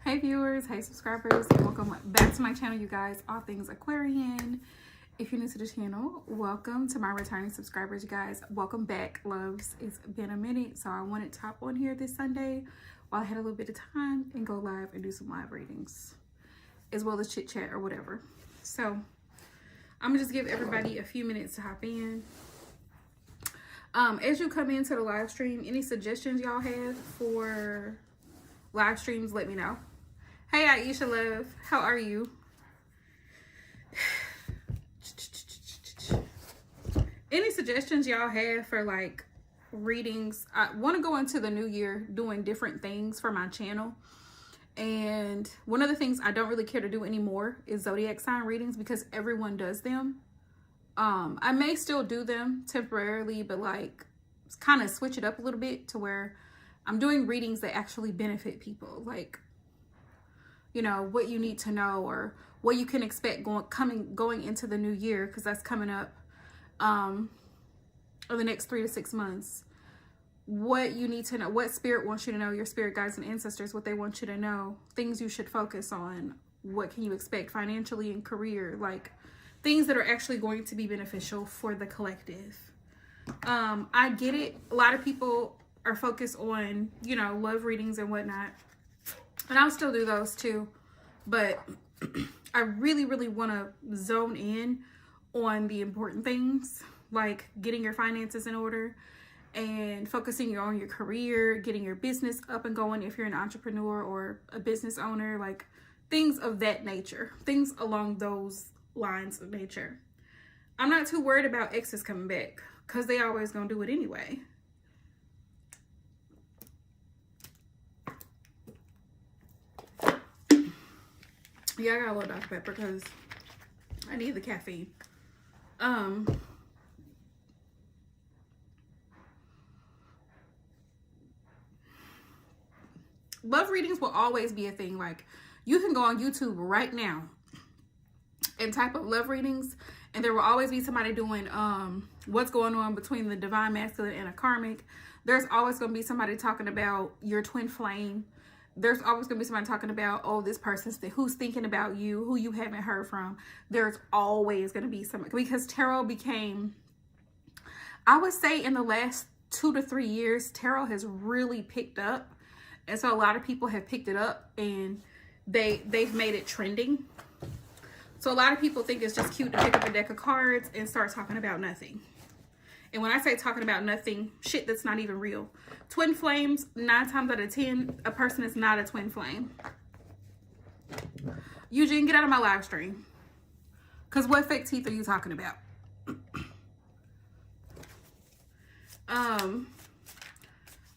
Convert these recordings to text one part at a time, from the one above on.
Hey viewers, hey subscribers, welcome back to my channel, you guys. All things Aquarian. If you're new to the channel, welcome. To my returning subscribers, you guys, welcome back, loves. It's been a minute, so I wanted to hop on here this Sunday while I had a little bit of time and go live and do some live readings, as well as chit chat or whatever. So I'm gonna just give everybody a few minutes to hop in. As you come into the live stream, any suggestions y'all have for live streams, let me know. Hey Aisha love, how are you? Any suggestions y'all have for like readings? I want to go into the new year doing different things for my channel, and one of the things I don't really care to do anymore is zodiac sign readings because everyone does them. I may still do them temporarily, but like kind of switch it up a little bit to where I'm doing readings that actually benefit people, like, you know, what you need to know or what you can expect going into the new year, because that's coming up in the next 3 to 6 months. What you need to know, what spirit wants you to know, your spirit guides and ancestors, what they want you to know, things you should focus on, what can you expect financially and career, like things that are actually going to be beneficial for the collective. I get it. A lot of people are focused on, you know, love readings and whatnot, and I'll still do those too, but I really want to zone in on the important things, like getting your finances in order and focusing on your career, getting your business up and going if you're an entrepreneur or a business owner, like things of that nature, things along those lines of nature. I'm not too worried about exes coming back because they always gonna do it anyway. Yeah, I got a little Dr. Pepper because I need the caffeine. Love readings will always be a thing. Like, you can go on YouTube right now and type up love readings, and there will always be somebody doing what's going on between the divine masculine and a karmic. There's always going to be somebody talking about your twin flame. There's always going to be somebody talking about, oh, this person's who's thinking about you, who you haven't heard from. There's always going to be somebody, because tarot became, I would say in the last 2 to 3 years, tarot has really picked up. And so a lot of people have picked it up and they've made it trending. So a lot of people think it's just cute to pick up a deck of cards and start talking about nothing. And when I say talking about nothing, shit that's not even real. Twin flames, 9 times out of 10, a person is not a twin flame. Eugene, get out of my live stream. Because what fake teeth are you talking about?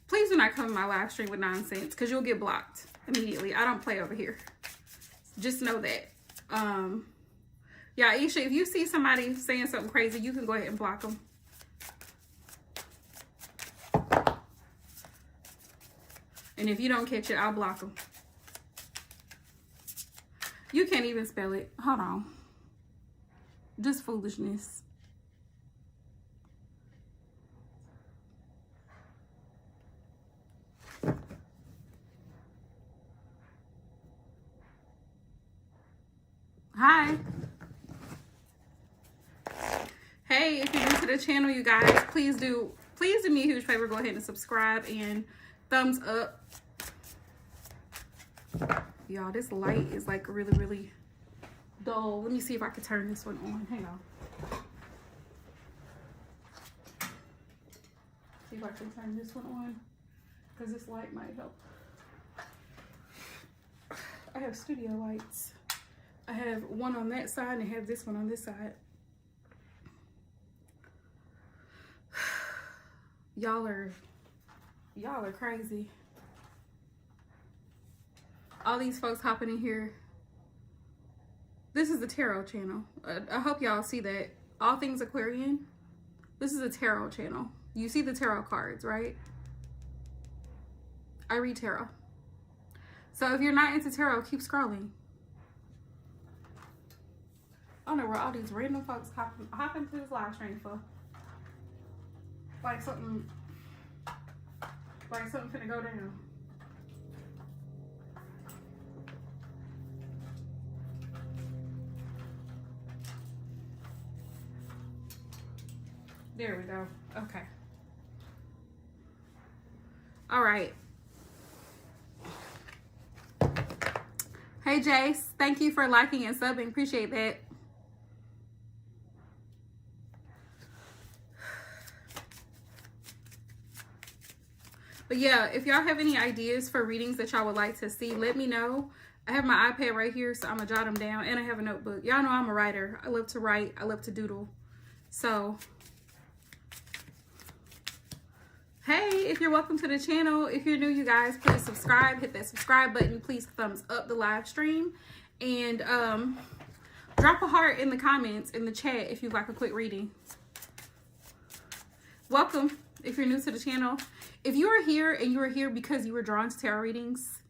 Please do not come in my live stream with nonsense, because you'll get blocked immediately. I don't play over here. Just know that. Yeah, Isha, if you see somebody saying something crazy, you can go ahead and block them. And if you don't catch it, I'll block them. You can't even spell it. Hold on. Just foolishness. Hi. Hey, if you're new to the channel, you guys, please do me a huge favor. Go ahead and subscribe and thumbs up. Y'all, this light is like really dull. Let me see if I can turn this one on. Hang on. See if I can turn this one on, because this light might help. I have studio lights. I have one on that side and I have this one on this side. Y'all are crazy. All these folks hopping in here. This is the tarot channel. I hope y'all see that. All things Aquarian. This is a tarot channel. You see the tarot cards, right? I read tarot. So if you're not into tarot, keep scrolling. I don't know where all these random folks hopping to this live stream for. Like something finna go down. There we go. Okay. All right. Hey, Jace. Thank you for liking and subbing. Appreciate that. But yeah, if y'all have any ideas for readings that y'all would like to see, let me know. I have my iPad right here, so I'm going to jot them down. And I have a notebook. Y'all know I'm a writer. I love to write. I love to doodle. So, hey, if you're welcome to the channel. If you're new, you guys, please subscribe. Hit that subscribe button. Please thumbs up the live stream. And drop a heart in the comments, in the chat, if you'd like a quick reading. Welcome, if you're new to the channel. If you are here and you are here because you were drawn to tarot readings,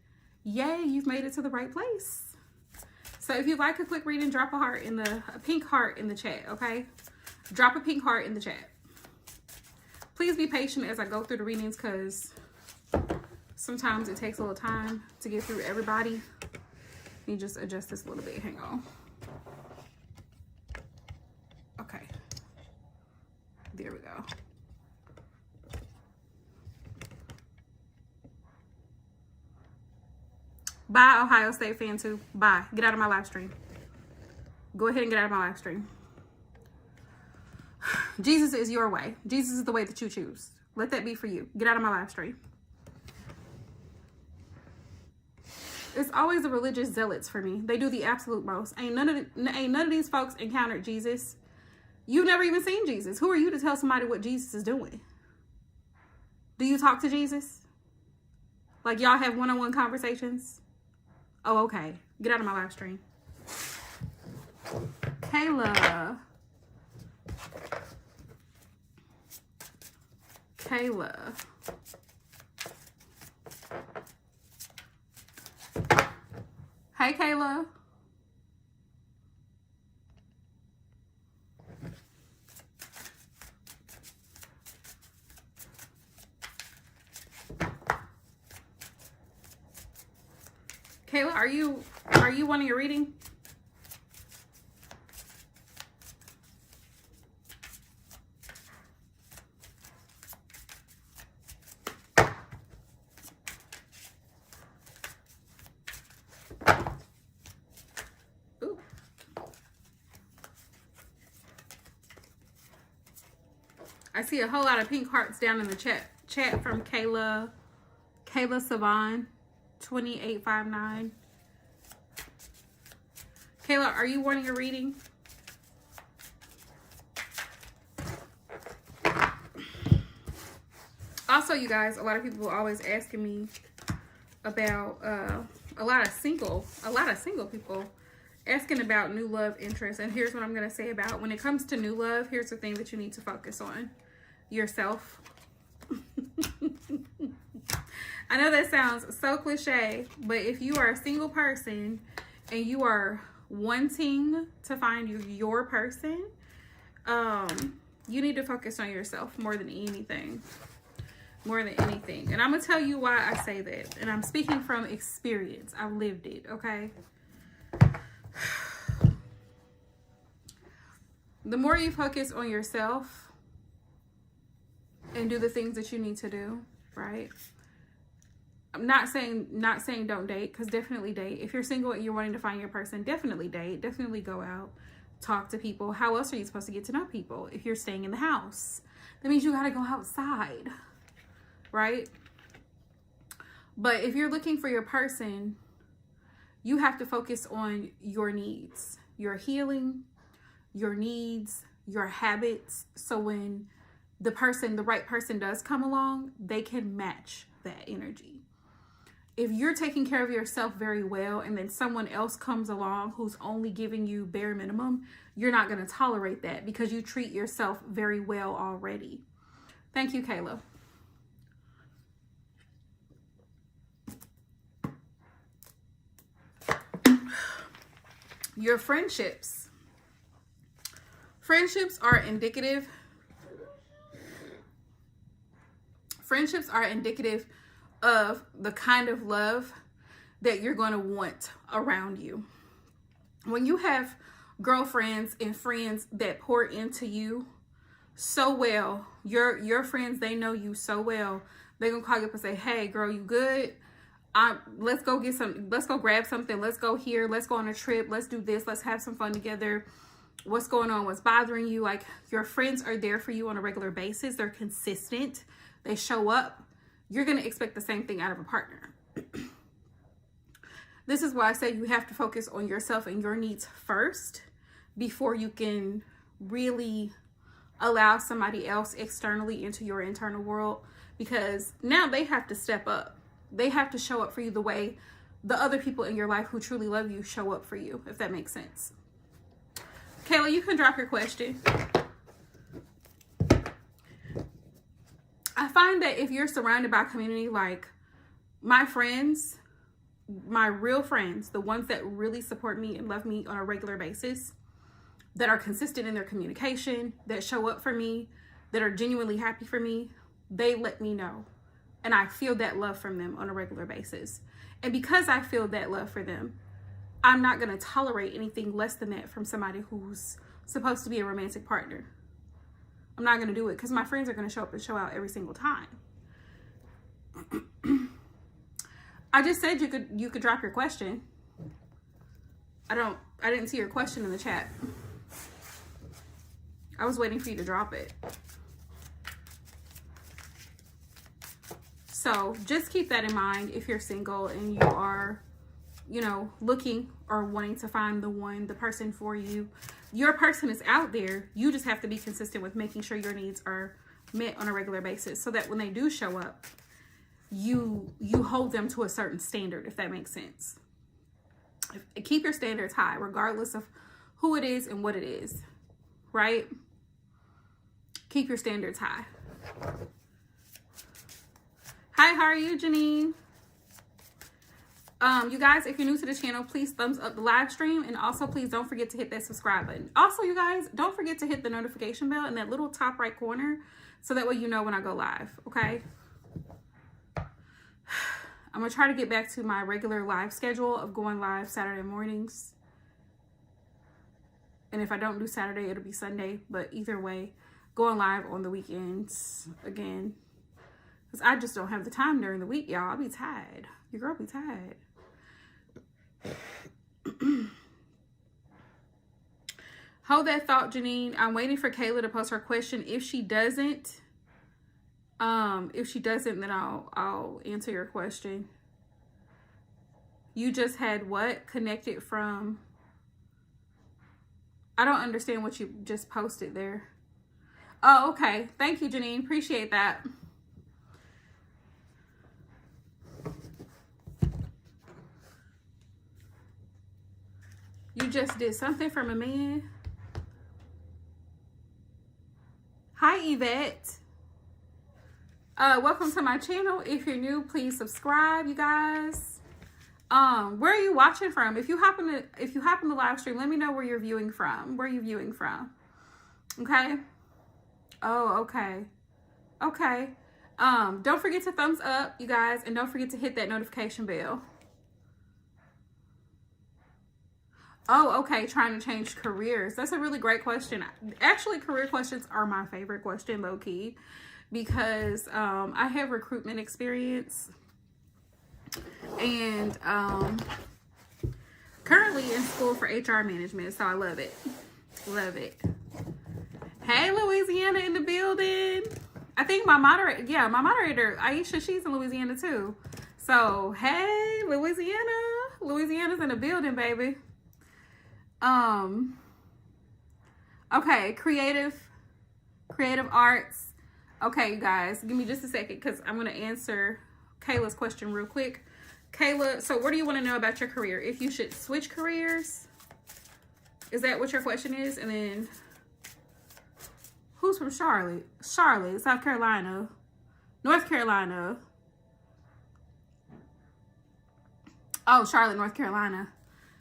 yay, you've made it to the right place. So if you'd like a quick reading, drop a pink heart in the chat, okay? Drop a pink heart in the chat. Please be patient as I go through the readings because sometimes it takes a little time to get through everybody. Let me just adjust this a little bit. Hang on. Okay. There we go. Bye, Ohio State fan too. Bye. Get out of my live stream. Go ahead and get out of my live stream. Jesus is your way. Jesus is the way that you choose. Let that be for you. Get out of my live stream. It's always the religious zealots for me. They do the absolute most. Ain't none of these folks encountered Jesus. You've never even seen Jesus. Who are you to tell somebody what Jesus is doing? Do you talk to Jesus? Like y'all have one-on-one conversations? Oh, okay. Get out of my live stream. Kayla. Hey, Kayla. Kayla, are you wanting a reading? Ooh. I see a whole lot of pink hearts down in the chat from Kayla Savon 2859. Kayla, are you wanting a reading? Also, you guys, a lot of people are always asking me about a lot of single people asking about new love interest. And here's what I'm going to say about when it comes to new love. Here's the thing that you need to focus on: yourself. I know that sounds so cliche, but if you are a single person and you are wanting to find your person, you need to focus on yourself more than anything. And I'm gonna tell you why I say that, and I'm speaking from experience. I've lived it. Okay, the more you focus on yourself and do the things that you need to do, right? I'm not saying don't date, because definitely date. If you're single and you're wanting to find your person, definitely date. Definitely go out, talk to people. How else are you supposed to get to know people if you're staying in the house? That means you got to go outside, right? But if you're looking for your person, you have to focus on your needs, your healing, your needs, your habits. So when the right person does come along, they can match that energy. If you're taking care of yourself very well and then someone else comes along who's only giving you bare minimum, you're not going to tolerate that because you treat yourself very well already. Thank you, Kayla. Your friendships. Friendships are indicative. Friendships are indicative of the kind of love that you're going to want around you. When you have girlfriends and friends that pour into you so well. Your friends, they know you so well. They're gonna call you up and say, hey girl, you good? Let's go grab something. Let's go here. Let's go on a trip. Let's do this. Let's have some fun together. What's going on? What's bothering you? Like, your friends are there for you on a regular basis. They're consistent. They show up. You're going to expect the same thing out of a partner. This is why I say you have to focus on yourself and your needs first before you can really allow somebody else externally into your internal world, because now they have to step up. They have to show up for you the way the other people in your life who truly love you show up for you, if that makes sense. Kayla, you can drop your question. I find that if you're surrounded by community, like my friends, my real friends, the ones that really support me and love me on a regular basis, that are consistent in their communication, that show up for me, that are genuinely happy for me, they let me know. And I feel that love from them on a regular basis. And because I feel that love for them, I'm not going to tolerate anything less than that from somebody who's supposed to be a romantic partner. I'm not going to do it because my friends are going to show up and show out every single time. I just said you could drop your question. I didn't see your question in the chat. I was waiting for you to drop it. So just keep that in mind if you're single and you are, you know, looking or wanting to find the person for you. Your person is out there. You just have to be consistent with making sure your needs are met on a regular basis so that when they do show up, you hold them to a certain standard, if that makes sense. Keep your standards high, regardless of who it is and what it is, right? Keep your standards high. Hi, how are you, Janine? You guys, if you're new to the channel, please thumbs up the live stream, and also please don't forget to hit that subscribe button. Also, you guys, don't forget to hit the notification bell in that little top right corner so that way you know when I go live, okay? I'm gonna try to get back to my regular live schedule of going live Saturday mornings. And if I don't do Saturday, it'll be Sunday, but either way, going live on the weekends again. Because I just don't have the time during the week, y'all. I'll be tired. Your girl be tired. Hold that thought, Janine. I'm waiting for Kayla to post her question. If she doesn't, then I'll answer your question. You just had what? Connected from... I don't understand what you just posted there. Oh, okay. Thank you, Janine. Appreciate that. You just did something from a man. Hi, Yvette. Welcome to my channel. If you're new, please subscribe, you guys. Where are you watching from? If you happen to live stream, let me know where you're viewing from. Where are you viewing from? Okay. Oh, okay. Okay. Don't forget to thumbs up, you guys, and don't forget to hit that notification bell. Oh, okay. Trying to change careers. That's a really great question. Actually, career questions are my favorite question, low key, because I have recruitment experience and currently in school for HR management. So I love it. Love it. Hey, Louisiana in the building. I think my moderator, Aisha, she's in Louisiana too. So, hey, Louisiana. Louisiana's in the building, baby. Okay, creative arts. Okay, you guys, give me just a second because I'm going to answer Kayla's question real quick. Kayla, so what do you want to know about your career? If you should switch careers? Is that what your question is? And then, who's from Charlotte? Charlotte, South Carolina. North Carolina. Oh, Charlotte, North Carolina.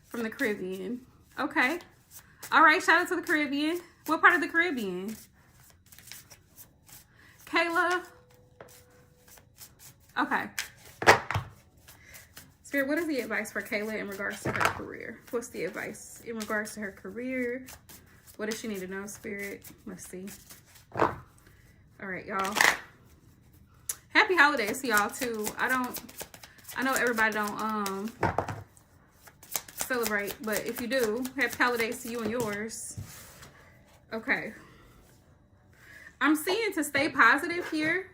From the Caribbean. Okay. All right. Shout out to the Caribbean. What part of the Caribbean? Kayla. Okay. Spirit, what is the advice for Kayla in regards to her career? What's the advice in regards to her career? What does she need to know, Spirit? Let's see. All right, y'all. Happy holidays to y'all too. I know everybody don't celebrate, but if you do, happy holidays to you and yours. Okay. I'm seeing to stay positive here,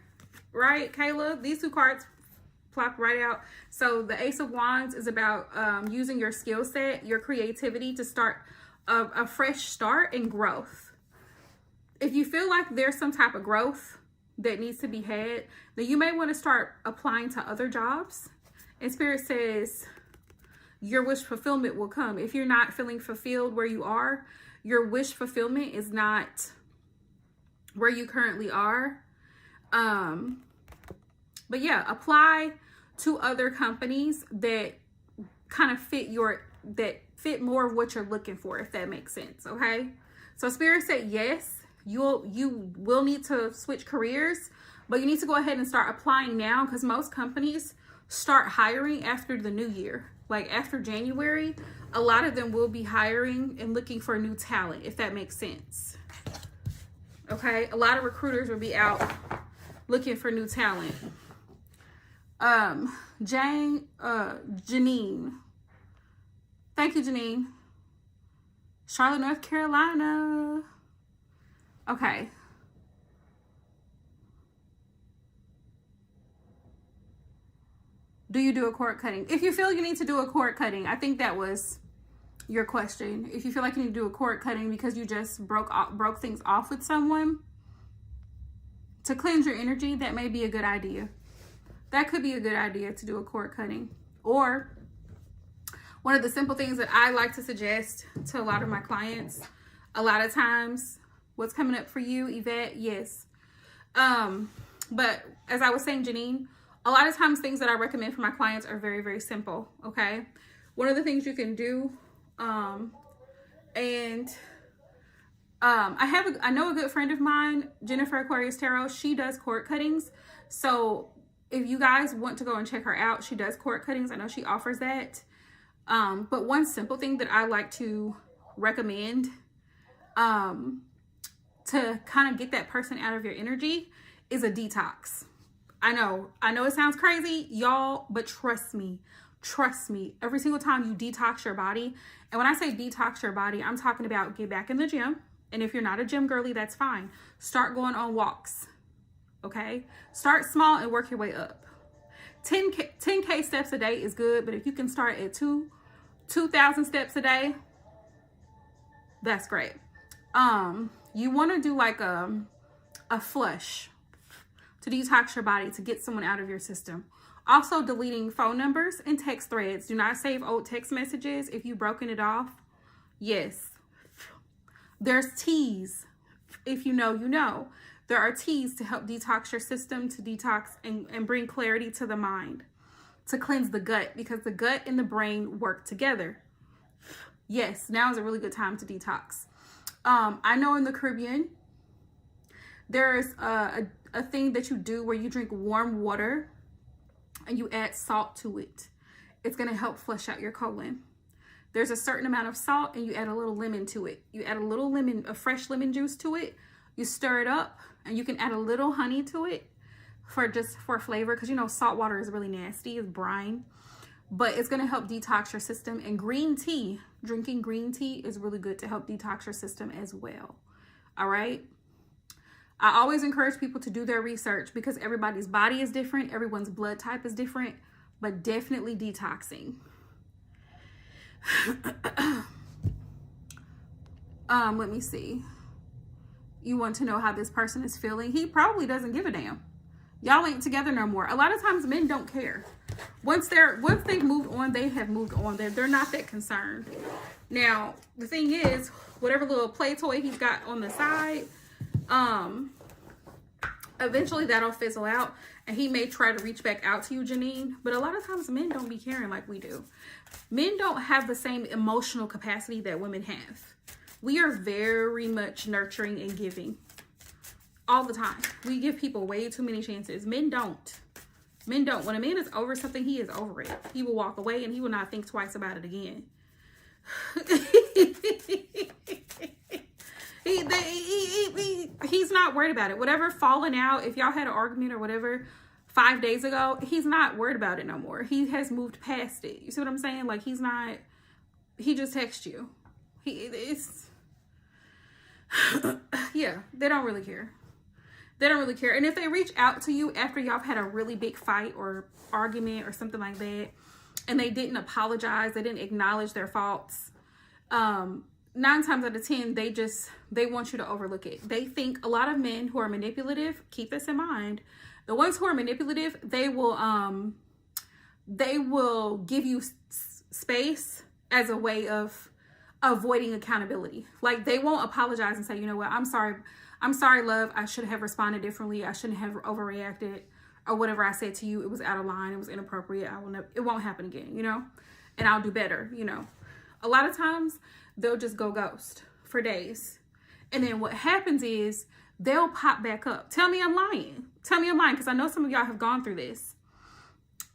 right, Kayla? These two cards plop right out. So the Ace of Wands is about using your skill set, your creativity to start a fresh start and growth. If you feel like there's some type of growth that needs to be had, then you may want to start applying to other jobs. And Spirit says your wish fulfillment will come. If you're not feeling fulfilled where you are, your wish fulfillment is not where you currently are. But yeah, apply to other companies that kind of fit more of what you're looking for, if that makes sense. Okay. So Spirit said, yes, you will need to switch careers, but you need to go ahead and start applying now, because most companies start hiring after the new year. Like after January, a lot of them will be hiring and looking for new talent, if that makes sense. Okay, a lot of recruiters will be out looking for new talent. Janine. Thank you, Janine. Charlotte, North Carolina. Okay. Do you do a cord cutting? If you feel you need to do a cord cutting, I think that was your question. If you feel like you need to do a cord cutting because you just broke things off with someone to cleanse your energy, that may be a good idea. That could be a good idea to do a cord cutting. Or one of the simple things that I like to suggest to a lot of my clients, a lot of times, what's coming up for you, Yvette? Yes. But as I was saying, Janine, a lot of times things that I recommend for my clients are very, very simple. Okay. One of the things you can do, I know a good friend of mine, Jennifer Aquarius Tarot. She does cord cuttings. So if you guys want to go and check her out, she does cord cuttings. I know she offers that. But one simple thing that I like to recommend, to kind of get that person out of your energy, is a detox. I know it sounds crazy, y'all, but trust me, every single time you detox your body, and when I say detox your body, I'm talking about get back in the gym. And if you're not a gym girly, that's fine. Start going on walks. Okay. Start small and work your way up. 10K steps a day is good, but if you can start at 2,000 steps a day, that's great. You want to do like a flush to detox your body, to get someone out of your system. Also, deleting phone numbers and text threads. Do not save old text messages if you've broken it off. Yes. There's teas. If you know, you know. There are teas to help detox your system, to detox and bring clarity to the mind, to cleanse the gut, because the gut and the brain work together. Yes, now is a really good time to detox. I know in the Caribbean, there's a thing that you do where you drink warm water and you add salt to it. It's going to help flush out your colon. There's a certain amount of salt and you add a little lemon to it. You add a fresh lemon juice to it. You stir it up, and you can add a little honey to it for flavor, because you know salt water is really nasty, it's brine, but it's going to help detox your system. And green tea, drinking green tea is really good to help detox your system as well. All right. I always encourage people to do their research, because everybody's body is different. Everyone's blood type is different, but definitely detoxing. Let me see. You want to know how this person is feeling? He probably doesn't give a damn. Y'all ain't together no more. A lot of times men don't care. Once they've moved on, they have moved on. They're not that concerned. Now, the thing is, whatever little play toy he's got on the side, eventually that'll fizzle out, and he may try to reach back out to you, Janine. But a lot of times men don't be caring like we do. Men don't have the same emotional capacity that women have. We are very much nurturing and giving all the time. We give people way too many chances. Men don't. When a man is over something, he is over it. He will walk away and he will not think twice about it again. He's not worried about it. Whatever falling out, if y'all had an argument or whatever 5 days ago, he's not worried about it no more. He has moved past it. You see what I'm saying? Like, he's not, he just texts you. It's yeah, they don't really care. They don't really care. And if they reach out to you after y'all had a really big fight or argument or something like that, and they didn't apologize, they didn't acknowledge their faults, 9 times out of 10, they want you to overlook it. They think, a lot of men who are manipulative, keep this in mind, the ones who are manipulative, they will give you space as a way of avoiding accountability. Like, they won't apologize and say, you know what, I'm sorry, love, I should have responded differently, I shouldn't have overreacted, or whatever I said to you, it was out of line, it was inappropriate, it won't happen again, you know, and I'll do better, you know. A lot of times they'll just go ghost for days, and then what happens is they'll pop back up. Tell me I'm lying, because I know some of y'all have gone through this.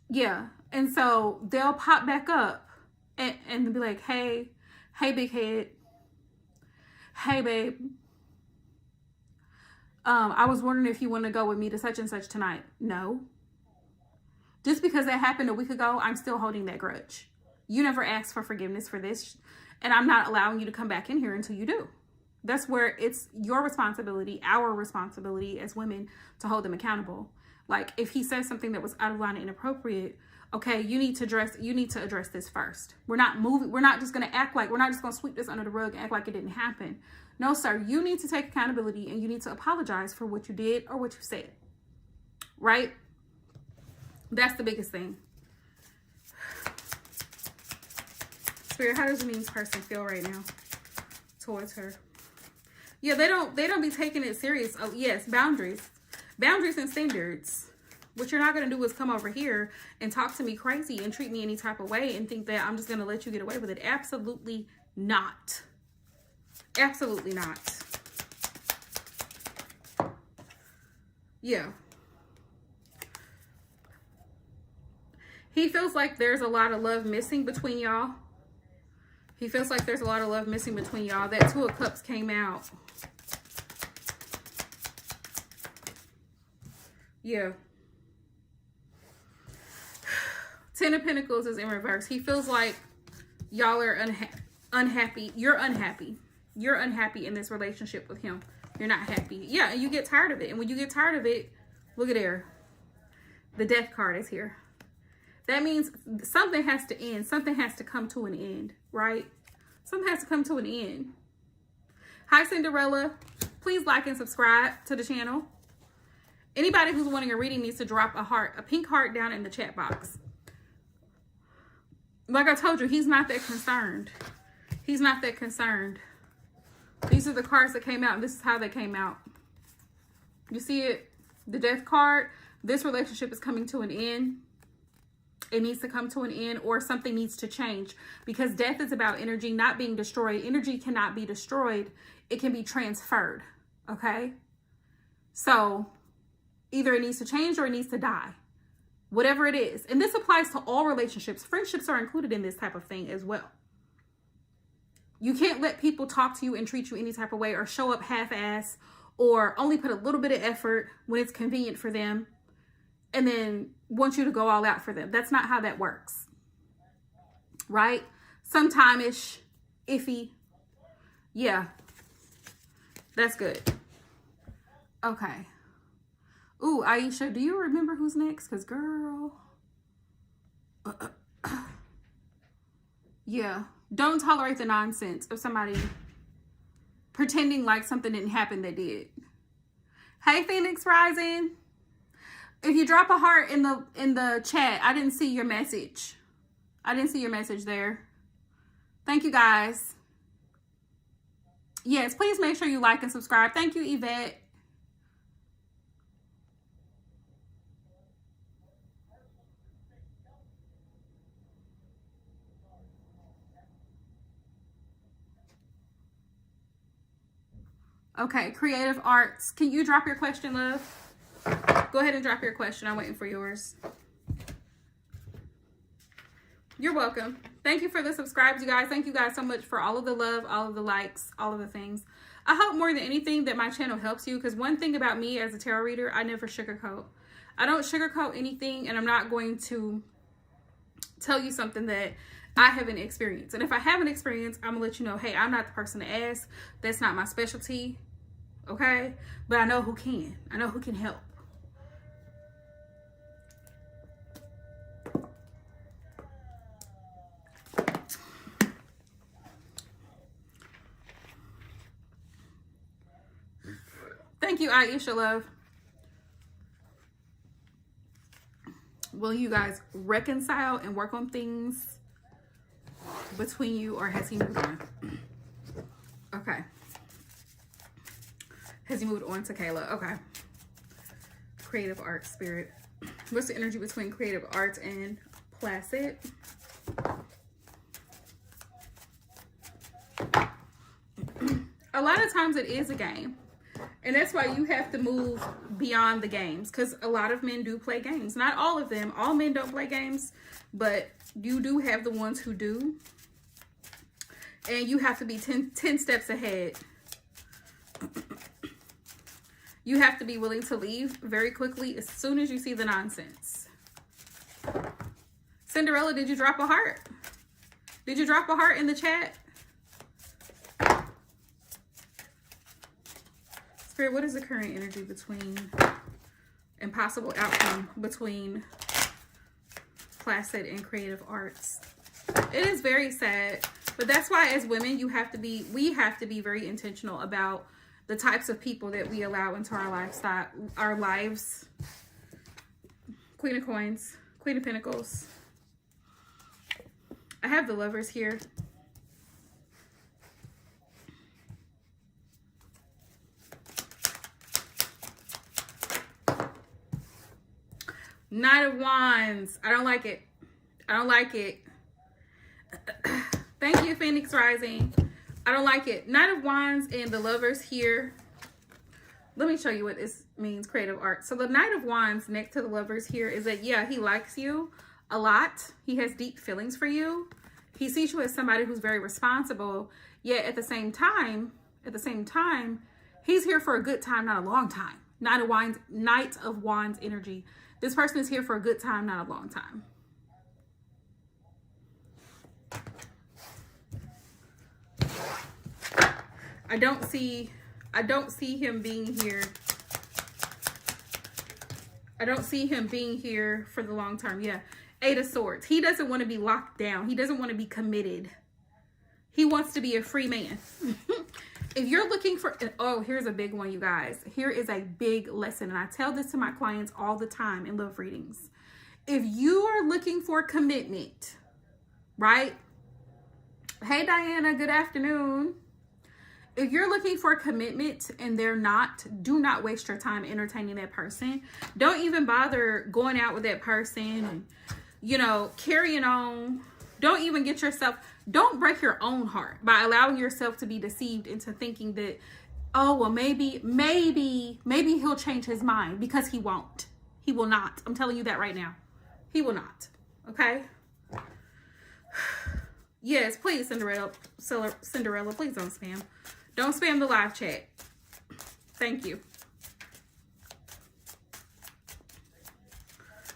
Yeah. And so they'll pop back up and be like, hey big head, hey babe, I was wondering if you want to go with me to such and such tonight. No. Just because that happened a week ago, I'm still holding that grudge. You never asked for forgiveness for this, and I'm not allowing you to come back in here until you do. That's where it's your responsibility, our responsibility as women, to hold them accountable. Like, if he says something that was out of line and inappropriate, okay, you need to address this first. We're not just going to act like, we're not just going to sweep this under the rug and act like it didn't happen. No, sir, you need to take accountability, and you need to apologize for what you did or what you said. Right? That's the biggest thing. Spirit, how does Janine's person feel right now towards her? Yeah, they don't be taking it serious. Oh, yes, boundaries and standards. What you're not going to do is come over here and talk to me crazy and treat me any type of way and think that I'm just going to let you get away with it. Absolutely not. Absolutely not. Yeah. He feels like there's a lot of love missing between y'all. That 2 of Cups came out. Yeah. 10 of Pentacles is in reverse. He feels like y'all are unhappy. You're unhappy. You're unhappy in this relationship with him. You're not happy. Yeah, and you get tired of it. And when you get tired of it, look at there. The Death card is here. That means something has to end. Something has to come to an end, right? Something has to come to an end. Hi, Cinderella. Please like and subscribe to the channel. Anybody who's wanting a reading needs to drop a pink heart down in the chat box. Like I told you, he's not that concerned. He's not that concerned. These are the cards that came out, and this is how they came out. You see it? The Death card. This relationship is coming to an end. It needs to come to an end, or something needs to change, because death is about energy not being destroyed. Energy cannot be destroyed. It can be transferred. Okay? So either it needs to change or it needs to die. Whatever it is. And this applies to all relationships. Friendships are included in this type of thing as well. You can't let people talk to you and treat you any type of way, or show up half-ass, or only put a little bit of effort when it's convenient for them, and then want you to go all out for them. That's not how that works. Right? Sometime-ish, iffy. Yeah. That's good. Okay. Ooh, Aisha, do you remember who's next? Because, girl. Yeah. Don't tolerate the nonsense of somebody pretending like something didn't happen that did. Hey, Phoenix Rising. If you drop a heart in the chat, I didn't see your message. I didn't see your message there. Thank you, guys. Yes, please make sure you like and subscribe. Thank you, Yvette. Okay, Creative Arts. Can you drop your question, love? Go ahead and drop your question. I'm waiting for yours. You're welcome. Thank you for the subscribes, you guys. Thank you guys so much for all of the love, all of the likes, all of the things. I hope more than anything that my channel helps you, because one thing about me as a tarot reader, I never sugarcoat. I don't sugarcoat anything, and I'm not going to tell you something that I haven't experienced. And if I haven't experienced, I'm gonna let you know, hey, I'm not the person to ask. That's not my specialty. Okay? But I know who can. I know who can help. Thank you, Aisha Love. Will you guys reconcile and work on things between you, or has he moved on? Okay. Has he moved on to Kayla? Okay. Creative Art Spirit. What's the energy between Creative Arts and Placid? A lot of times it is a game. And that's why you have to move beyond the games, because a lot of men do play games. Not all of them. All men don't play games, but you do have the ones who do. And you have to be 10 steps ahead. You have to be willing to leave very quickly as soon as you see the nonsense. Cinderella, did you drop a heart? Did you drop a heart in the chat? Spirit, what is the current energy between impossible outcome between Placid and Creative Arts? It is very sad, but that's why as women we have to be very intentional about the types of people that we allow into our lives. Queen of Coins, Queen of Pentacles. I have the Lovers here. Knight of Wands. I don't like it. I don't like it. Thank you, Phoenix Rising. I don't like it. Knight of Wands and the Lovers here. Let me show you what this means, Creative Art. So the Knight of Wands next to the Lovers here is that, yeah, he likes you a lot. He has deep feelings for you. He sees you as somebody who's very responsible. Yet at the same time, he's here for a good time, not a long time. Knight of Wands energy. This person is here for a good time, not a long time. I don't see him being here. I don't see him being here for the long term. Yeah. 8 of Swords. He doesn't want to be locked down. He doesn't want to be committed. He wants to be a free man. If you're looking for, oh, here's a big one, you guys. Here is a big lesson. And I tell this to my clients all the time in love readings. If you are looking for commitment, right? Hey, Diana, good afternoon. If you're looking for commitment and they're not, do not waste your time entertaining that person. Don't even bother going out with that person and, you know, carrying on. Don't even don't break your own heart by allowing yourself to be deceived into thinking that, oh, well, maybe he'll change his mind, because he won't. He will not. I'm telling you that right now. He will not. Okay? Yes, please, Cinderella, please don't spam. Don't spam the live chat. Thank you.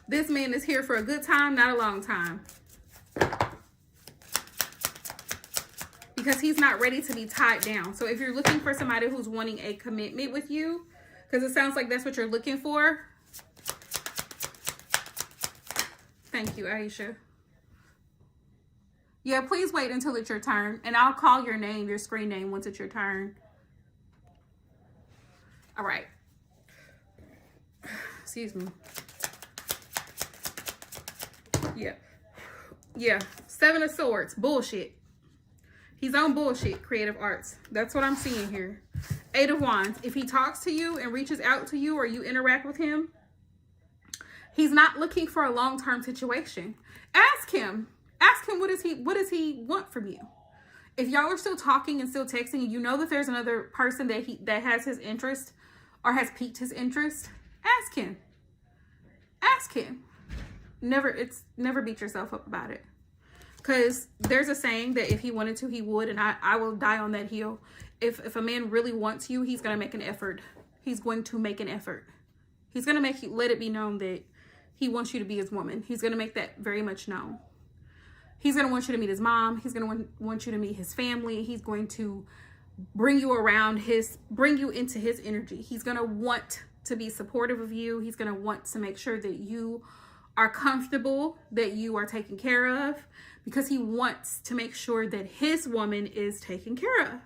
This man is here for a good time, not a long time. Because he's not ready to be tied down. So if you're looking for somebody who's wanting a commitment with you, because it sounds like that's what you're looking for. Thank you, Aisha. Yeah, please wait until it's your turn. And I'll call your name, your screen name, once it's your turn. All right. Excuse me. Yeah. 7 of Swords. Bullshit. He's on bullshit, Creative Arts. That's what I'm seeing here. 8 of Wands. If he talks to you and reaches out to you or you interact with him, he's not looking for a long-term situation. Ask him. Ask him what does he want from you? If y'all are still talking and still texting, and you know that there's another person that has his interest or has piqued his interest, ask him. Ask him. Never beat yourself up about it. Because there's a saying that if he wanted to, he would. And I will die on that hill. If a man really wants you, he's going to make an effort. He's going to make an effort. He's going to make you, let it be known that he wants you to be his woman. He's going to make that very much known. He's going to want you to meet his mom. He's going to want you to meet his family. He's going to bring you around bring you into his energy. He's going to want to be supportive of you. He's going to want to make sure that you are comfortable, that you are taken care of, because he wants to make sure that his woman is taken care of.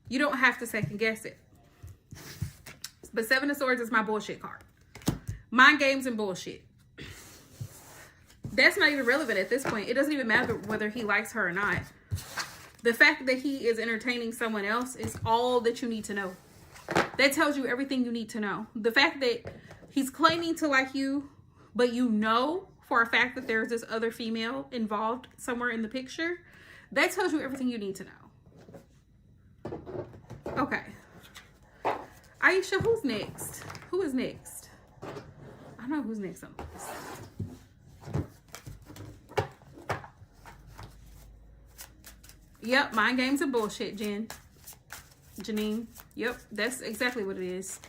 You don't have to second guess it. But Seven of Swords is my bullshit card. Mind games and bullshit. That's not even relevant at this point. It doesn't even matter whether he likes her or not. The fact that he is entertaining someone else is all that you need to know. That tells you everything you need to know. The fact that he's claiming to like you, but you know for a fact that there's this other female involved somewhere in the picture, that tells you everything you need to know. Okay. Aisha, who's next? Who is next? I know who's next on the list. Yep, mind games and bullshit, Janine. Yep, that's exactly what it is.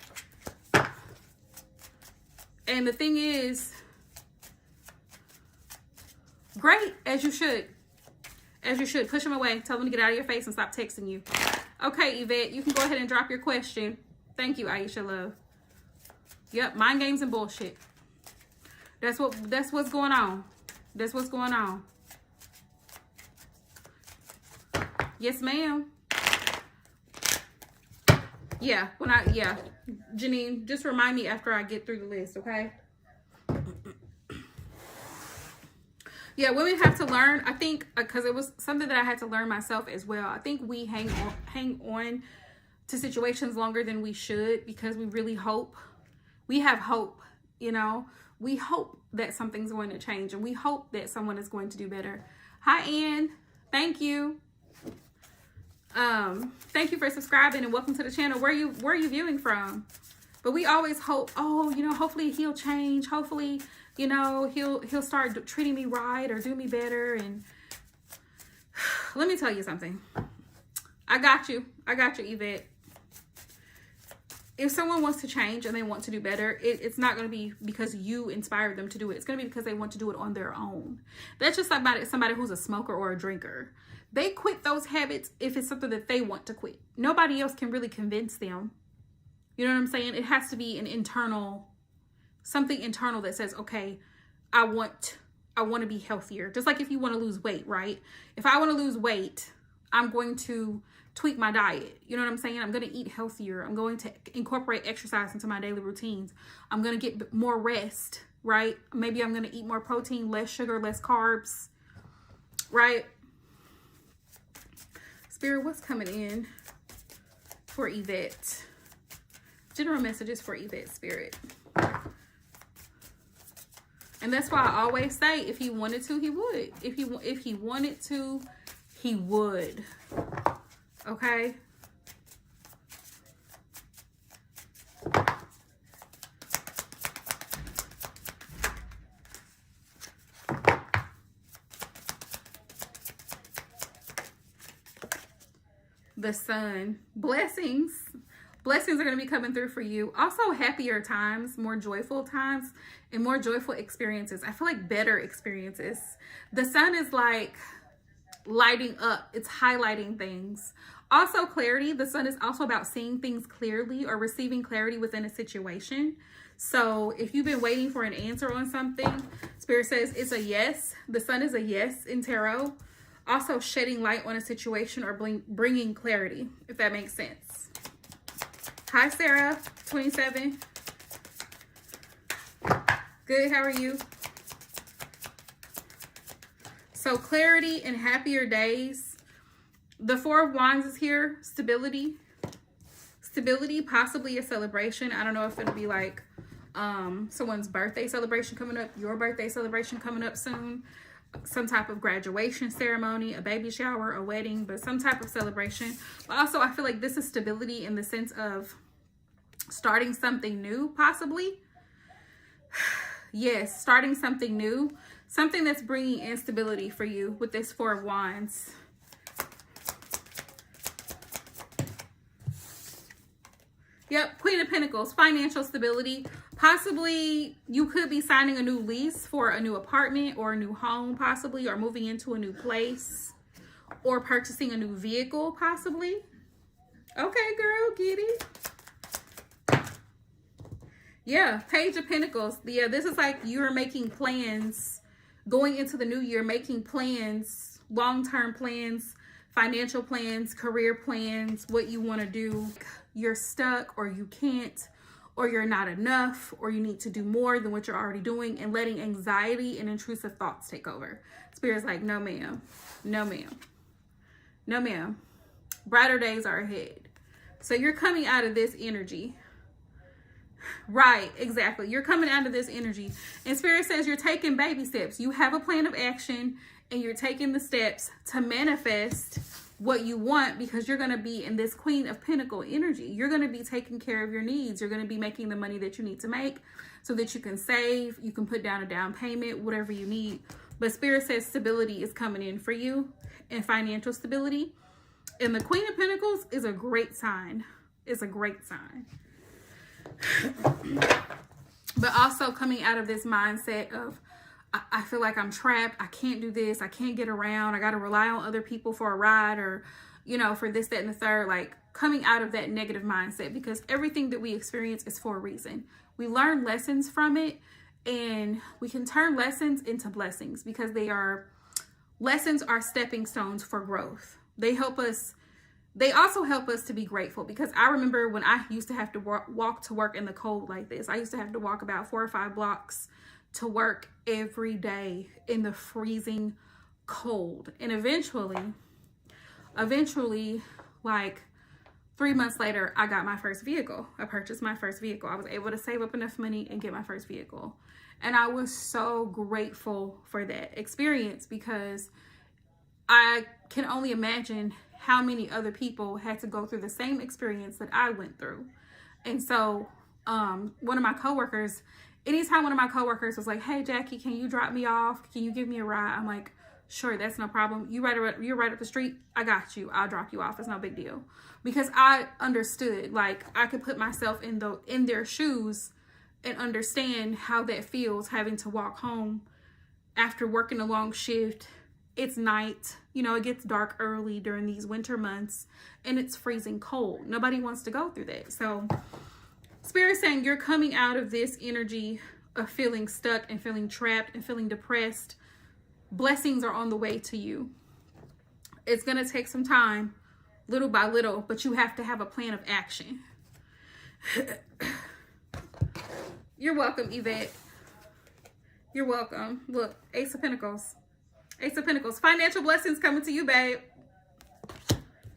And the thing is, great, as you should. As you should. Push him away. Tell him to get out of your face and stop texting you. Okay, Yvette, you can go ahead and drop your question. Thank you, Aisha Love. Yep, mind games and bullshit. That's what's going on. That's what's going on. Yes, ma'am. Yeah, Janine, just remind me after I get through the list, okay? Yeah, women have to learn, I think, because it was something that I had to learn myself as well. I think we hang on to situations longer than we should because we really hope. We have hope, you know. We hope that something's going to change, and we hope that someone is going to do better. Hi, Ann. Thank you. Thank you for subscribing and welcome to the channel. Where are you viewing from? But we always hope, oh, you know, hopefully he'll change. Hopefully, you know, he'll start treating me right or do me better. And let me tell you something. I got you, Yvette. If someone wants to change and they want to do better, it's not going to be because you inspired them to do it. It's going to be because they want to do it on their own. That's just like somebody who's a smoker or a drinker. They quit those habits if it's something that they want to quit. Nobody else can really convince them. You know what I'm saying? It has to be something internal that says, okay, I want to be healthier. Just like if you want to lose weight, right? If I want to lose weight, I'm going to tweak my diet. You know what I'm saying? I'm going to eat healthier. I'm going to incorporate exercise into my daily routines. I'm going to get more rest, right? Maybe I'm going to eat more protein, less sugar, less carbs, right? Spirit, what's coming in for Yvette? General messages for Yvette, Spirit. And that's why I always say, if he wanted to, he would. If he wanted to, he would. Okay? The Sun. Blessings are going to be coming through for you. Also happier times, more joyful times, and more joyful experiences. I feel like better experiences. The Sun is like lighting up. It's highlighting things. Also clarity. The Sun is also about seeing things clearly or receiving clarity within a situation. So if you've been waiting for an answer on something, Spirit says it's a yes. The Sun is a yes in tarot. Also shedding light on a situation or bringing clarity, if that makes sense. Hi, Sarah, 27. Good, how are you? So clarity and happier days. The Four of Wands is here. Stability. Stability, possibly a celebration. I don't know if it'll be like someone's birthday celebration coming up, your birthday celebration coming up soon. Some type of graduation ceremony, a baby shower, a wedding, but some type of celebration. But also I feel like this is stability in the sense of starting something new, possibly. Yes, starting something new. Something that's bringing instability for you with this Four of Wands. Yep, Queen of Pentacles, financial stability. Possibly you could be signing a new lease for a new apartment or a new home, possibly, or moving into a new place, or purchasing a new vehicle, possibly. Okay, girl, get it. Yeah, Page of Pentacles. Yeah, this is like you're making plans going into the new year, making plans, long-term plans, financial plans, career plans, what you want to do. You're stuck, or you can't, or you're not enough, or you need to do more than what you're already doing, and letting anxiety and intrusive thoughts take over. Spirit's like, no ma'am, no ma'am, no ma'am. Brighter days are ahead. So you're coming out of this energy. Right, exactly. You're coming out of this energy. And Spirit says you're taking baby steps. You have a plan of action, and you're taking the steps to manifest what you want, because you're going to be in this Queen of Pentacle energy. You're going to be taking care of your needs. You're going to be making the money that you need to make so that you can save. You can put down a down payment, whatever you need. But Spirit says stability is coming in for you, and financial stability. And the Queen of Pentacles is a great sign. It's a great sign. But also coming out of this mindset of, I feel like I'm trapped. I can't do this. I can't get around. I got to rely on other people for a ride, or, you know, for this, that, and the third. Like coming out of that negative mindset, because everything that we experience is for a reason. We learn lessons from it, and we can turn lessons into blessings, because lessons are stepping stones for growth. They help us. They also help us to be grateful, because I remember when I used to have to walk to work in the cold like this. I used to have to walk about 4 or 5 blocks to work every day in the freezing cold. And eventually, like 3 months later, I got my first vehicle. I purchased my first vehicle. I was able to save up enough money and get my first vehicle. And I was so grateful for that experience, because I can only imagine how many other people had to go through the same experience that I went through. And so one of my coworkers, anytime one of my coworkers was like, hey, Jackie, can you drop me off? Can you give me a ride? I'm like, sure, that's no problem. You're right up the street. I got you. I'll drop you off. It's no big deal. Because I understood, like I could put myself in their shoes and understand how that feels, having to walk home after working a long shift. It's night, you know, it gets dark early during these winter months, and it's freezing cold. Nobody wants to go through that. So Spirit saying you're coming out of this energy of feeling stuck and feeling trapped and feeling depressed. Blessings are on the way to you. It's going to take some time, little by little, but you have to have a plan of action. You're welcome, Yvette. You're welcome. Look, Ace of Pentacles. Ace of Pentacles. Financial blessings coming to you, babe.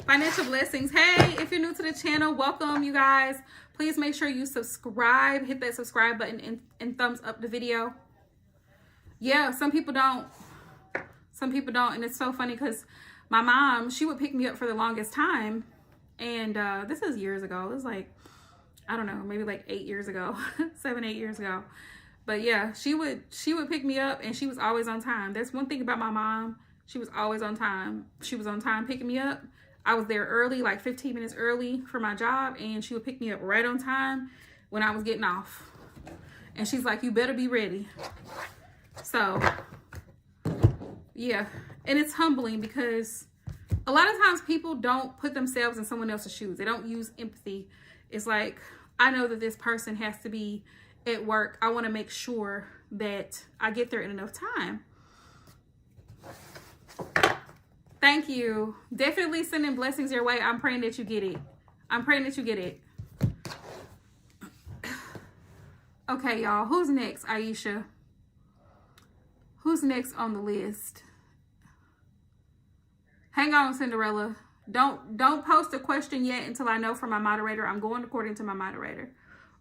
Financial blessings. Hey, if you're new to the channel, welcome, you guys. Please make sure you subscribe. Hit that subscribe button and thumbs up the video. Yeah, some people don't. Some people don't. And it's so funny because my mom, she would pick me up for the longest time. And this is years ago. It was like, I don't know, maybe like 8 years ago. 7, 8 years ago. But yeah, she would pick me up, and she was always on time. That's one thing about my mom. She was always on time. She was on time picking me up. I was there early, like 15 minutes early for my job, and she would pick me up right on time when I was getting off. And she's like, you better be ready. So yeah, and it's humbling because a lot of times people don't put themselves in someone else's shoes. They don't use empathy. It's like, I know that this person has to be at work. I want to make sure that I get there in enough time. Thank you. Definitely sending blessings your way. I'm praying that you get it. I'm praying that you get it. Okay, y'all. Who's next, Aisha? Who's next on the list? Hang on, Cinderella. Don't post a question yet until I know from my moderator. I'm going according to my moderator.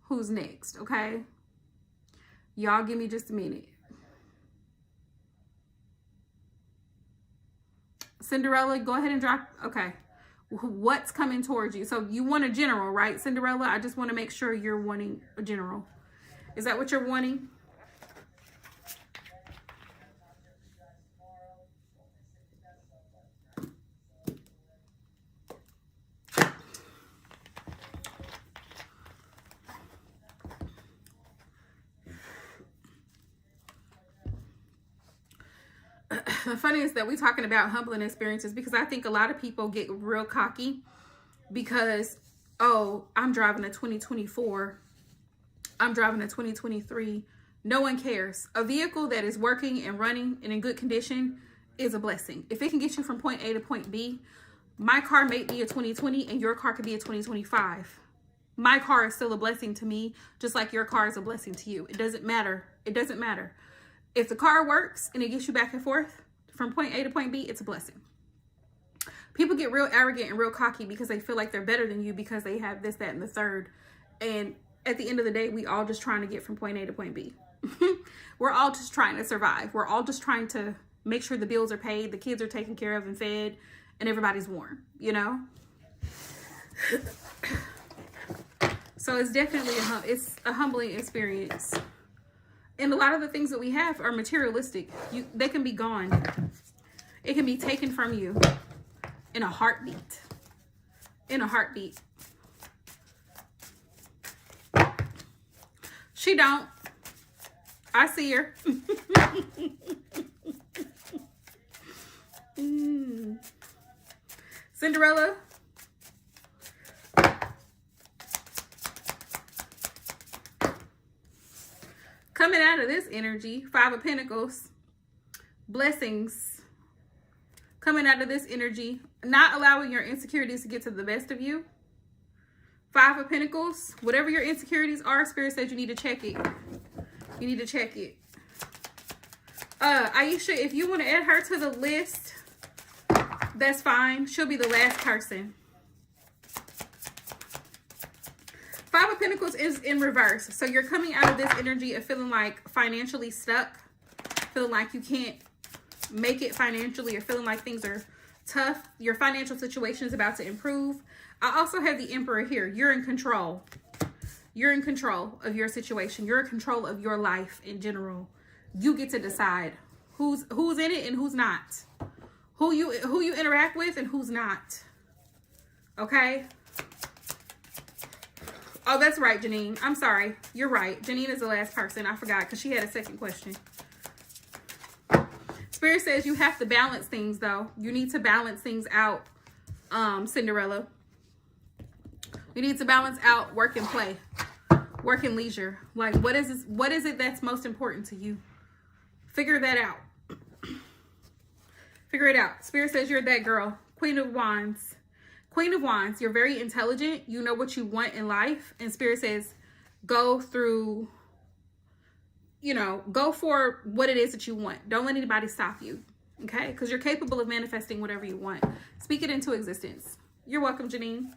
Who's next, okay? Y'all give me just a minute. Cinderella, go ahead and drop. Okay. What's coming towards you? So you want a general, right, Cinderella? I just want to make sure you're wanting a general. Is that what you're wanting? the funny is that we're talking about humbling experiences, because I think a lot of people get real cocky because, oh, I'm driving a 2024. I'm driving a 2023. No one cares. A vehicle that is working and running and in good condition is a blessing. If it can get you from point A to point B, my car may be a 2020 and your car could be a 2025. My car is still a blessing to me, just like your car is a blessing to you. It doesn't matter. It doesn't matter. If the car works and it gets you back and forth from point A to point B, it's a blessing. People get real arrogant and real cocky because they feel like they're better than you because they have this, that, and the third. And at the end of the day, we all just trying to get from point A to point B. We're all just trying to survive. We're all just trying to make sure the bills are paid, the kids are taken care of and fed, and everybody's warm, you know? So it's definitely a humbling experience. And a lot of the things that we have are materialistic. They can be gone. It can be taken from you in a heartbeat. In a heartbeat. She don't. I see her. Cinderella. Coming out of this energy, 5 of Pentacles, blessings. Coming out of this energy, not allowing your insecurities to get to the best of you. 5 of Pentacles, whatever your insecurities are, Spirit says you need to check it. You need to check it. Aisha, if you want to add her to the list, that's fine. She'll be the last person. 5 of Pentacles is in reverse. So you're coming out of this energy of feeling like financially stuck, feeling like you can't make it financially, or feeling like things are tough. Your financial situation is about to improve. I also have the Emperor here. You're in control. You're in control of your situation. You're in control of your life in general. You get to decide who's in it and who's not. Who you interact with and who's not. Okay? Oh, that's right, Janine. I'm sorry. You're right. Janine is the last person. I forgot because she had a second question. Spirit says you have to balance things, though. You need to balance things out, Cinderella. You need to balance out work and play, work and leisure. Like, what is it that's most important to you? Figure that out. Figure it out. Spirit says you're that girl. Queen of Wands. Queen of Wands, you're very intelligent. You know what you want in life. And Spirit says, go through, go for what it is that you want. Don't let anybody stop you. Okay? Because you're capable of manifesting whatever you want. Speak it into existence. You're welcome, Janine.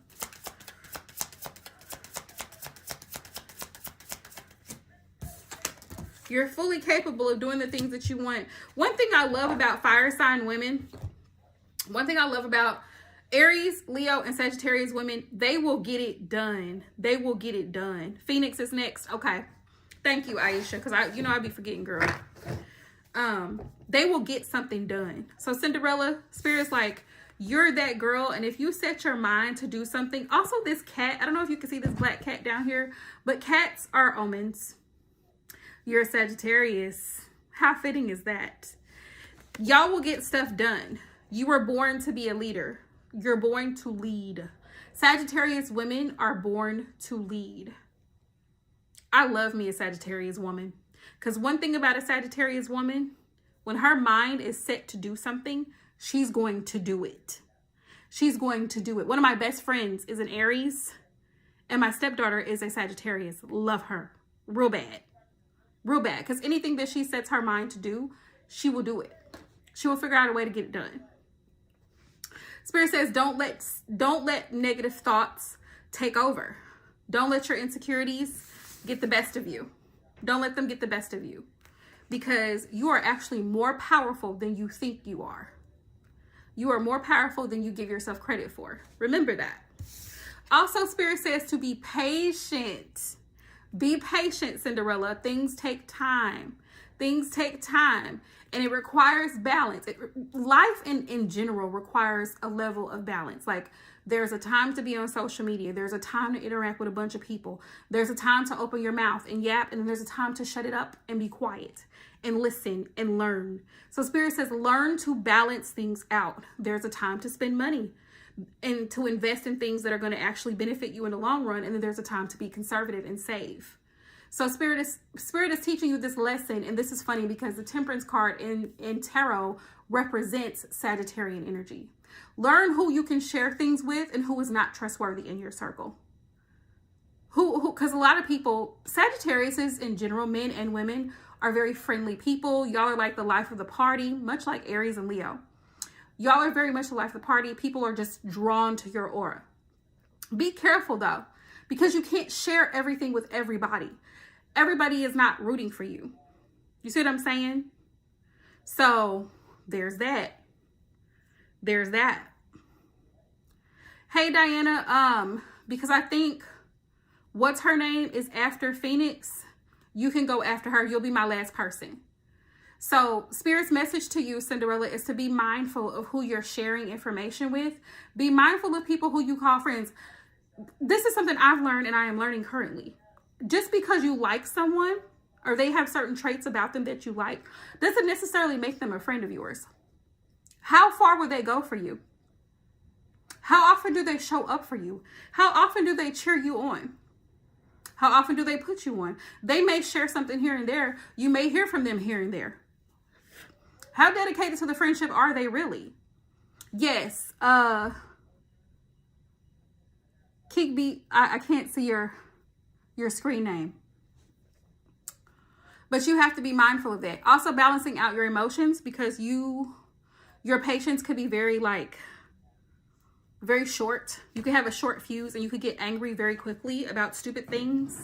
You're fully capable of doing the things that you want. One thing I love about fire sign women, one thing I love about Aries, Leo, and Sagittarius women, they will get it done. They will get it done. Phoenix is next. Okay. Thank you, Aisha, because I be forgetting, girl. They will get something done. So Cinderella, Spirit's like, you're that girl, and if you set your mind to do something. Also, this cat, I don't know if you can see this black cat down here, but cats are omens. You're a Sagittarius. How fitting is that? Y'all will get stuff done. You were born to be a leader. You're born to lead. Sagittarius women are born to lead. I love me a Sagittarius woman. Because one thing about a Sagittarius woman, when her mind is set to do something, she's going to do it. She's going to do it. One of my best friends is an Aries, and my stepdaughter is a Sagittarius. Love her. Real bad. Real bad. Because anything that she sets her mind to do, she will do it. She will figure out a way to get it done. Spirit says, don't let negative thoughts take over. Don't let your insecurities get the best of you. Don't let them get the best of you. Because you are actually more powerful than you think you are. You are more powerful than you give yourself credit for. Remember that. Also, Spirit says to be patient. Be patient, Cinderella. Things take time. Things take time and it requires balance. Life in general requires a level of balance. Like, there's a time to be on social media. There's a time to interact with a bunch of people. There's a time to open your mouth and yap. And then there's a time to shut it up and be quiet and listen and learn. So Spirit says, learn to balance things out. There's a time to spend money and to invest in things that are going to actually benefit you in the long run. And then there's a time to be conservative and save. So Spirit is teaching you this lesson. And this is funny because the Temperance card in Tarot represents Sagittarian energy. Learn who you can share things with and who is not trustworthy in your circle. Because a lot of people, Sagittarius in general, men and women, are very friendly people. Y'all are like the life of the party, much like Aries and Leo. Y'all are very much the life of the party. People are just drawn to your aura. Be careful though, because you can't share everything with everybody. Everybody is not rooting for you. You see what I'm saying? So there's that. There's that. Hey, Diana, because I think what's her name is after Phoenix. You can go after her. You'll be my last person. So Spirit's message to you, Cinderella, is to be mindful of who you're sharing information with. Be mindful of people who you call friends. This is something I've learned and I am learning currently. Just because you like someone or they have certain traits about them that you like doesn't necessarily make them a friend of yours. How far would they go for you? How often do they show up for you? How often do they cheer you on? How often do they put you on? They may share something here and there. You may hear from them here and there. How dedicated to the friendship are they really? Yes. Kickbeat, I can't see your screen name. But you have to be mindful of that. Also balancing out your emotions, because your patience could be very short. You could have a short fuse and you could get angry very quickly about stupid things.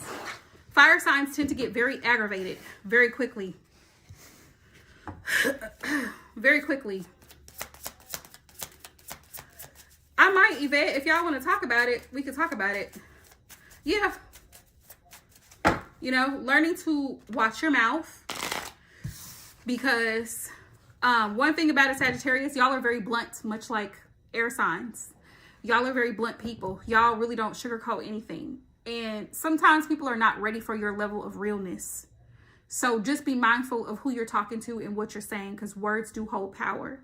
Fire signs tend to get very aggravated very quickly. Very quickly. I might, Yvette, if y'all want to talk about it, we could talk about it. Yeah. You know, learning to watch your mouth, because one thing about a Sagittarius, y'all are very blunt, much like air signs. Y'all are very blunt people. Y'all really don't sugarcoat anything. And sometimes people are not ready for your level of realness. So just be mindful of who you're talking to and what you're saying, because words do hold power.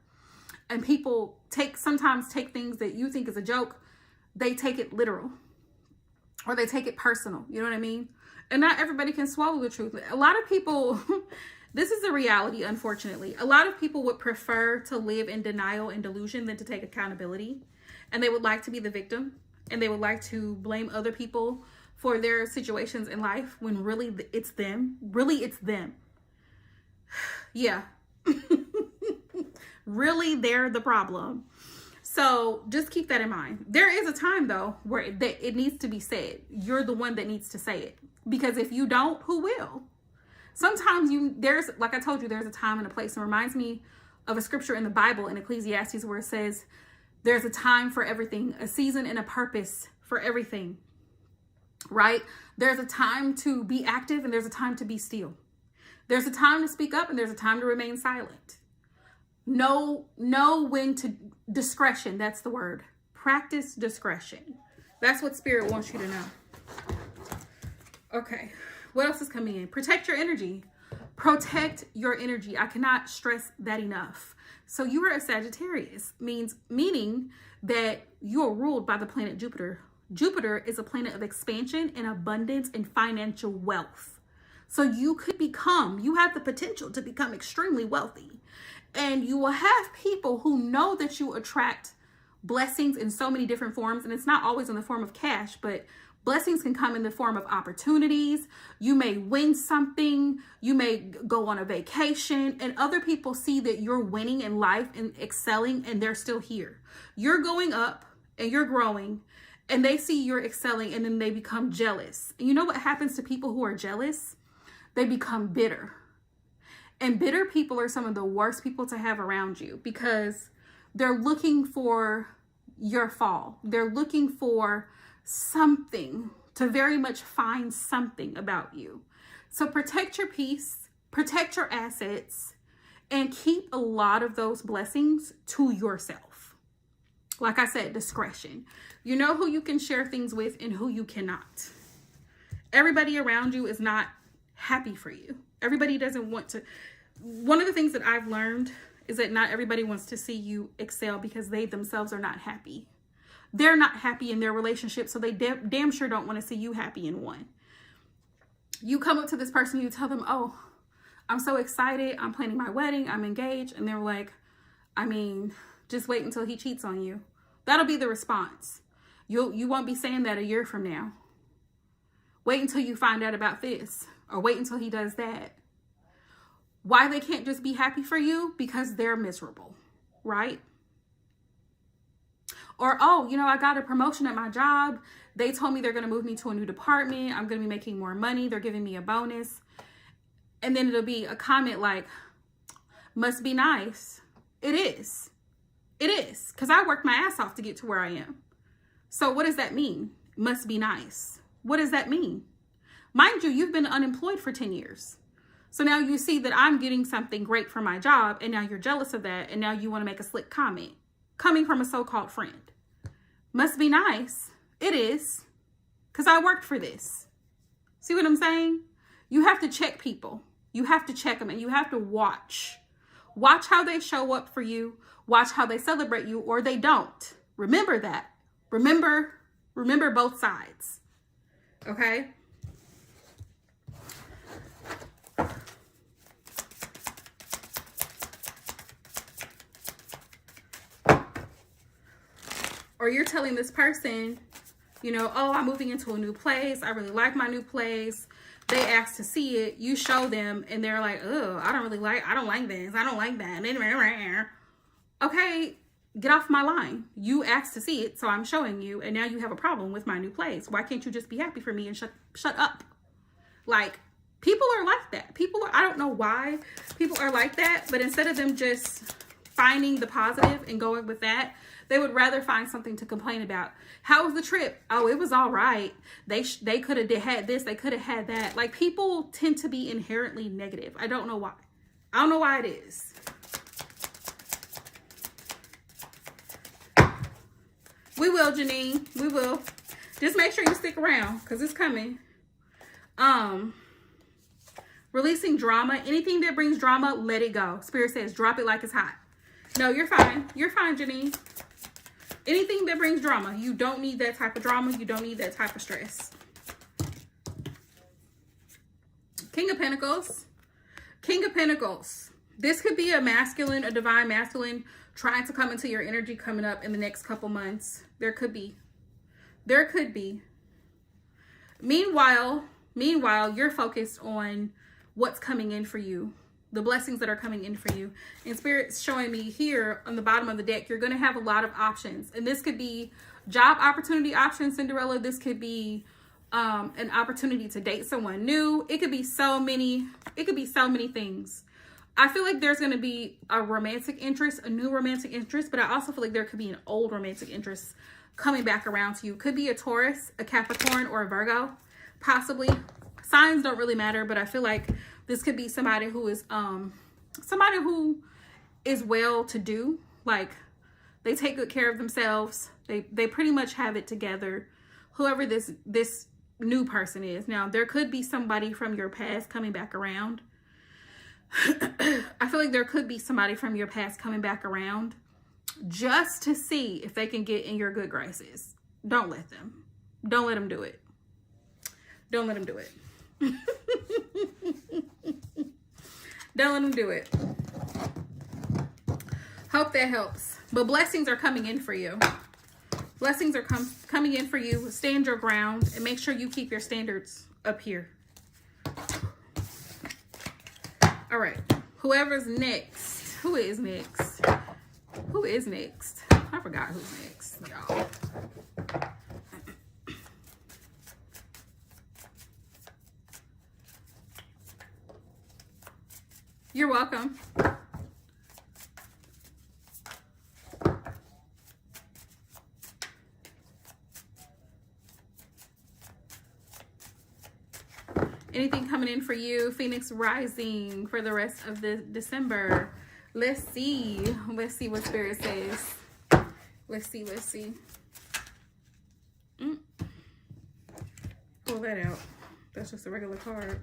And people sometimes take things that you think is a joke, they take it literal. Or they take it personal. You know what I mean? And not everybody can swallow the truth. A lot of people, this is the reality, unfortunately. A lot of people would prefer to live in denial and delusion than to take accountability. And they would like to be the victim. And they would like to blame other people for their situations in life, when really it's them. Really, it's them. Yeah. Really, they're the problem. So just keep that in mind. There is a time, though, where it needs to be said. You're the one that needs to say it. Because if you don't, who will? Sometimes there's, like I told you, there's a time and a place. It reminds me of a scripture in the Bible in Ecclesiastes where it says, there's a time for everything, a season and a purpose for everything, right? There's a time to be active and there's a time to be still. There's a time to speak up and there's a time to remain silent. Know when to, discretion, that's the word. Practice discretion. That's what Spirit wants you to know. Okay, what else is coming in? Protect your energy. Protect your energy. I cannot stress that enough. So you are a Sagittarius, meaning that you are ruled by the planet Jupiter. Jupiter is a planet of expansion and abundance and financial wealth. So you have the potential to become extremely wealthy. And you will have people who know that you attract blessings in so many different forms. And it's not always in the form of cash, but blessings can come in the form of opportunities. You may win something. You may go on a vacation, and other people see that you're winning in life and excelling, and they're still here. You're going up and you're growing, and they see you're excelling, and then they become jealous. And you know what happens to people who are jealous? They become bitter. And bitter people are some of the worst people to have around you, because they're looking for your fall. They're looking for something, to very much find something about you. So protect your peace, protect your assets, and keep a lot of those blessings to yourself. Like I said, discretion. You know who you can share things with and who you cannot. Everybody around you is not happy for you. Everybody doesn't want to. One of the things that I've learned is that not everybody wants to see you excel because they themselves are not happy. They're not happy in their relationship, so they damn sure don't want to see you happy in one. You come up to this person, you tell them, oh, I'm so excited. I'm planning my wedding. I'm engaged. And they're like, I mean, just wait until he cheats on you. That'll be the response. You won't be saying that a year from now. Wait until you find out about this, or wait until he does that. Why they can't just be happy for you? Because they're miserable, right? Or, oh, you know, I got a promotion at my job. They told me they're going to move me to a new department. I'm going to be making more money. They're giving me a bonus. And then it'll be a comment like, must be nice. It is. It is. Because I worked my ass off to get to where I am. So what does that mean? Must be nice. What does that mean? Mind you, you've been unemployed for 10 years. So now you see that I'm getting something great for my job, and now you're jealous of that, and now you want to make a slick comment coming from a so-called friend. Must be nice. It is. Because I worked for this. See what I'm saying? You have to check people. You have to check them, and you have to watch. Watch how they show up for you. Watch how they celebrate you, or they don't. Remember that. Remember both sides. Okay? Or you're telling this person, you know, oh, I'm moving into a new place. I really like my new place. They ask to see it. You show them and they're like, oh, I don't like this. I don't like that. Okay, get off my line. You asked to see it, so I'm showing you. And now you have a problem with my new place. Why can't you just be happy for me and shut up? Like, people are like that. I don't know why people are like that. But instead of them just finding the positive and going with that, they would rather find something to complain about. How was the trip? Oh, it was all right. They could have had this. They could have had that. Like, people tend to be inherently negative. I don't know why. I don't know why it is. We will, Janine. We will. Just make sure you stick around because it's coming. Releasing drama. Anything that brings drama, let it go. Spirit says, drop it like it's hot. No, you're fine. You're fine, Janine. Anything that brings drama, you don't need that type of drama. You don't need that type of stress. King of Pentacles. King of Pentacles. This could be a masculine, a divine masculine trying to come into your energy coming up in the next couple months. There could be. There could be. Meanwhile, you're focused on what's coming in for you. The blessings that are coming in for you. And Spirit's showing me here on the bottom of the deck, you're going to have a lot of options. And this could be job opportunity options, Cinderella. This could be an opportunity to date someone new. It could be so many things. I feel like there's going to be a romantic interest, a new romantic interest, but I also feel like there could be an old romantic interest coming back around to you. Could be a Taurus, a Capricorn, or a Virgo, possibly. Signs don't really matter, but I feel like this could be somebody who is well-to-do. Like, they take good care of themselves. They pretty much have it together. Whoever this new person is. Now, there could be somebody from your past coming back around. I feel like there could be somebody from your past coming back around just to see if they can get in your good graces. Don't let them. Don't let them do it. Don't let them do it. Don't let them do it. Hope that helps. But blessings are coming in for you. Blessings are coming in for you. Stand your ground and make sure you keep your standards up here. All right. Whoever's next. Who is next? Who is next? I forgot who's next, y'all. You're welcome. Anything coming in for you, Phoenix rising, for the rest of the December? Let's see. Let's see what Spirit says. Let's see. Let's see. Pull that out. That's just a regular card.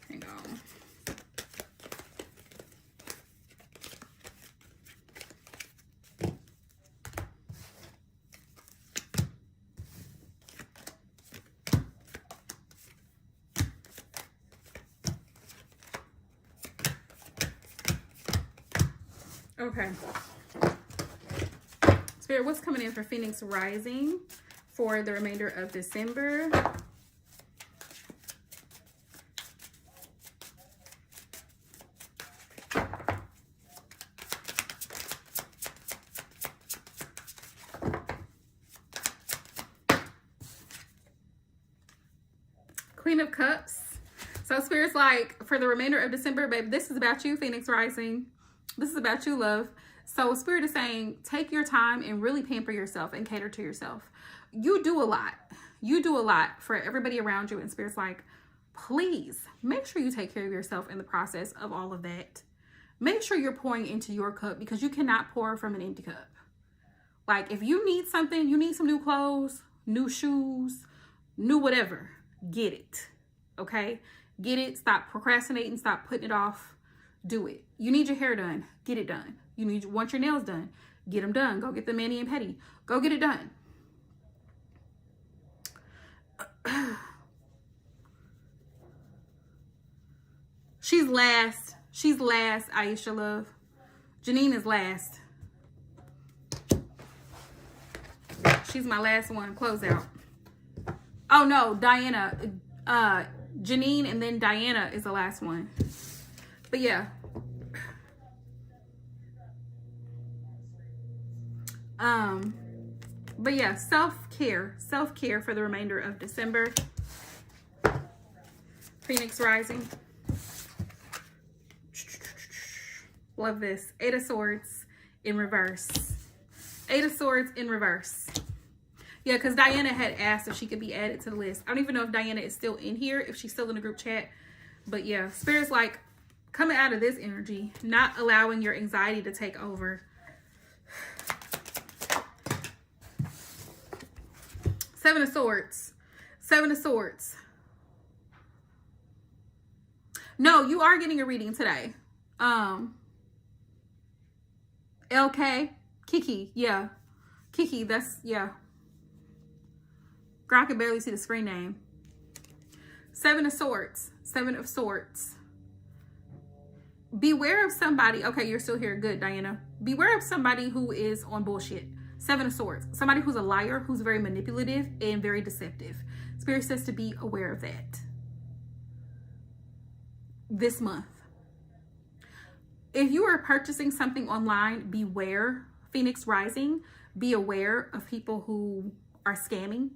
Hang on. Okay. Spirit, what's coming in for Phoenix rising for the remainder of December? Queen of Cups. So Spirit's like, for the remainder of December, babe, this is about you, Phoenix rising. This is about you, love. So Spirit is saying, take your time and really pamper yourself and cater to yourself. You do a lot. You do a lot for everybody around you. And Spirit's like, please make sure you take care of yourself in the process of all of that. Make sure you're pouring into your cup, because you cannot pour from an empty cup. Like, if you need something, you need some new clothes, new shoes, new whatever, get it. Okay? Get it. Stop procrastinating. Stop putting it off. Do it. You need your hair done. Get it done. You want your nails done. Get them done. Go get the mani and pedi. Go get it done. She's last. She's last, Aisha, love. Janine is last. She's my last one. Close out. Oh, no. Diana. Janine and then Diana is the last one. But yeah. But yeah, self-care for the remainder of December. Phoenix rising. Love this. Eight of Swords in reverse. Eight of Swords in reverse. Yeah, because Diana had asked if she could be added to the list. I don't even know if Diana is still in here, if she's still in the group chat. But yeah, Spirit's like, coming out of this energy, not allowing your anxiety to take over. Seven of Swords. Seven of Swords. No, you are getting a reading today. LK. Kiki. Yeah. Kiki. That's, yeah. Girl, I can barely see the screen name. Seven of Swords. Seven of Swords. Beware of somebody. Okay, you're still here. Good, Diana. Beware of somebody who is on bullshit. Seven of Swords. Somebody who's a liar, who's very manipulative and very deceptive. Spirit says to be aware of that. This month. If you are purchasing something online, beware. Phoenix rising. Be aware of people who are scamming.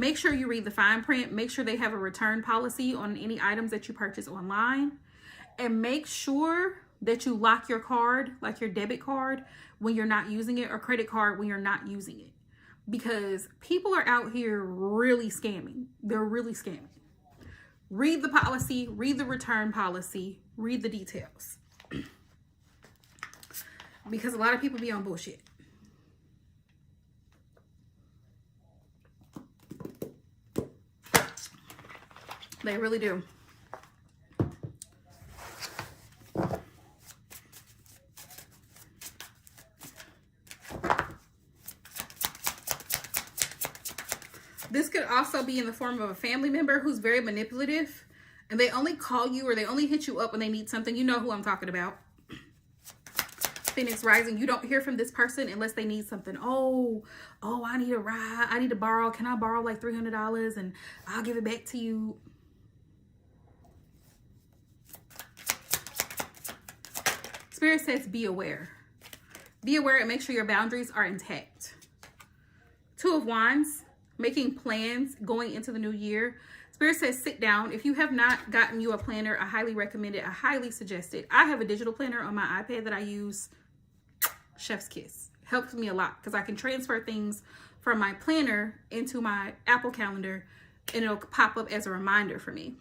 Make sure you read the fine print. Make sure they have a return policy on any items that you purchase online. And make sure that you lock your card, like your debit card, when you're not using it, or credit card when you're not using it. Because people are out here really scamming. They're really scamming. Read the policy, read the return policy, read the details. Because a lot of people be on bullshit. They really do. This could also be in the form of a family member who's very manipulative, and they only call you or they only hit you up when they need something. You know who I'm talking about. Phoenix rising. You don't hear from this person unless they need something. Oh, I need a ride. I need to borrow. Can I borrow like $300 and I'll give it back to you? Spirit says be aware. Be aware and make sure your boundaries are intact. Two of Wands. Making plans going into the new year. Spirit says sit down. If you have not gotten you a planner, I highly recommend it. I highly suggest it. I have a digital planner on my iPad that I use. Chef's kiss. Helps me a lot because I can transfer things from my planner into my Apple Calendar and it'll pop up as a reminder for me.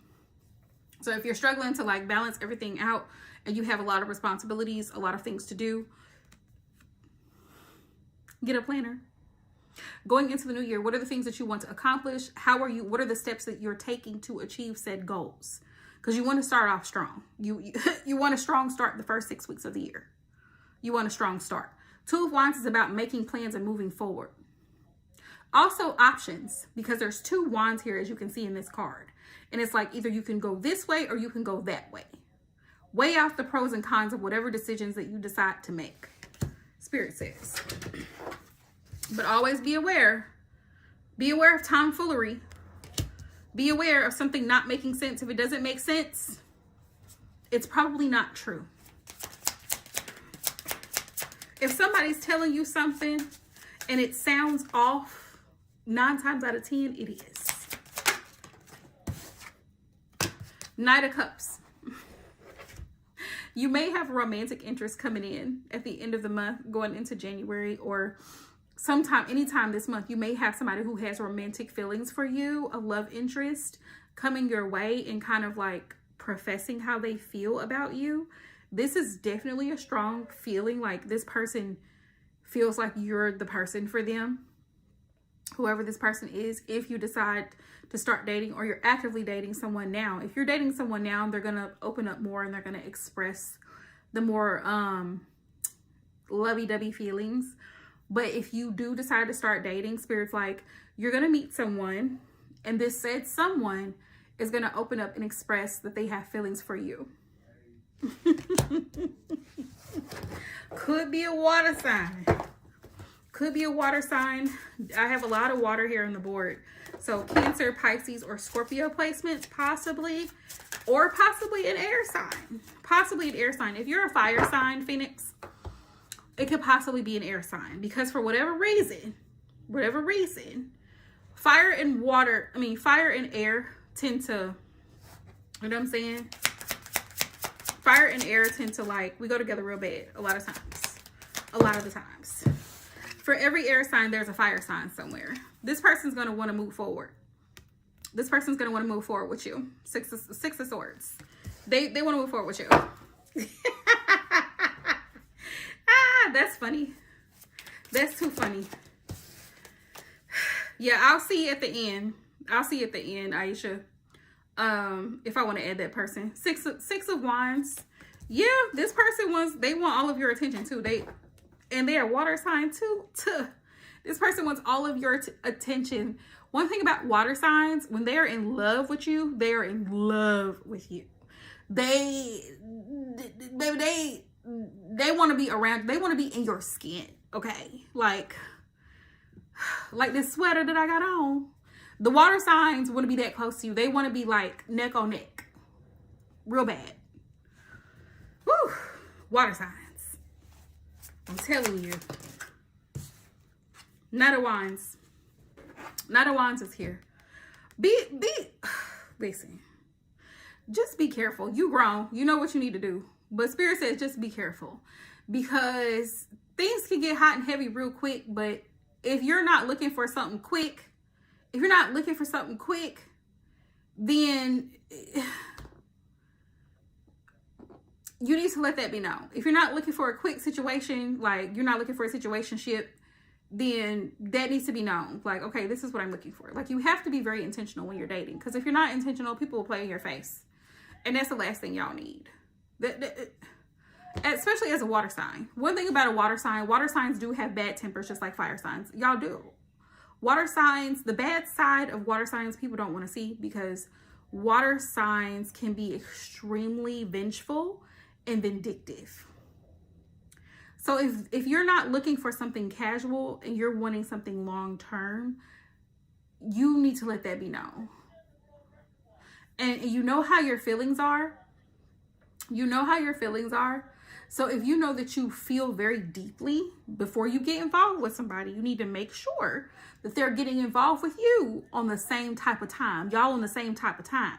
So if you're struggling to like balance everything out and you have a lot of responsibilities, a lot of things to do, get a planner. Going into the new year, what are the things that you want to accomplish? What are the steps that you're taking to achieve said goals? Because you want to start off strong. You want a strong start the first 6 weeks of the year. You want a strong start. Two of Wands is about making plans and moving forward. Also options, because there's 2 wands here, as you can see in this card. And it's like either you can go this way or you can go that way. Weigh out the pros and cons of whatever decisions that you decide to make. Spirit says. But always be aware. Be aware of tomfoolery. Be aware of something not making sense. If it doesn't make sense, it's probably not true. If somebody's telling you something and it sounds off, 9 times out of 10, it is. Knight of Cups. You may have romantic interest coming in at the end of the month, going into January, or anytime this month. You may have somebody who has romantic feelings for you, a love interest coming your way and kind of like professing how they feel about you. This is definitely a strong feeling, like this person feels like you're the person for them, whoever this person is. If you decide to start dating, or you're actively dating someone now, if you're dating someone now, they're going to open up more and they're going to express the more lovey-dovey feelings. But if you do decide to start dating, Spirit's like, you're going to meet someone, and this said someone is going to open up and express that they have feelings for you. Could be a water sign. Could be a water sign. I have a lot of water here on the board. So Cancer, Pisces, or Scorpio placements, possibly. Or possibly an air sign. Possibly an air sign. If you're a fire sign, Phoenix, it could possibly be an air sign. Because for whatever reason, fire and air tend to, you know what I'm saying? Fire and air tend to, like, we go together real bad a lot of times. A lot of the times. For every air sign, there's a fire sign somewhere. This person's going to want to move forward. This person's going to want to move forward with you. Six of Swords. They want to move forward with you. That's funny. That's too funny. Yeah, I'll see you at the end. Aisha. If I want to add that person. Six of Wands. Yeah, this person they want all of your attention too. They are water sign too. This person wants all of your attention. One thing about water signs, when they are in love with you, they are in love with you. They want to be around. They want to be in your skin. Okay, like this sweater that I got on. The water signs want to be that close to you. They want to be like neck on neck, real bad. Woo, water signs. I'm telling you. Knight of Wands. Knight of Wands is here. Listen. Just be careful. You grown. You know what you need to do. But Spirit says just be careful. Because things can get hot and heavy real quick. But if you're not looking for something quick, then you need to let that be known. If you're not looking for a quick situation, like you're not looking for a situationship, then that needs to be known. Like, okay, this is what I'm looking for. Like, you have to be very intentional when you're dating. Because if you're not intentional, people will play in your face. And that's the last thing y'all need. Especially as a water sign. One thing about a water signs do have bad tempers just like fire signs. Y'all do. Water signs, the bad side of water signs, people don't want to see, because water signs can be extremely vengeful and vindictive. So if you're not looking for something casual and you're wanting something long term, you need to let that be known. And you know how your feelings are. So if you know that you feel very deeply before you get involved with somebody, you need to make sure that they're getting involved with you on the same type of time. Y'all on the same type of time.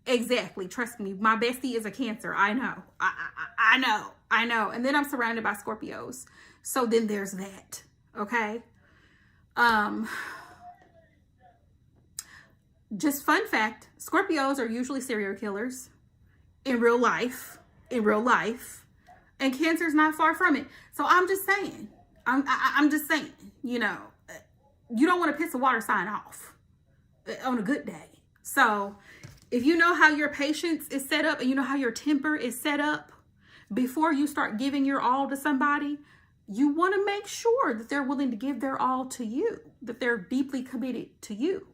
Exactly. Trust me. My bestie is a Cancer. I know. I know. And then I'm surrounded by Scorpios. So then there's that. Okay. just fun fact, Scorpios are usually serial killers in real life, and Cancer's not far from it. So I'm just saying, I'm just saying, you know, you don't want to piss a water sign off on a good day. So if you know how your patience is set up and you know how your temper is set up before you start giving your all to somebody, you want to make sure that they're willing to give their all to you, that they're deeply committed to you.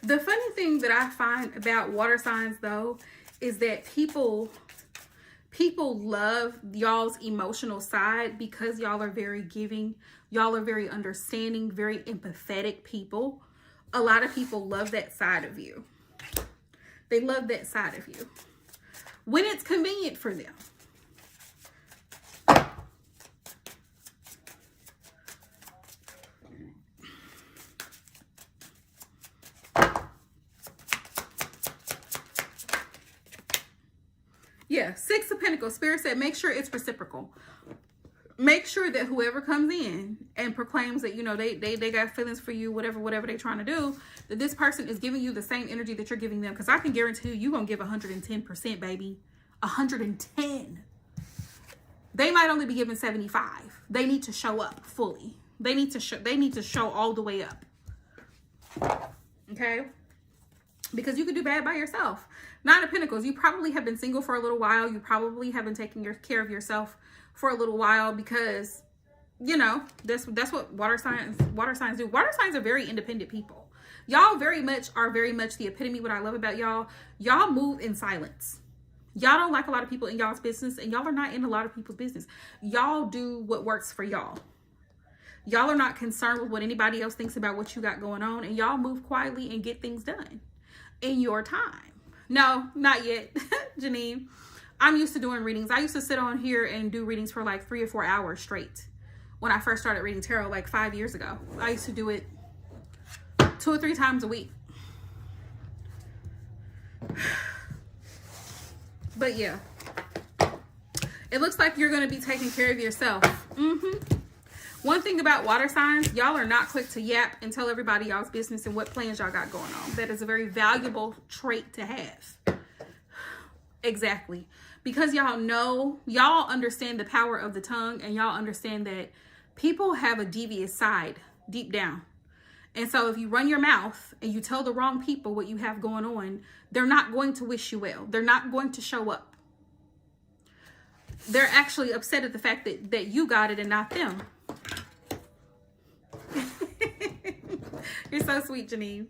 The funny thing that I find about water signs, though, is that people love y'all's emotional side because y'all are very giving. Y'all are very understanding, very empathetic people. A lot of people love that side of you. They love that side of you when it's convenient for them. Yeah, Six of Pentacles. Spirit said, make sure it's reciprocal. Make sure that whoever comes in and proclaims that, you know, they got feelings for you, whatever they're trying to do, that this person is giving you the same energy that you're giving them. Because I can guarantee you, you're going to give 110%, baby. 110. They might only be giving 75. They need to show up fully. They need to show all the way up. Okay? Because you could do bad by yourself. Nine of Pentacles, you probably have been single for a little while. You probably have been taking care of yourself for a little while because, you know, that's what water signs do. Water signs are very independent people. Y'all are very much the epitome. What I love about y'all move in silence. Y'all don't like a lot of people in y'all's business, and y'all are not in a lot of people's business. Y'all do what works for y'all. Y'all are not concerned with what anybody else thinks about what you got going on, and y'all move quietly and get things done in your time. No, not yet, Janine. I'm used to doing readings. I used to sit on here and do readings for like 3 or 4 hours straight when I first started reading tarot like 5 years ago. I used to do it 2 or 3 times a week. But yeah, it looks like you're going to be taking care of yourself. One thing about water signs, y'all are not quick to yap and tell everybody y'all's business and what plans y'all got going on. That is a very valuable trait to have. Exactly. Because y'all understand the power of the tongue, and y'all understand that people have a devious side deep down. And so if you run your mouth and you tell the wrong people what you have going on, they're not going to wish you well. They're not going to show up. They're actually upset at the fact that you got it and not them. You're so sweet, Janine.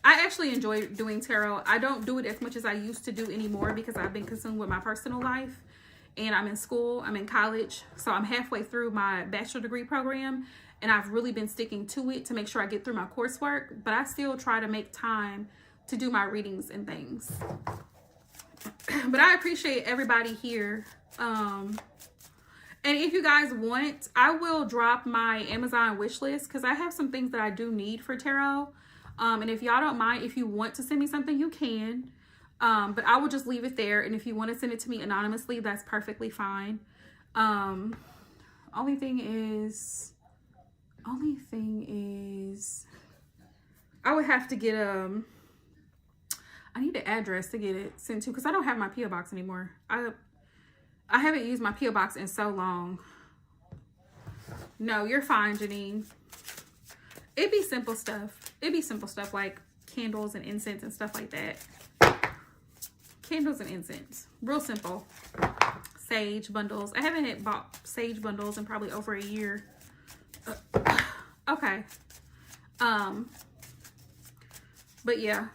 I actually enjoy doing tarot. I don't do it as much as I used to do anymore because I've been consumed with my personal life, and I'm in school, I'm in college. So I'm halfway through my bachelor degree program, and I've really been sticking to it to make sure I get through my coursework, but I still try to make time to do my readings and things. But I appreciate everybody here. And if you guys want, I will drop my Amazon wish list because I have some things that I do need for tarot. And if y'all don't mind, if you want to send me something, you can. But I will just leave it there. And if you want to send it to me anonymously, that's perfectly fine. Only thing is, I would have to get, I need the address to get it sent to, because I don't have my P.O. box anymore. I haven't used my P.O. box in so long. No, you're fine, Janine. It'd be simple stuff. It'd be simple stuff like candles and incense and stuff like that. Candles and incense. Real simple. Sage bundles. I haven't bought sage bundles in probably over a year. Okay. But yeah.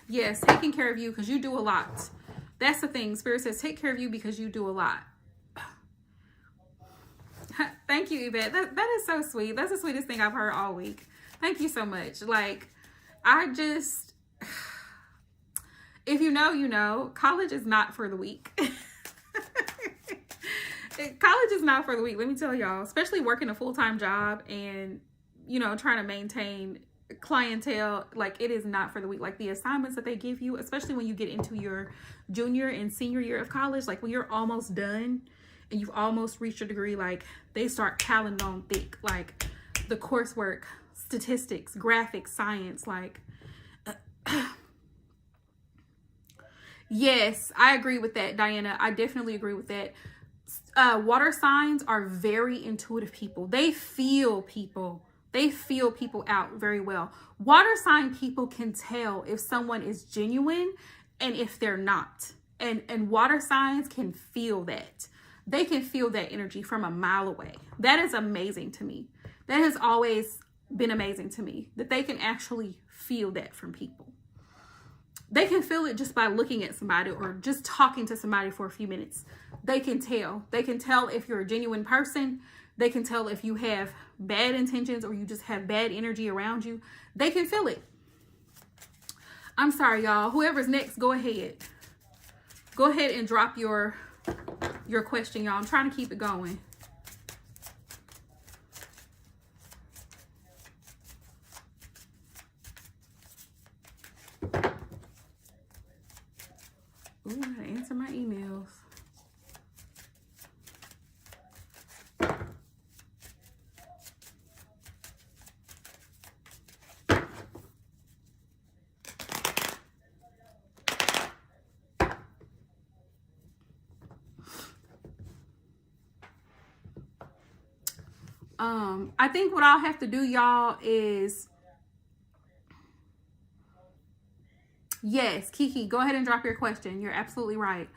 Yes, taking care of you because you do a lot. That's the thing. Spirit says take care of you because you do a lot. Thank you, Yvette. That is so sweet. That's the sweetest thing I've heard all week. Thank you so much. Like, if you know, you know, college is not for the weak. College is not for the weak. Let me tell y'all, especially working a full-time job and, you know, trying to maintain clientele, like, it is not for the weak. Like, the assignments that they give you, especially when you get into your junior and senior year of college, like when you're almost done and you've almost reached your degree, like they start piling on thick, like the coursework, statistics, graphics, science, like yes, I agree with that, Diana. I definitely agree with that. Water signs are very intuitive people. They feel people. They feel people out very well. Water sign people can tell if someone is genuine and if they're not. And water signs can feel that. They can feel that energy from a mile away. That is amazing to me. That has always been amazing to me, that they can actually feel that from people. They can feel it just by looking at somebody or just talking to somebody for a few minutes. They can tell. They can tell if you're a genuine person. They can tell if you have bad intentions or you just have bad energy around you. They can feel it. I'm sorry, y'all. Whoever's next, go ahead. Go ahead and drop your question, y'all. I'm trying to keep it going. Ooh, I gotta answer my emails. I think what I'll have to do, y'all, is yes, Kiki, go ahead and drop your question. You're absolutely right.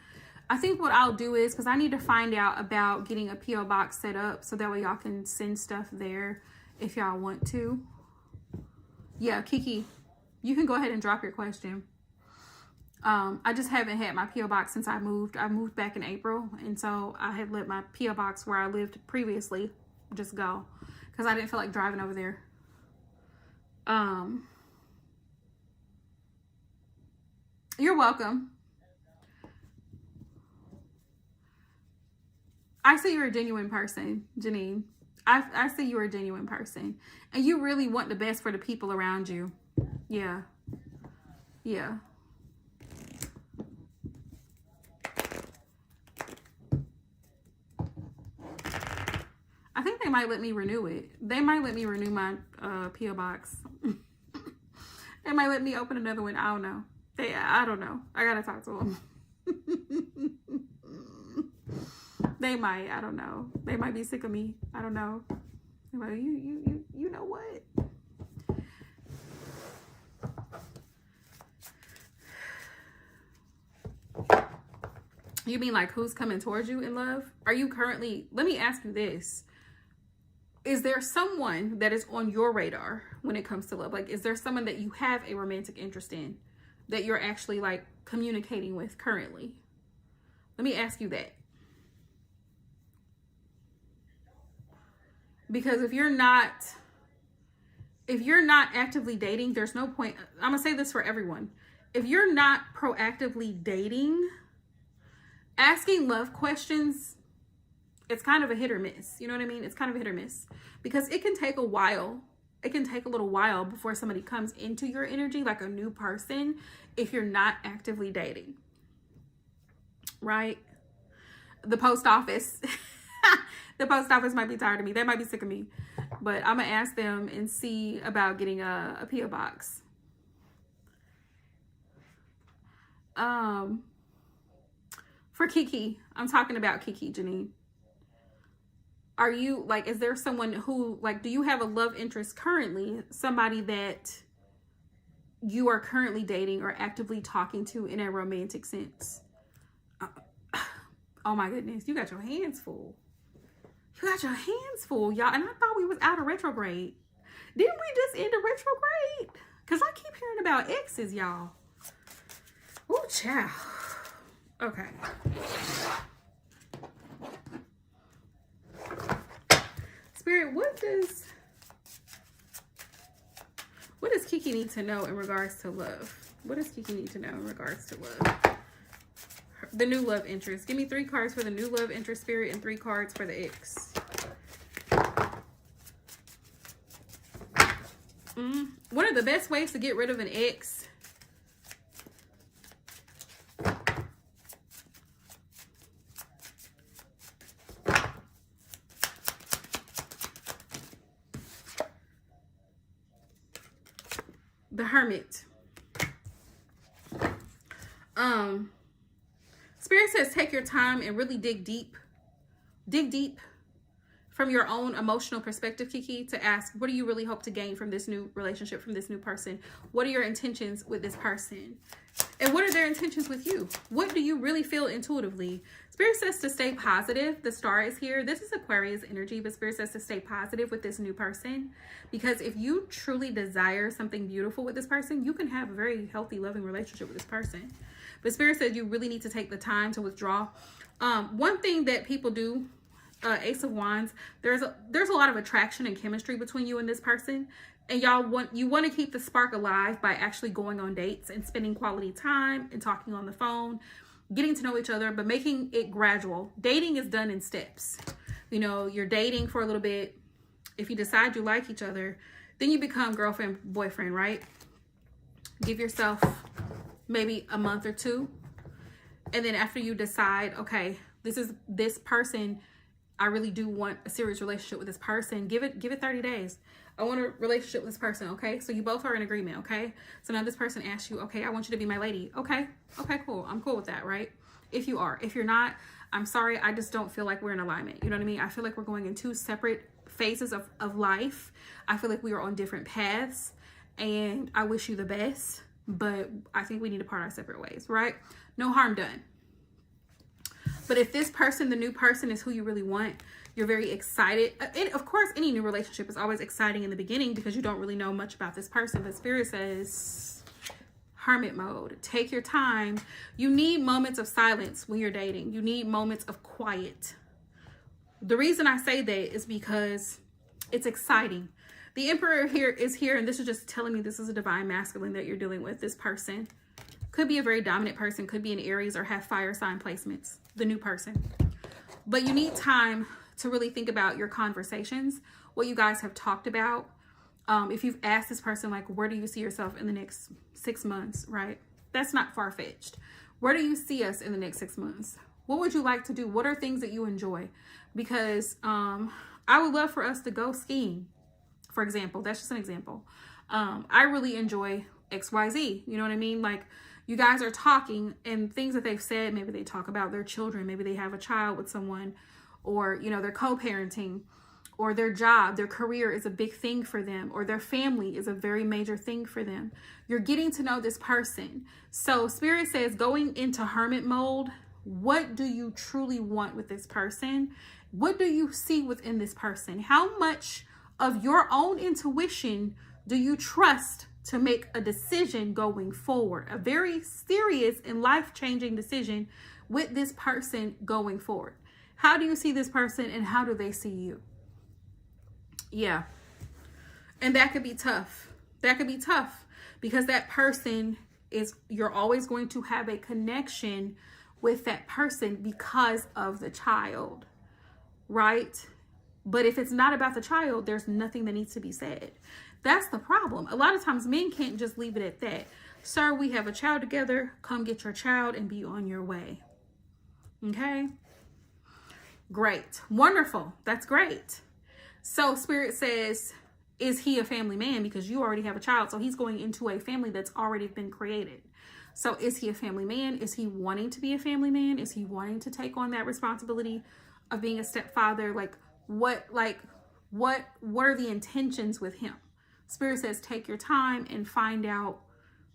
I think what I'll do is, because I need to find out about getting a P.O. box set up so that way y'all can send stuff there if y'all want to. Yeah, Kiki, you can go ahead and drop your question. I just haven't had my P.O. box since I moved. I moved back in April, and so I had let my P.O. box where I lived previously just go because I didn't feel like driving over there. You're welcome. I see you're a genuine person, Janine. I see you're a genuine person. And you really want the best for the people around you. Yeah. Yeah. I think they might let me renew it. They might let me renew my P.O. box. They might let me open another one. I don't know. I don't know. I gotta talk to them. They might. I don't know. They might be sick of me. I don't know. They might, you know what? You mean like who's coming towards you in love? Are you currently, let me ask you this. Is there someone that is on your radar when it comes to love? Like, is there someone that you have a romantic interest in that you're actually like communicating with currently? Let me ask you that. Because if you're not actively dating, there's no point. I'm gonna say this for everyone. If you're not proactively dating, asking love questions, it's kind of a hit or miss. You know what I mean? It's kind of a hit or miss because it can take a while. It can take a little while before somebody comes into your energy, like a new person, if you're not actively dating, right? The post office, the post office might be tired of me. They might be sick of me, but I'm gonna ask them and see about getting a P.O. box. For Kiki, I'm talking about Kiki, Janine. Are you, like, is there someone who, like, do you have a love interest currently? Somebody that you are currently dating or actively talking to in a romantic sense? Oh my goodness, you got your hands full. You got your hands full, y'all. And I thought we was out of retrograde. Didn't we just end a retrograde? Because I keep hearing about exes, y'all. Oh, child. Okay. Spirit, what does Kiki need to know in regards to love? What does Kiki need to know in regards to love? The new love interest. Give me 3 cards for the new love interest, Spirit, and 3 cards for the ex. One of the best ways to get rid of an ex Hermit. Spirit says take your time and really dig deep from your own emotional perspective, Kiki, to ask, what do you really hope to gain from this new relationship, from this new person? What are your intentions with this person? And what are their intentions with you? What do you really feel intuitively? Spirit says to stay positive. The star is here. This is Aquarius energy, but Spirit says to stay positive with this new person. Because if you truly desire something beautiful with this person, you can have a very healthy, loving relationship with this person. But Spirit says you really need to take the time to withdraw. One thing that people do, Ace of Wands, there's a lot of attraction and chemistry between you and this person, and you want to keep the spark alive by actually going on dates and spending quality time and talking on the phone, getting to know each other, but making it gradual. Dating is done in steps. You know, you're dating for a little bit. If you decide you like each other, then you become girlfriend, boyfriend, right? Give yourself maybe a month or two, and then after you decide, okay, this person, I really do want a serious relationship with this person, give it 30 days. I want a relationship with this person, okay? So you both are in agreement, okay? So now this person asks you, okay, I want you to be my lady. Okay, cool. I'm cool with that, right? If you are. If you're not, I'm sorry, I just don't feel like we're in alignment. You know what I mean? I feel like we're going in two separate phases of life. I feel like we are on different paths, and I wish you the best, but I think we need to part our separate ways, right? No harm done. But if this person, the new person, is who you really want, you're very excited. And of course, any new relationship is always exciting in the beginning because you don't really know much about this person. But Spirit says, hermit mode. Take your time. You need moments of silence when you're dating. You need moments of quiet. The reason I say that is because it's exciting. The Emperor here is here, and this is just telling me this is a divine masculine that you're dealing with. This person could be a very dominant person, could be in Aries or have fire sign placements, the new person. But you need time to really think about your conversations, what you guys have talked about. If you've asked this person, like, where do you see yourself in the next 6 months, right? That's not far-fetched. Where do you see us in the next 6 months? What would you like to do? What are things that you enjoy? Because I would love for us to go skiing, for example. That's just an example. I really enjoy XYZ. You know what I mean? Like, you guys are talking, and things that they've said, maybe they talk about their children, maybe they have a child with someone, or, you know, they're co-parenting, or their job, their career is a big thing for them, or their family is a very major thing for them. You're getting to know this person. So Spirit says, going into hermit mode, what do you truly want with this person? What do you see within this person? How much of your own intuition do you trust to make a decision going forward? A very serious and life-changing decision with this person going forward. How do you see this person, and how do they see you? Yeah. And that could be tough. That could be tough because that person you're always going to have a connection with that person because of the child, right? But if it's not about the child, there's nothing that needs to be said. That's the problem. A lot of times men can't just leave it at that. Sir, we have a child together. Come get your child and be on your way. Okay? Great. Wonderful. That's great. So Spirit says, is he a family man? Because you already have a child. So he's going into a family that's already been created. So is he a family man? Is he wanting to be a family man? Is he wanting to take on that responsibility of being a stepfather? What are the intentions with him? Spirit says, take your time and find out,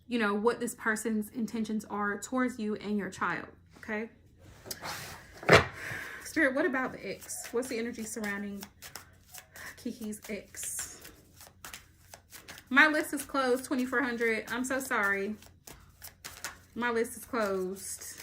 you know, what this person's intentions are towards you and your child. Okay. Spirit, what about the ex? What's the energy surrounding Kiki's ex? My list is closed, 2400. I'm so sorry. My list is closed.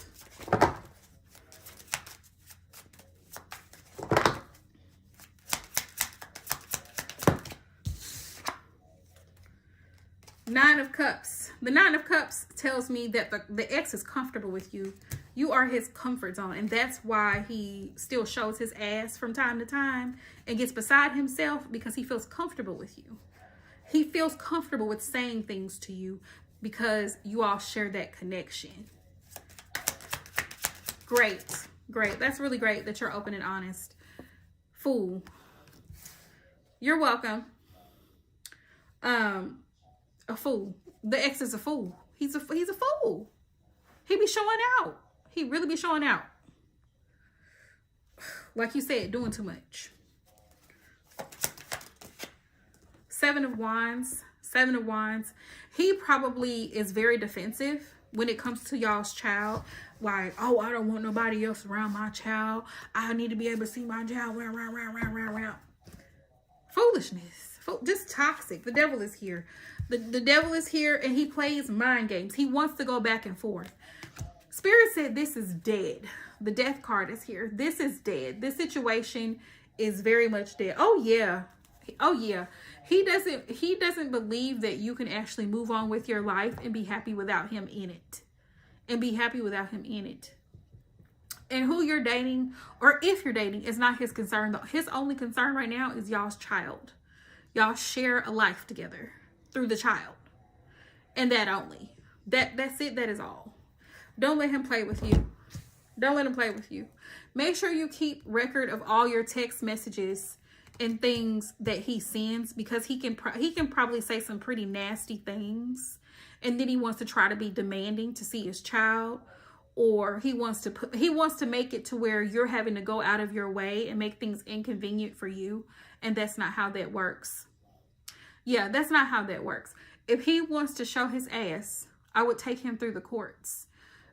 Nine of Cups. The Nine of Cups tells me that the ex is comfortable with you. You are his comfort zone, and that's why he still shows his ass from time to time and gets beside himself, because he feels comfortable with you. He feels comfortable with saying things to you because you all share that connection. Great. Great. That's really great that you're open and honest. Fool. You're welcome. A fool. The ex is a fool. He's a fool. He be showing out. He really be showing out. Like you said, doing too much. Seven of Wands. He probably is very defensive when it comes to y'all's child. Like, oh, I don't want nobody else around my child. I need to be able to see my child. Foolishness. Just toxic. The devil is here. The devil is here, and he plays mind games. He wants to go back and forth. Spirit said this is dead. The death card is here. This is dead. This situation is very much dead. Oh yeah. He doesn't believe that you can actually move on with your life and be happy without him in it. And who you're dating, or if you're dating, is not his concern. His only concern right now is y'all's child. Y'all share a life together through the child. And that only. That's it. That is all. Don't let him play with you. Don't let him play with you. Make sure you keep record of all your text messages and things that he sends, because he can probably say some pretty nasty things, and then he wants to try to be demanding to see his child, or he wants to make it to where you're having to go out of your way and make things inconvenient for you, and that's not how that works. Yeah, that's not how that works. If he wants to show his ass, I would take him through the courts,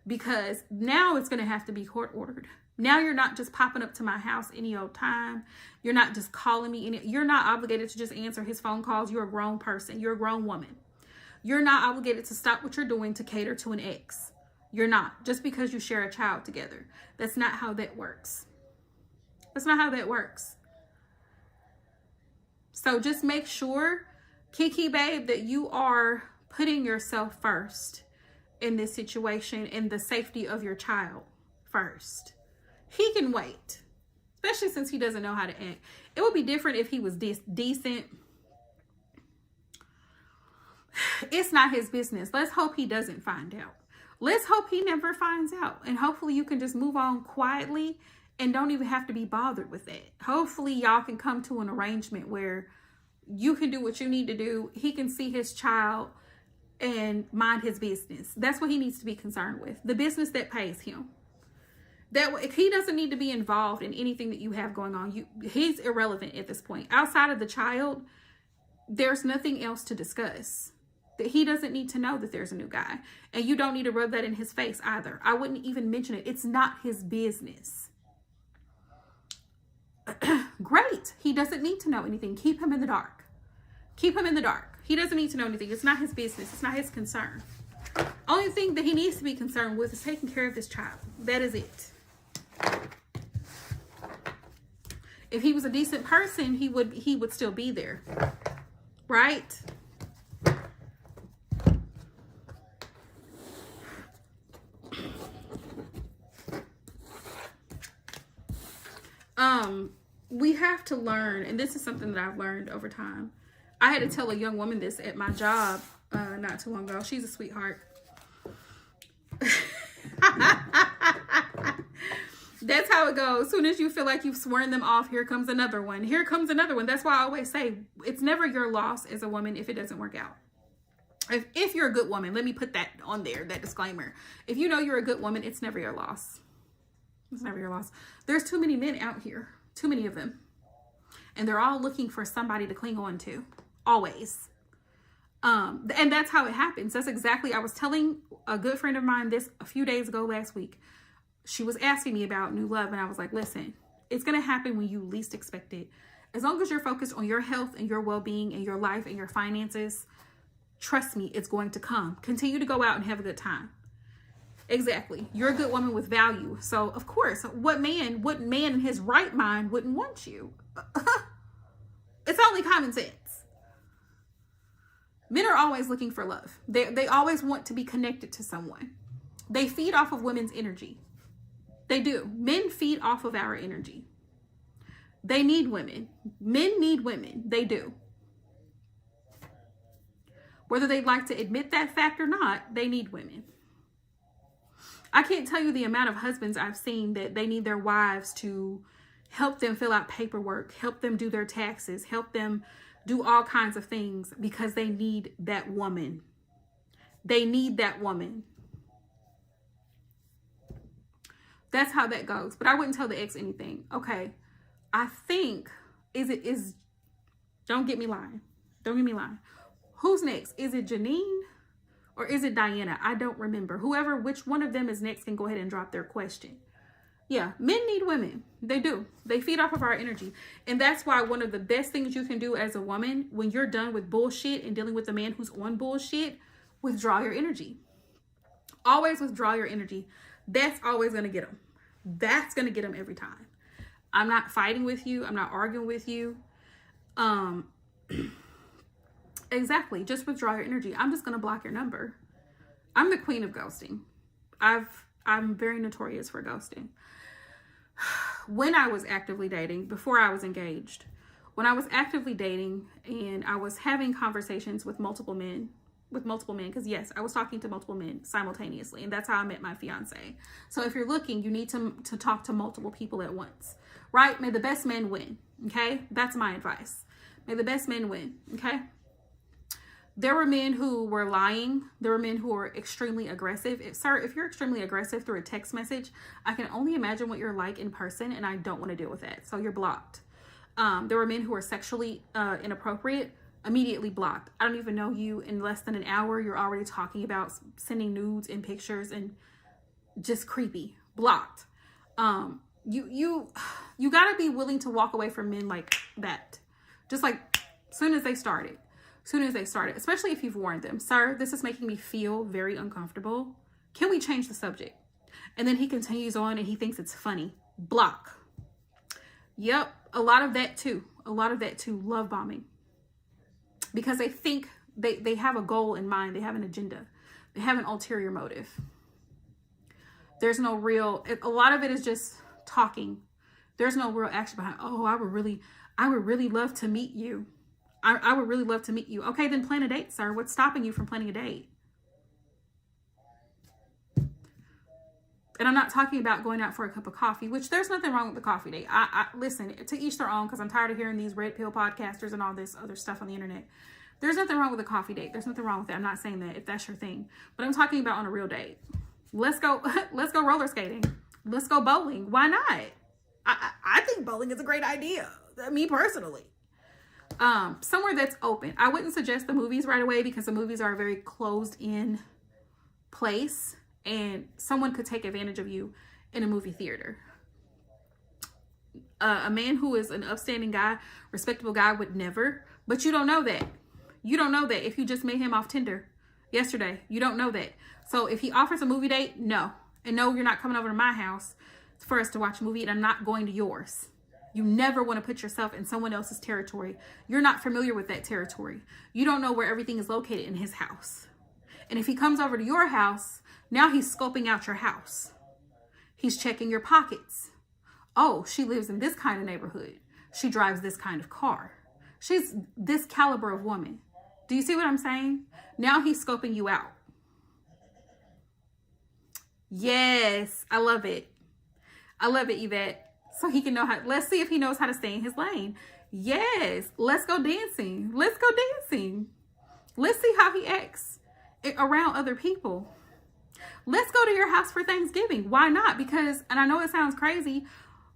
because now it's going to have to be court ordered. Now you're not just popping up to my house any old time. You're not just calling me. You're not obligated to just answer his phone calls. You're a grown person. You're a grown woman. You're not obligated to stop what you're doing to cater to an ex. You're not. Just because you share a child together. That's not how that works. That's not how that works. So just make sure, Kiki babe, that you are putting yourself first in this situation, and the safety of your child first. He can wait, especially since he doesn't know how to act. It would be different if he was decent. It's not his business. Let's hope he doesn't find out. Let's hope he never finds out. And hopefully you can just move on quietly and don't even have to be bothered with it. Hopefully y'all can come to an arrangement where you can do what you need to do. He can see his child and mind his business. That's what he needs to be concerned with. The business that pays him. That he doesn't need to be involved in anything that you have going on. He's irrelevant at this point. Outside of the child, there's nothing else to discuss. That he doesn't need to know that there's a new guy. And you don't need to rub that in his face either. I wouldn't even mention it. It's not his business. Great. He doesn't need to know anything. Keep him in the dark. Keep him in the dark. He doesn't need to know anything. It's not his business. It's not his concern. Only thing that he needs to be concerned with is taking care of this child. That is it. If he was a decent person, he would still be there. Right? We have to learn, and this is something that I've learned over time. I had to tell a young woman this at my job not too long ago. She's a sweetheart. That's how it goes. As soon as you feel like you've sworn them off, here comes another one. Here comes another one. That's why I always say it's never your loss as a woman if it doesn't work out. If you're a good woman, let me put that on there, that disclaimer. If you know you're a good woman, it's never your loss. It's never your loss. There's too many men out here. Too many of them. And they're all looking for somebody to cling on to. Always. And that's how it happens. That's exactly, I was telling a good friend of mine this a few days ago last week. She was asking me about new love, and I was like, listen, it's going to happen when you least expect it. As long as you're focused on your health and your well-being and your life and your finances, trust me, it's going to come. Continue to go out and have a good time. Exactly. You're a good woman with value. So, of course, what man in his right mind wouldn't want you? It's only common sense. Men are always looking for love. They always want to be connected to someone. They feed off of women's energy. They do. Men feed off of our energy. They need women. Men need women. They do. Whether they'd like to admit that fact or not, they need women. I can't tell you the amount of husbands I've seen that they need their wives to help them fill out paperwork, help them do their taxes, help them do all kinds of things because they need that woman. They need that woman. That's how that goes. But I wouldn't tell the ex anything. Okay. I think, don't get me lying. Don't get me lying. Who's next? Is it Janine or is it Diana? I don't remember. Which one of them is next can go ahead and drop their question. Yeah, men need women. They do. They feed off of our energy. And that's why one of the best things you can do as a woman, when you're done with bullshit and dealing with a man who's on bullshit, withdraw your energy. Always withdraw your energy. That's always going to get them. That's going to get them every time. I'm not fighting with you. I'm not arguing with you. Exactly. Just withdraw your energy. I'm just going to block your number. I'm the queen of ghosting. I'm very notorious for ghosting. When I was actively dating, before I was engaged, when I was actively dating and I was having conversations with multiple men, because yes, I was talking to multiple men simultaneously, and that's how I met my fiance. So if you're looking, you need to talk to multiple people at once, right? May the best men win. Okay. That's my advice. May the best men win. Okay. There were men who were lying. There were men who were extremely aggressive. If you're extremely aggressive through a text message, I can only imagine what you're like in person, and I don't want to deal with that. So you're blocked. There were men who were sexually inappropriate. Immediately blocked. I don't even know you. In less than an hour, you're already talking about sending nudes and pictures and just creepy. Blocked. You gotta be willing to walk away from men like that. Just like soon as they started, especially if you've warned them, sir, this is making me feel very uncomfortable. Can we change the subject? And then he continues on and he thinks it's funny. Block. Yep. A lot of that too. Love bombing. Because they think they have a goal in mind. They have an agenda. They have an ulterior motive. There's no real, a lot of it is just talking. There's no real action behind, oh, I would really love to meet you. I would really love to meet you. Okay, then plan a date, sir. What's stopping you from planning a date? And I'm not talking about going out for a cup of coffee, which there's nothing wrong with the coffee date. I listen, to each their own, because I'm tired of hearing these red pill podcasters and all this other stuff on the internet. There's nothing wrong with a coffee date. There's nothing wrong with that. I'm not saying that if that's your thing, but I'm talking about on a real date. Let's go roller skating. Let's go bowling. Why not? I think bowling is a great idea. Me personally. Somewhere that's open. I wouldn't suggest the movies right away because the movies are a very closed in place. And someone could take advantage of you in a movie theater. A man who is an upstanding guy, respectable guy would never, but you don't know that. You don't know that if you just met him off Tinder yesterday. You don't know that. So if he offers a movie date, no. And no, you're not coming over to my house for us to watch a movie, and I'm not going to yours. You never want to put yourself in someone else's territory. You're not familiar with that territory. You don't know where everything is located in his house. And if he comes over to your house, now he's scoping out your house. He's checking your pockets. Oh, she lives in this kind of neighborhood. She drives this kind of car. She's this caliber of woman. Do you see what I'm saying? Now he's scoping you out. Yes, I love it. I love it, Yvette. So he can know how, let's see if he knows how to stay in his lane. Yes, let's go dancing. Let's go dancing. Let's see how he acts around other people. Let's go to your house for Thanksgiving. Why not? Because, and I know it sounds crazy,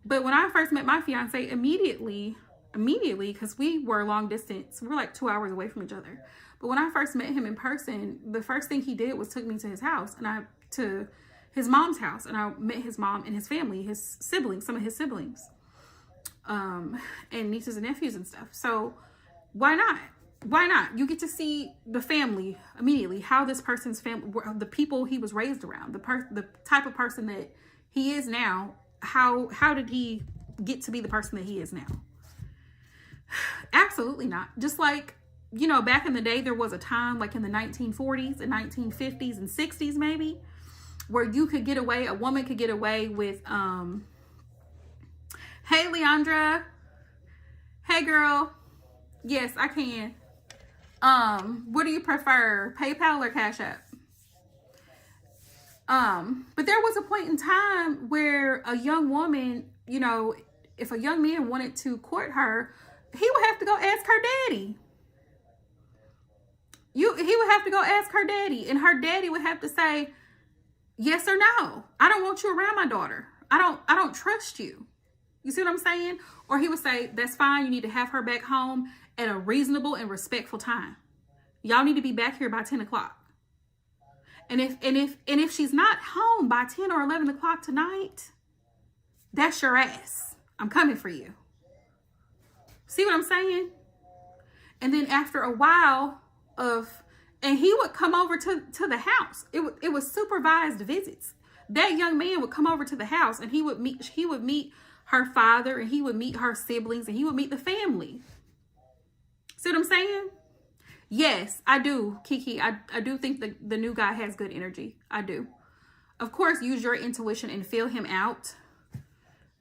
but when I first met my fiance, immediately, because we were long distance, we were like 2 hours away from each other. But when I first met him in person, the first thing he did was took me to his house to his mom's house. And I met his mom and his family, his siblings, some of his siblings, and nieces and nephews and stuff. So why not? Why not? You get to see the family immediately, how this person's family, the people he was raised around, the type of person that he is now. How did he get to be the person that he is now? Absolutely not. Just like, you know, back in the day, there was a time like in the 1940s and 1950s and 60s maybe, where you could get away, a woman could get away with, hey, Leandra. Hey, girl. Yes, I can. What do you prefer, PayPal or Cash App? But there was a point in time where a young woman, you know, if a young man wanted to court her, he would have to go ask her daddy. He would have to go ask her daddy, and her daddy would have to say yes or no. I don't want you around my daughter. I don't trust you. You see what I'm saying? Or he would say, that's fine. You need to have her back home at a reasonable and respectful time. Y'all need to be back here by 10 o'clock. And if she's not home by 10 or 11 o'clock tonight, that's your ass. I'm coming for you. See what I'm saying? And then after a while and he would come over to the house. It was supervised visits. That young man would come over to the house, and he would meet her father, and he would meet her siblings, and he would meet the family. See what I'm saying? Yes, I do, Kiki. I do think the new guy has good energy. I do. Of course, use your intuition and feel him out,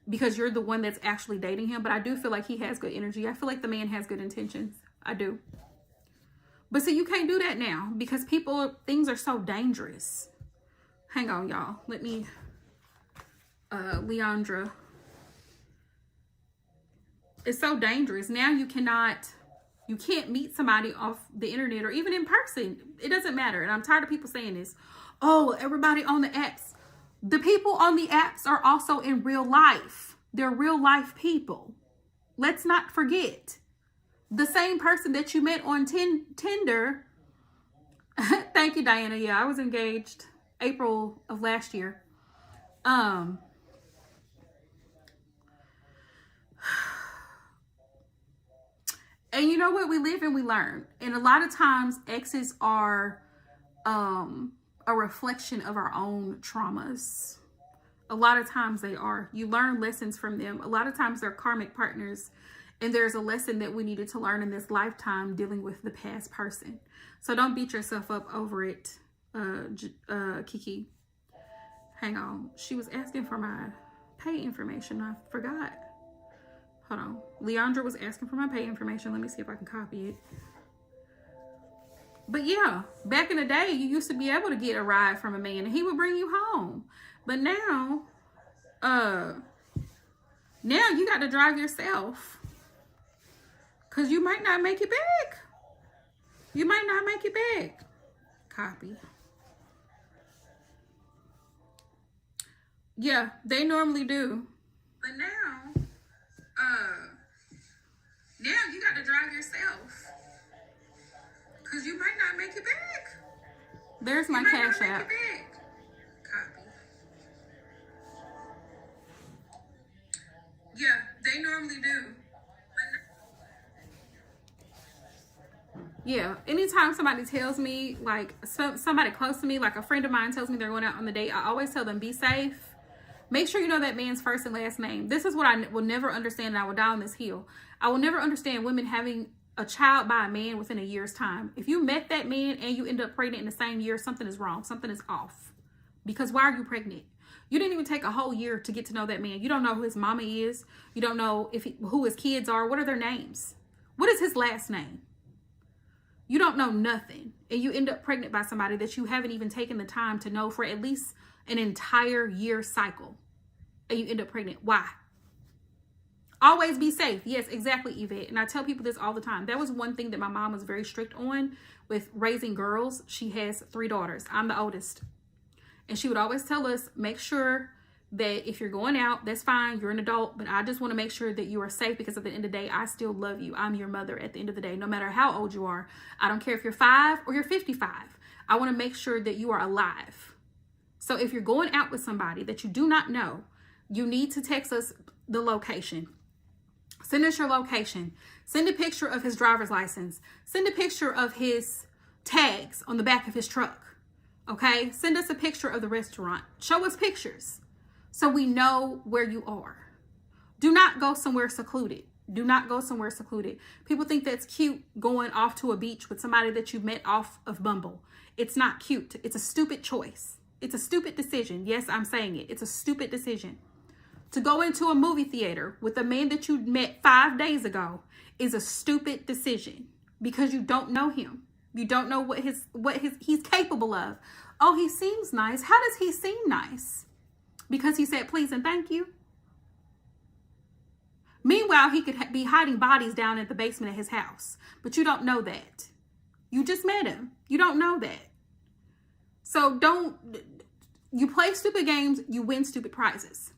because you're the one that's actually dating him. But I do feel like he has good energy. I feel like the man has good intentions. I do. But see, you can't do that now, because things are so dangerous. Hang on, y'all. Let me, Leandra. It's so dangerous. Now you can't meet somebody off the internet or even in person. It doesn't matter. And I'm tired of people saying this. Oh, everybody on the apps. The people on the apps are also in real life. They're real life people. Let's not forget. The same person that you met on Tinder. Thank you, Diana. Yeah, I was engaged April of last year. And you know what? We live and we learn. And a lot of times exes are a reflection of our own traumas. A lot of times they are. You learn lessons from them. A lot of times they're karmic partners. And there's a lesson that we needed to learn in this lifetime dealing with the past person. So don't beat yourself up over it, Kiki. Hang on. She was asking for my pay information. I forgot. Hold on. Leandra was asking for my pay information. Let me see if I can copy it. But yeah, back in the day, you used to be able to get a ride from a man and he would bring you home. But now you got to drive yourself. Because you might not make it back. You might not make it back. Copy. Yeah, they normally do. But now you got to drive yourself. Because you might not make it back. There's my Cash App. Copy. Yeah, they normally do. Yeah, anytime somebody tells me, like somebody close to me, like a friend of mine tells me they're going out on the date, I always tell them, be safe. Make sure you know that man's first and last name. This is what I will never understand, and I will die on this hill. I will never understand women having a child by a man within a year's time. If you met that man and you end up pregnant in the same year, something is wrong. Something is off. Because why are you pregnant? You didn't even take a whole year to get to know that man. You don't know who his mama is. You don't know who his kids are. What are their names? What is his last name? You don't know nothing. And you end up pregnant by somebody that you haven't even taken the time to know for at least an entire year cycle. And you end up pregnant. Why? Always be safe. Yes, exactly, Yvette. And I tell people this all the time. That was one thing that my mom was very strict on with raising girls. She has 3 daughters. I'm the oldest. And she would always tell us, make sure that if you're going out, that's fine. You're an adult. But I just want to make sure that you are safe, because at the end of the day, I still love you. I'm your mother at the end of the day, no matter how old you are. I don't care if you're 5 or you're 55. I want to make sure that you are alive. So if you're going out with somebody that you do not know, you need to text us the location. Send us your location. Send a picture of his driver's license. Send a picture of his tags on the back of his truck. Okay? Send us a picture of the restaurant. Show us pictures so we know where you are. Do not go somewhere secluded. Do not go somewhere secluded. People think that's cute, going off to a beach with somebody that you met off of Bumble. It's not cute. It's a stupid choice. It's a stupid decision. Yes, I'm saying it. It's a stupid decision. To go into a movie theater with a man that you met 5 days ago is a stupid decision, because you don't know him. You don't know what he's capable of. Oh, he seems nice. How does he seem nice? Because he said please and thank you. Meanwhile, he could be hiding bodies down at the basement of his house, but you don't know that. You just met him. You don't know that. So you play stupid games, you win stupid prizes.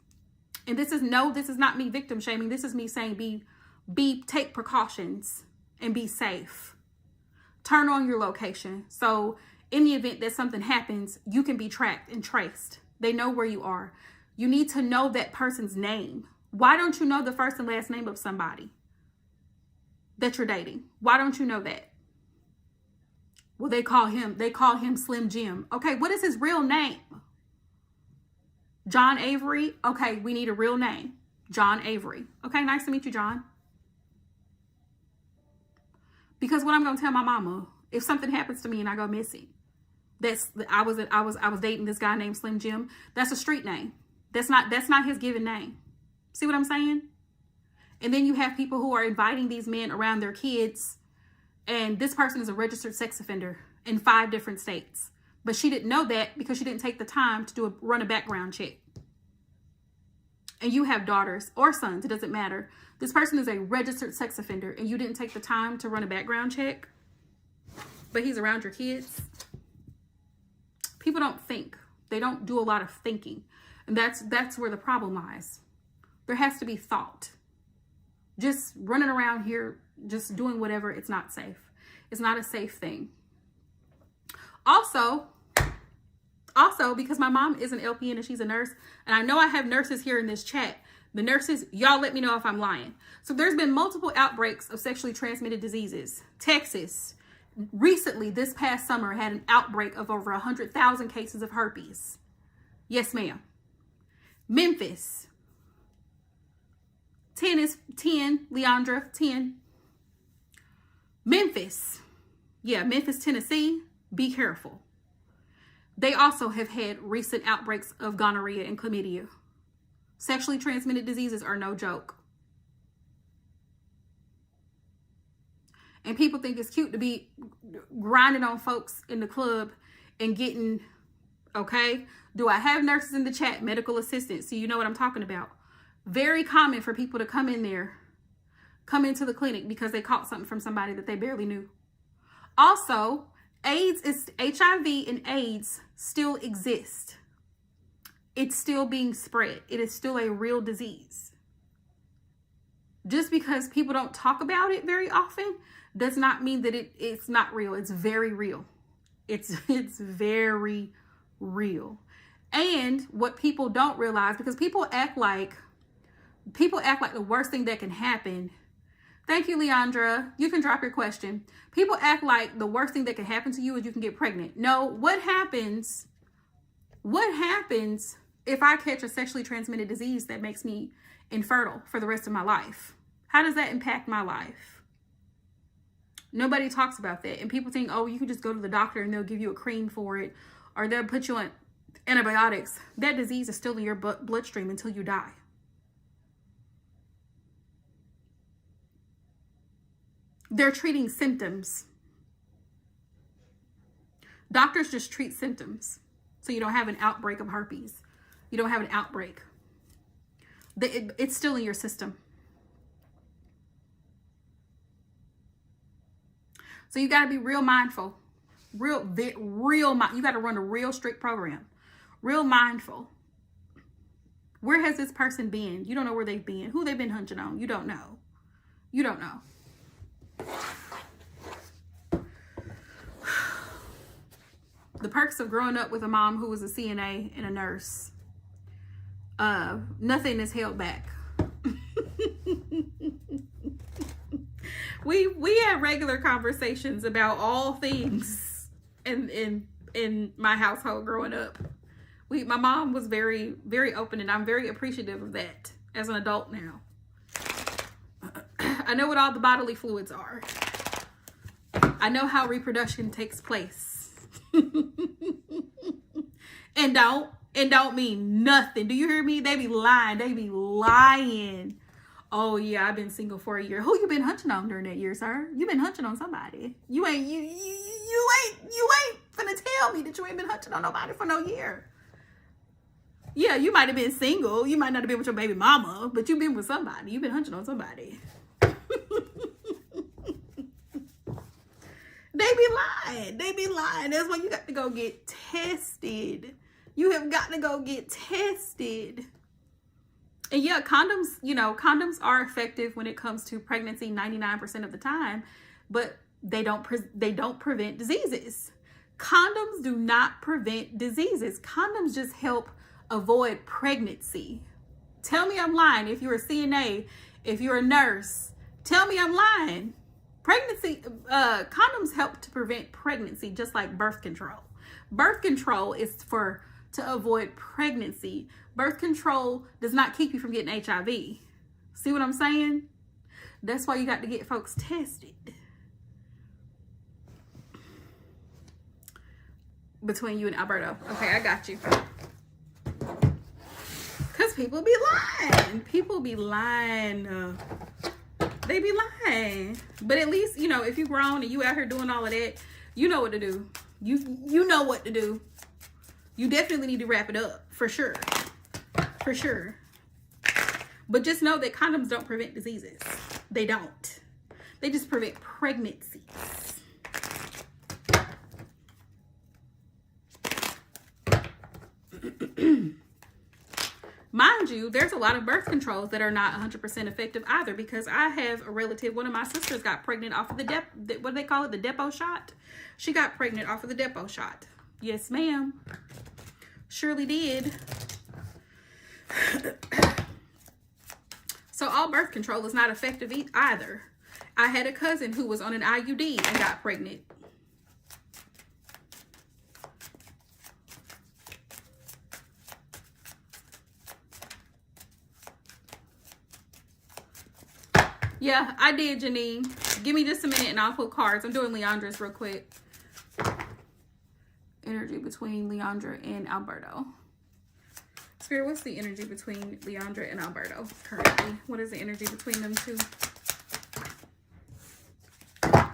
And this is not me victim shaming. This is me saying take precautions and be safe. Turn on your location. So in the event that something happens, you can be tracked and traced. They know where you are. You need to know that person's name. Why don't you know the first and last name of somebody that you're dating? Why don't you know that? Well, they call him Slim Jim. Okay, what is his real name? John Avery. Okay, we need a real name. John Avery. Okay, nice to meet you, John. Because what I'm gonna tell my mama, if something happens to me and I go missing, I was dating this guy named Slim Jim. That's a street name. That's not his given name. See what I'm saying? And then you have people who are inviting these men around their kids, and this person is a registered sex offender in 5 different states. But she didn't know that because she didn't take the time to run a background check. And you have daughters or sons, it doesn't matter. This person is a registered sex offender and you didn't take the time to run a background check, but he's around your kids. People don't think. They don't do a lot of thinking. And that's where the problem lies. There has to be thought. Just running around here, just doing whatever, it's not safe. It's not a safe thing. Also, because my mom is an LPN and she's a nurse, and I know I have nurses here in this chat. The nurses, y'all let me know if I'm lying. So there's been multiple outbreaks of sexually transmitted diseases. Texas, recently, this past summer, had an outbreak of over 100,000 cases of herpes. Yes, ma'am. Memphis. 10 is 10, Leandra, 10. Memphis. Yeah, Memphis, Tennessee. Be careful. They also have had recent outbreaks of gonorrhea and chlamydia. Sexually transmitted diseases are no joke. And people think it's cute to be grinding on folks in the club and getting, okay? Do I have nurses in the chat? Medical assistants. So you know what I'm talking about. Very common for people to come into the clinic because they caught something from somebody that they barely knew. Also, HIV and AIDS still exist. It's still being spread. It is still a real disease. Just because people don't talk about it very often does not mean that it's not real. It's very real. It's very real. And what people don't realize, because people act like the worst thing that can happen. Thank you, Leandra. You can drop your question. People act like the worst thing that can happen to you is you can get pregnant. No, what happens if I catch a sexually transmitted disease that makes me infertile for the rest of my life? How does that impact my life? Nobody talks about that. And people think, oh, you can just go to the doctor and they'll give you a cream for it, or they'll put you on antibiotics. That disease is still in your bloodstream until you die. They're treating symptoms. Doctors just treat symptoms. So you don't have an outbreak of herpes. You don't have an outbreak. It's still in your system. So you got to be real mindful. You got to run a real strict program. Real mindful. Where has this person been? You don't know where they've been. Who they've been hunching on. You don't know. You don't know. The perks of growing up with a mom who was a CNA and a nurse. Nothing is held back. We had regular conversations about all things in my household growing up. My mom was very, very open, and I'm very appreciative of that as an adult now. I know what all the bodily fluids are. I know how reproduction takes place. and don't mean nothing. Do you hear me? They be lying. They be lying. Oh yeah, I've been single for a year. Who you been hunching on during that year, sir? You been hunching on somebody. You ain't finna tell me that you ain't been hunching on nobody for no year. Yeah, you might have been single. You might not have been with your baby mama, but you've been with somebody. You've been hunching on somebody. They be lying. They be lying. That's why you got to go get tested. You have got to go get tested. And yeah, condoms, you know, condoms are effective when it comes to pregnancy 99% of the time, but they don't prevent diseases. Condoms do not prevent diseases. Condoms just help avoid pregnancy. Tell me I'm lying. If you're a CNA, if you're a nurse, tell me I'm lying. Pregnancy, condoms help to prevent pregnancy, just like birth control. Birth control is to avoid pregnancy. Birth control does not keep you from getting HIV. See what I'm saying? That's why you got to get folks tested. Between you and Alberto. Okay, I got you. Because people be lying. People be lying. They be lying. But at least, you know, if you grown and you out here doing all of that, you know what to do. You know what to do. You definitely need to wrap it up. For sure. For sure. But just know that condoms don't prevent diseases. They don't. They just prevent pregnancies. Mind you, there's a lot of birth controls that are not 100% effective either, because I have a relative, one of my sisters got pregnant off of the what do they call it? The depot shot. She got pregnant off of the depot shot. Yes, ma'am. Surely did. So all birth control is not effective either. I had a cousin who was on an IUD and got pregnant. Yeah, I did, Janine. Give me just a minute and I'll put cards. I'm doing Leandra's real quick. Energy between Leandra and Alberto. Spirit, what's the energy between Leandra and Alberto currently? What is the energy between them two? Talking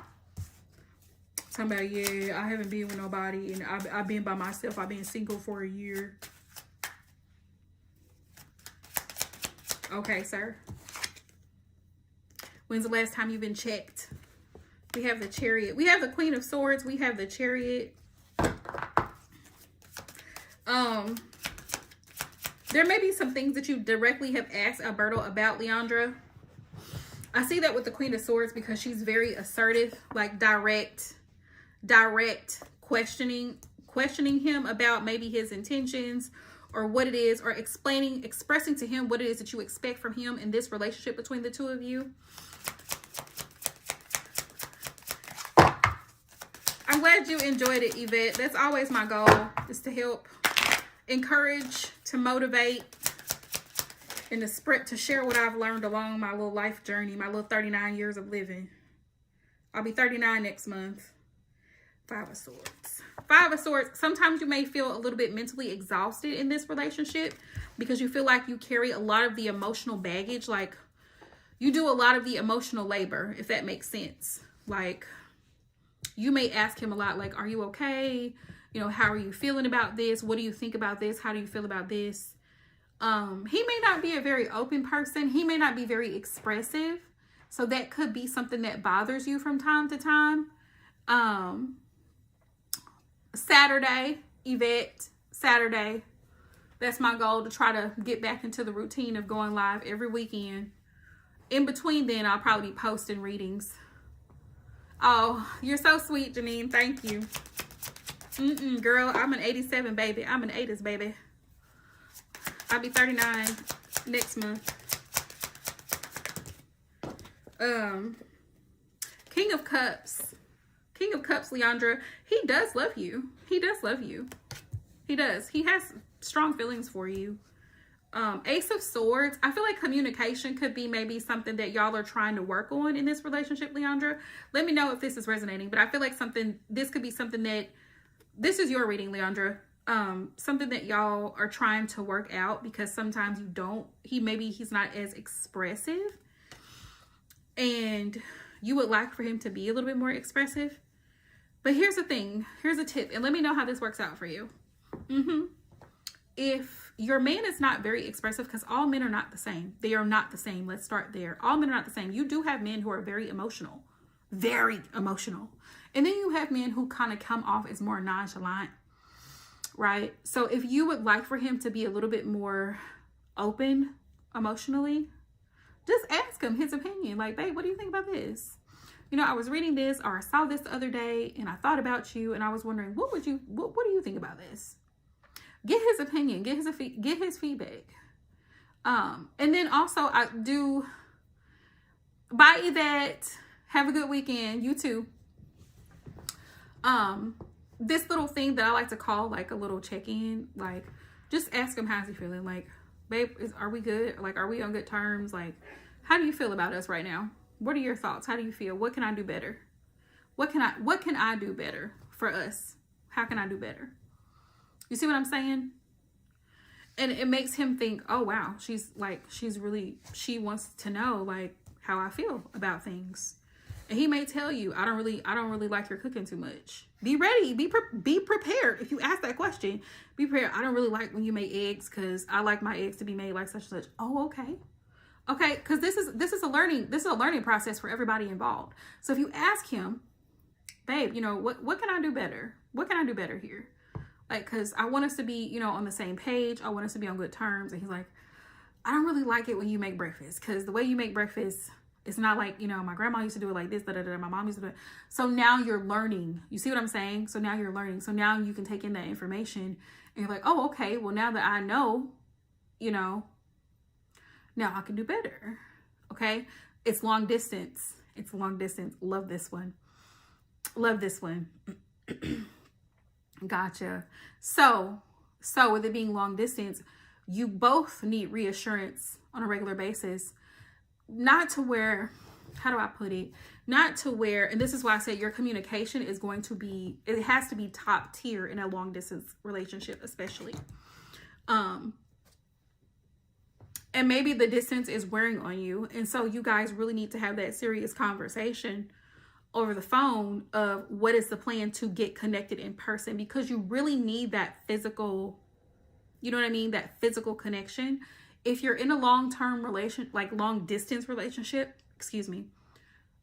about, yeah, I haven't been with nobody and I've been by myself. I've been single for a year. Okay, sir. When's the last time you've been checked? We have the Chariot. We have the Queen of Swords. We have the Chariot. There may be some things that you directly have asked Alberto about, Leandra. I see that with the Queen of Swords because she's very assertive, like direct questioning him about maybe his intentions or what it is, or expressing to him what it is that you expect from him in this relationship between the two of you. I'm glad you enjoyed it, Yvette. That's always my goal, is to help encourage, to motivate, and to share what I've learned along my little life journey, my little 39 years of living. I'll be 39 next month. Five of Swords. Five of Swords. Sometimes you may feel a little bit mentally exhausted in this relationship because you feel like you carry a lot of the emotional baggage. Like, you do a lot of the emotional labor, if that makes sense. Like, you may ask him a lot, like, are you okay? You know, how are you feeling about this? What do you think about this? How do you feel about this? He may not be a very open person. He may not be very expressive. So that could be something that bothers you from time to time. Saturday, Yvette, Saturday. That's my goal, to try to get back into the routine of going live every weekend. In between then, I'll probably be posting readings. Oh, you're so sweet, Janine. Thank you. Girl, I'm an 87 baby. I'm an 80s baby. I'll be 39 next month. King of Cups. King of Cups, Leandra. He does love you. He does love you. He does. He has strong feelings for you. Ace of Swords. I feel like communication could be maybe something that y'all are trying to work on in this relationship, Leandra. Let me know if this is resonating. But I feel like this could be something that, this is your reading, Leandra. Something that y'all are trying to work out, because sometimes you don't, he's not as expressive, and you would like for him to be a little bit more expressive. But here's the thing, here's a tip, and let me know how this works out for you. If your man is not very expressive, because all men are not the same. They are not the same. Let's start there. All men are not the same. You do have men who are very emotional. And then you have men who kind of come off as more nonchalant, right? So if you would like for him to be a little bit more open emotionally, just ask him his opinion. Like, babe, what do you think about this? You know, I was reading this, or I saw this the other day, and I thought about you, and I was wondering, what do you think about this? Get his opinion, get his feedback. And then also, I do, bye Yvette, have a good weekend, you too. This little thing that I like to call like a little check-in, like just ask him, how's he feeling? Like, babe, are we good? Like, are we on good terms? Like, how do you feel about us right now? What are your thoughts? How do you feel? What can I do better? What can I do better for us? How can I do better? You see what I'm saying? And it makes him think, oh wow, she wants to know like how I feel about things. And he may tell you, I don't really like your cooking too much. Be ready, be prepared. If you ask that question, be prepared. I don't really like when you make eggs because I like my eggs to be made like such and such. Oh, okay. Okay, because this is a learning process for everybody involved. So if you ask him, babe, you know, what can I do better? What can I do better here? Like, because I want us to be, you know, on the same page. I want us to be on good terms. And he's like, I don't really like it when you make breakfast because the way you make breakfast, it's not like, you know, my grandma used to do it like this, my mom used to do it. So now you're learning. You see what I'm saying? So now you're learning. So now you can take in that information and you're like, oh, okay, well, now that I know, you know, now I can do better. Okay. It's long distance. It's long distance. Love this one. Love this one. Gotcha. So with it being long distance, you both need reassurance on a regular basis. Not to where, how do I put it? Not to where, and this is why I said your communication is going to be, it has to be top tier in a long distance relationship, especially. And maybe the distance is wearing on you. And so you guys really need to have that serious conversation over the phone of what is the plan to get connected in person, because you really need that physical, you know what I mean? That physical connection. If you're in a long-term relation, like long distance relationship,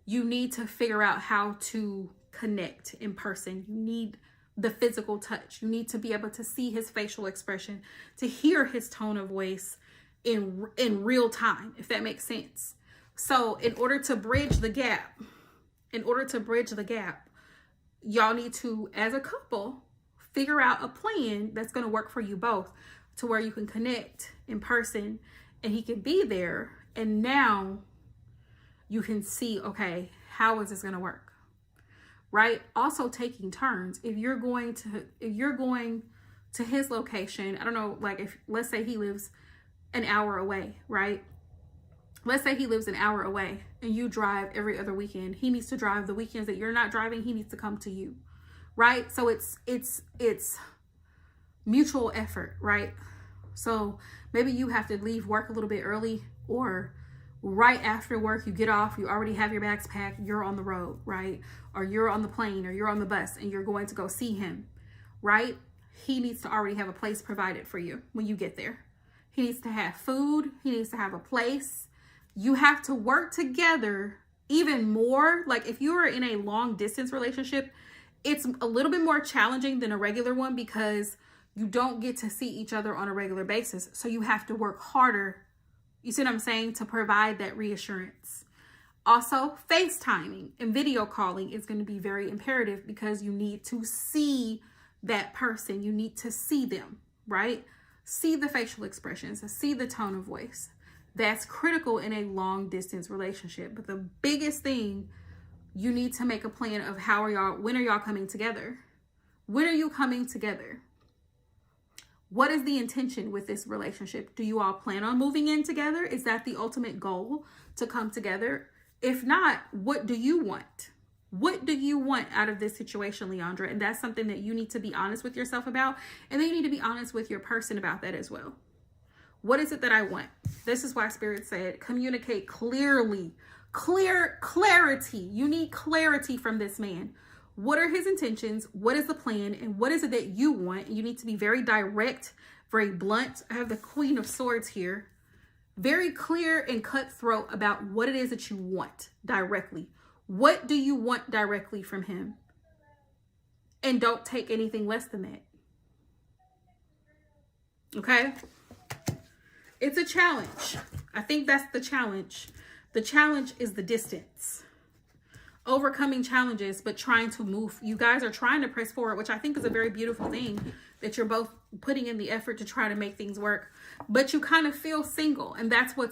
you need to figure out how to connect in person. You need the physical touch. You need to be able to see his facial expression, to hear his tone of voice in real time, if that makes sense. So in order to bridge the gap, y'all need to, as a couple, figure out a plan that's going to work for you both, to where you can connect in person and he can be there. And now you can see, okay, how is this going to work? Right? Also taking turns. If you're going to his location, I don't know, like if, let's say he lives an hour away, right? Let's say he lives an hour away and you drive every other weekend. He needs to drive the weekends that you're not driving. He needs to come to you, right? So it's mutual effort, right? So maybe you have to leave work a little bit early, or right after work, you get off, you already have your bags packed, you're on the road, right? Or you're on the plane or you're on the bus and you're going to go see him, right? He needs to already have a place provided for you when you get there. He needs to have food. He needs to have a place. You have to work together even more. Like if you are in a long distance relationship, it's a little bit more challenging than a regular one because you don't get to see each other on a regular basis. So you have to work harder, you see what I'm saying, to provide that reassurance. Also, FaceTiming and video calling is going to be very imperative because you need to see that person. You need to see them, right? See the facial expressions, see the tone of voice. That's critical in a long distance relationship. But the biggest thing, you need to make a plan of when are y'all coming together? When are you coming together? What is the intention with this relationship? Do you all plan on moving in together? Is that the ultimate goal, to come together? If not, what do you want? What do you want out of this situation, Leandra? And that's something that you need to be honest with yourself about. And then you need to be honest with your person about that as well. What is it that I want? This is why Spirit said, communicate clearly. Clarity. You need clarity from this man. What are his intentions? What is the plan? And what is it that you want? You need to be very direct, very blunt. I have the Queen of Swords here. Very clear and cutthroat about what it is that you want directly. What do you want directly from him? and don't take anything less than that. Okay? It's a challenge. I think that's the challenge. The challenge is the distance. Overcoming challenges, but trying to move. You guys are trying to press forward, which I think is a very beautiful thing, that you're both putting in the effort to try to make things work. But you kind of feel single, and I feel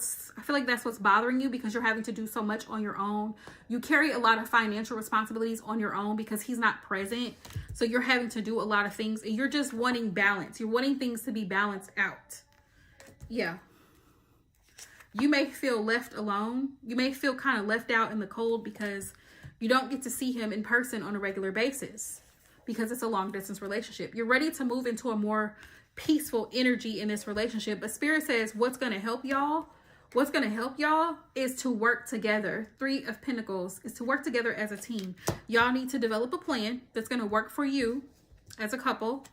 like that's what's bothering you, because you're having to do so much on your own. You carry a lot of financial responsibilities on your own because he's not present. So you're having to do a lot of things, and you're just wanting balance. You're wanting things to be balanced out. Yeah. You may feel left alone. You may feel kind of left out in the cold because you don't get to see him in person on a regular basis, because it's a long distance relationship. You're ready to move into a more peaceful energy in this relationship. But Spirit says what's going to help y'all is to work together. 3 of Pentacles is to work together as a team. Y'all need to develop a plan that's going to work for you as a couple.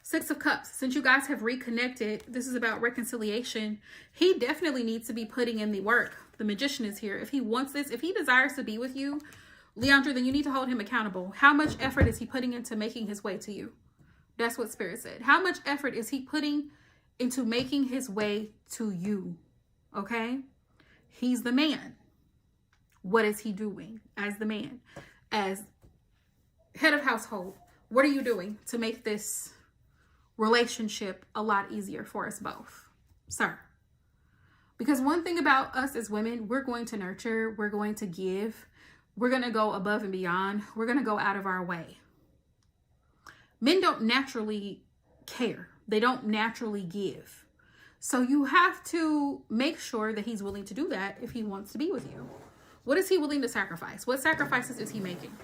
6 of Cups, since you guys have reconnected, this is about reconciliation. He definitely needs to be putting in the work. The Magician is here. If he wants this, if he desires to be with you, Leandra, then you need to hold him accountable. How much effort is he putting into making his way to you? That's what Spirit said. How much effort is he putting into making his way to you? Okay? He's the man. What is he doing as the man? As head of household, what are you doing to make this relationship a lot easier for us both, sir? Because one thing about us as women, we're going to nurture, we're going to give, we're going to go above and beyond, we're going to go out of our way. Men don't naturally care. They don't naturally give. So you have to make sure that he's willing to do that if he wants to be with you. What is he willing to sacrifice? What sacrifices is he making?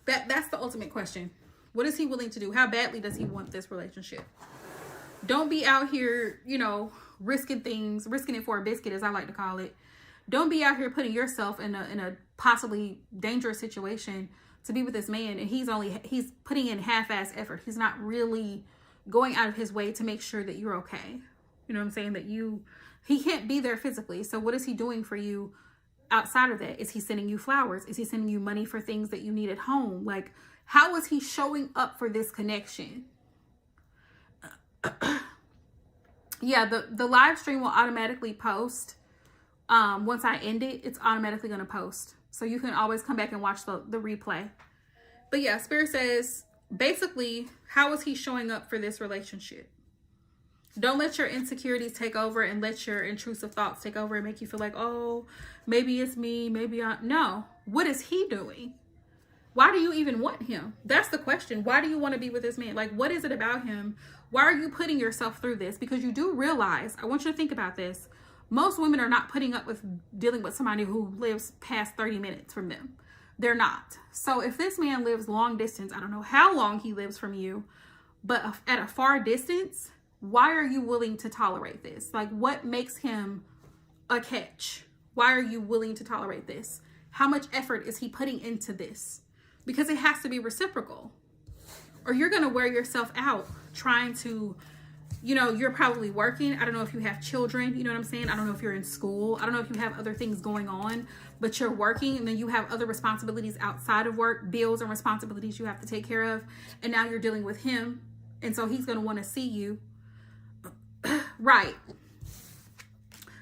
That's the ultimate question. What is he willing to do? How badly does he want this relationship? Don't be out here, risking things, risking it for a biscuit, as I like to call it. Don't be out here putting yourself in a possibly dangerous situation to be with this man, and he's putting in half-ass effort. He's not really going out of his way to make sure that you're okay. You know what I'm saying? He can't be there physically. So what is he doing for you outside of that? Is he sending you flowers? Is he sending you money for things that you need at home? Like, how is he showing up for this connection? Yeah, the live stream will automatically post. Once I end it, it's automatically going to post. So you can always come back and watch the replay. But yeah, Spirit says, basically, how is he showing up for this relationship? Don't let your insecurities take over and let your intrusive thoughts take over and make you feel like, oh, maybe it's me, no. What is he doing? Why do you even want him? That's the question. Why do you want to be with this man? Like, what is it about him? Why are you putting yourself through this? Because you do realize, I want you to think about this. Most women are not putting up with dealing with somebody who lives past 30 minutes from them. They're not. So if this man lives long distance, I don't know how long he lives from you, but at a far distance, why are you willing to tolerate this? Like, what makes him a catch? Why are you willing to tolerate this? How much effort is he putting into this? Because it has to be reciprocal, or you're going to wear yourself out trying to, you're probably working. I don't know if you have children, you know what I'm saying? I don't know if you're in school. I don't know if you have other things going on, but you're working, and then you have other responsibilities outside of work, bills and responsibilities you have to take care of. And now you're dealing with him. And so he's going to want to see you. Right.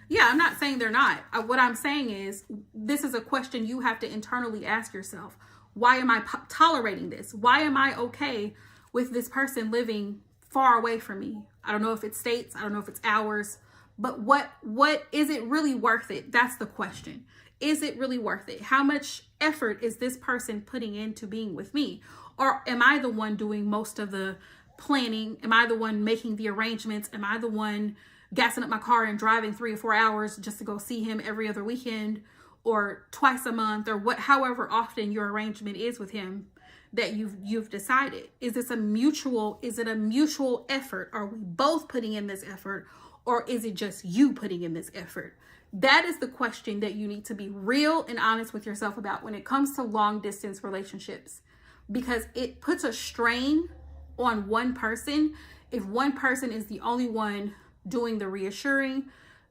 Yeah, I'm not saying they're not. What I'm saying is, this is a question you have to internally ask yourself. Why am I tolerating this? Why am I okay with this person living far away from me? I don't know if it's states. I don't know if it's hours. But what is it really worth it? That's the question. Is it really worth it? How much effort is this person putting into being with me? Or am I the one doing most of the planning? Am I the one making the arrangements? Am I the one gassing up my car and driving 3 or 4 hours just to go see him every other weekend or twice a month, or however often your arrangement is with him that you've decided? Is it a mutual effort? Are we both putting in this effort, or is it just you putting in this effort? That is the question that you need to be real and honest with yourself about when it comes to long distance relationships, because it puts a strain on one person. If one person is the only one doing the reassuring,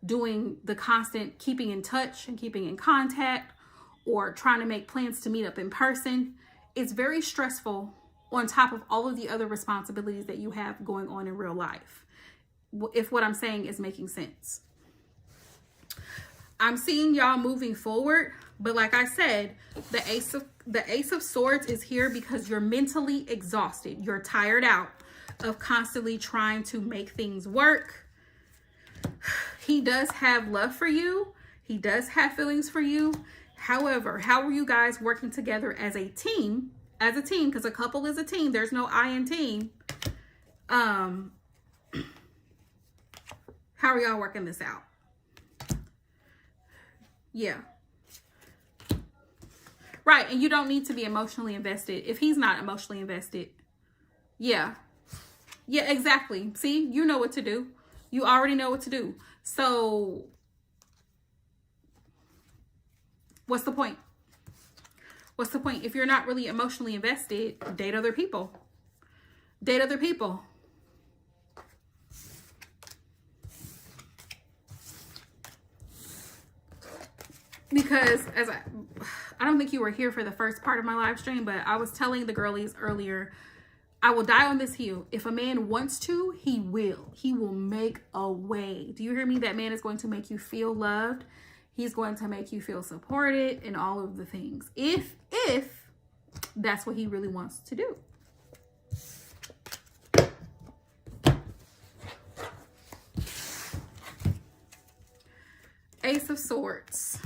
doing the constant keeping in touch and keeping in contact, or trying to make plans to meet up in person, it's very stressful on top of all of the other responsibilities that you have going on in real life. If what I'm saying is making sense. I'm seeing y'all moving forward, but like I said, the Ace of Swords is here because you're mentally exhausted. You're tired out of constantly trying to make things work. He does have love for you. He does have feelings for you. However, how are you guys working together as a team? As a team, because a couple is a team. There's no I in team. How are y'all working this out? Yeah. Right, and you don't need to be emotionally invested if he's not emotionally invested. Yeah. Yeah, exactly. See, you know what to do. You already know what to do. So, what's the point? What's the point? If you're not really emotionally invested, date other people. Date other people. Because I don't think you were here for the first part of my live stream, but I was telling the girlies earlier, I will die on this hill. If a man wants to, he will. He will make a way. Do you hear me? That man is going to make you feel loved. He's going to make you feel supported and all of the things. If that's what he really wants to do. Ace of Swords.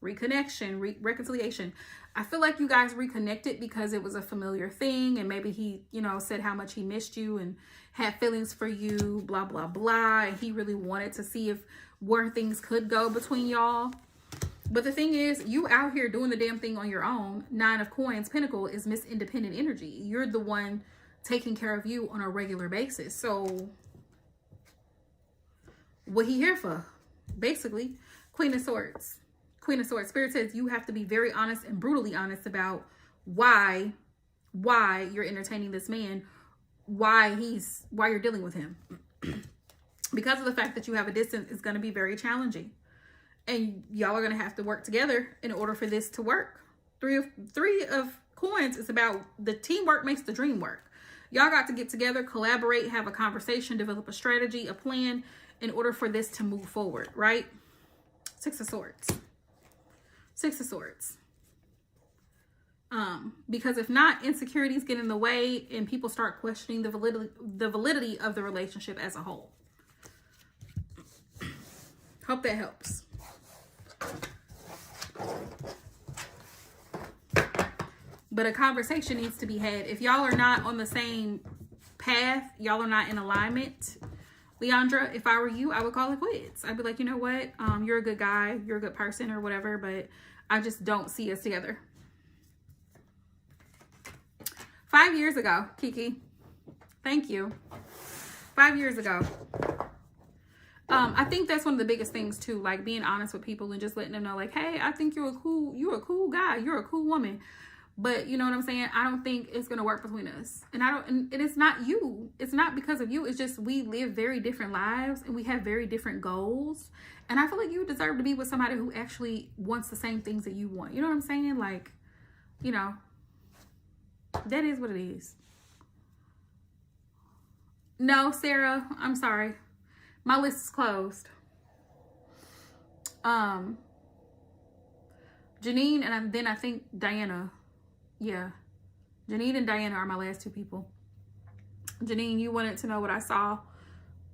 Reconnection, reconciliation. I feel like you guys reconnected because it was a familiar thing, and maybe he, you know, said how much he missed you and had feelings for you, blah, blah, blah. And he really wanted to see where things could go between y'all. But the thing is, you out here doing the damn thing on your own. 9 of Coins, Pentacle is Miss Independent energy. You're the one taking care of you on a regular basis. So what he here for? Basically, Queen of Swords. Queen of Swords. Spirit says you have to be very honest and brutally honest about why you're entertaining this man, why you're dealing with him. Because of the fact that you have a distance, it's going to be very challenging. And y'all are going to have to work together in order for this to work. Three of Coins is about the teamwork makes the dream work. Y'all got to get together, collaborate, have a conversation, develop a strategy, a plan in order for this to move forward, right? 6 of Swords. 6 of Swords. Because if not, insecurities get in the way and people start questioning the validity of the relationship as a whole. Hope that helps. But a conversation needs to be had. If y'all are not on the same path, y'all are not in alignment, Leandra, if I were you, I would call it quits. I'd be like, you know what? You're a good guy. You're a good person or whatever, but I just don't see us together. 5 years ago, Kiki. Thank you. 5 years ago. I think that's one of the biggest things too, like being honest with people and just letting them know, like, hey, I think you're a cool guy. You're a cool woman. But you know what I'm saying? I don't think it's going to work between us. And it's not you. It's not because of you. It's just we live very different lives and we have very different goals. And I feel like you deserve to be with somebody who actually wants the same things that you want. You know what I'm saying? Like, you know, that is what it is. No, Sarah, I'm sorry. My list is closed. Janine and then I think Diana. Yeah. Janine and Diana are my last 2 people. Janine, you wanted to know what I saw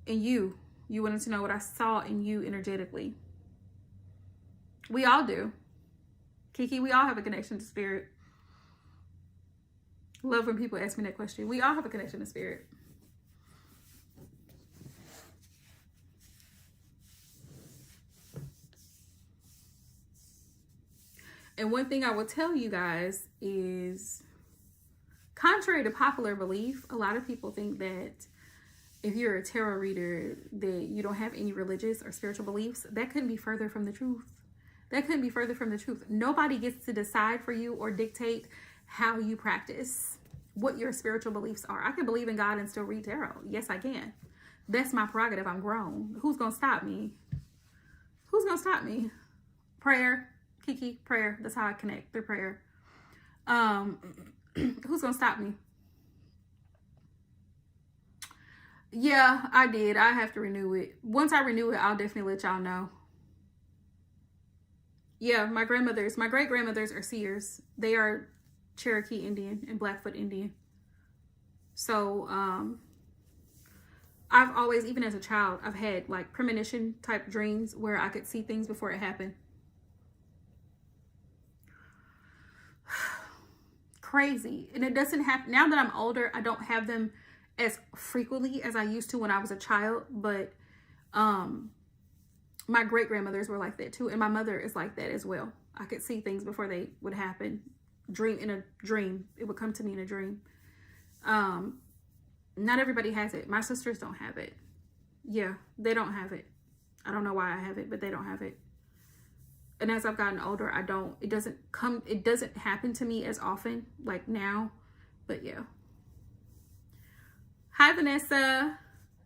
in you. You wanted to know what I saw in you energetically. We all do. Kiki, we all have a connection to spirit. Love when people ask me that question. We all have a connection to spirit. And one thing I will tell you guys is, contrary to popular belief, a lot of people think that if you're a tarot reader, that you don't have any religious or spiritual beliefs. That couldn't be further from the truth. That couldn't be further from the truth. Nobody gets to decide for you or dictate how you practice, what your spiritual beliefs are. I can believe in God and still read tarot. Yes, I can. That's my prerogative. I'm grown. Who's going to stop me? Who's going to stop me? Prayer. Kiki, prayer. That's how I connect, through prayer. Who's gonna stop me? Yeah, I did. I have to renew it. Once I renew it, I'll definitely let y'all know. Yeah, my great grandmothers are seers. They are Cherokee Indian and Blackfoot Indian. So, I've always, even as a child, I've had like premonition type dreams where I could see things before it happened. Crazy. And it doesn't happen now that I'm older. I don't have them as frequently as I used to when I was a child, but my great grandmothers were like that too, and my mother is like that as well. I could see things before they would happen. In a dream, it would come to me in a dream. Not everybody has it. My sisters don't have it. Yeah, they don't have it. I don't know why I have it, but they don't have it. And as I've gotten older, it doesn't happen to me as often like now, but yeah. Hi, Vanessa.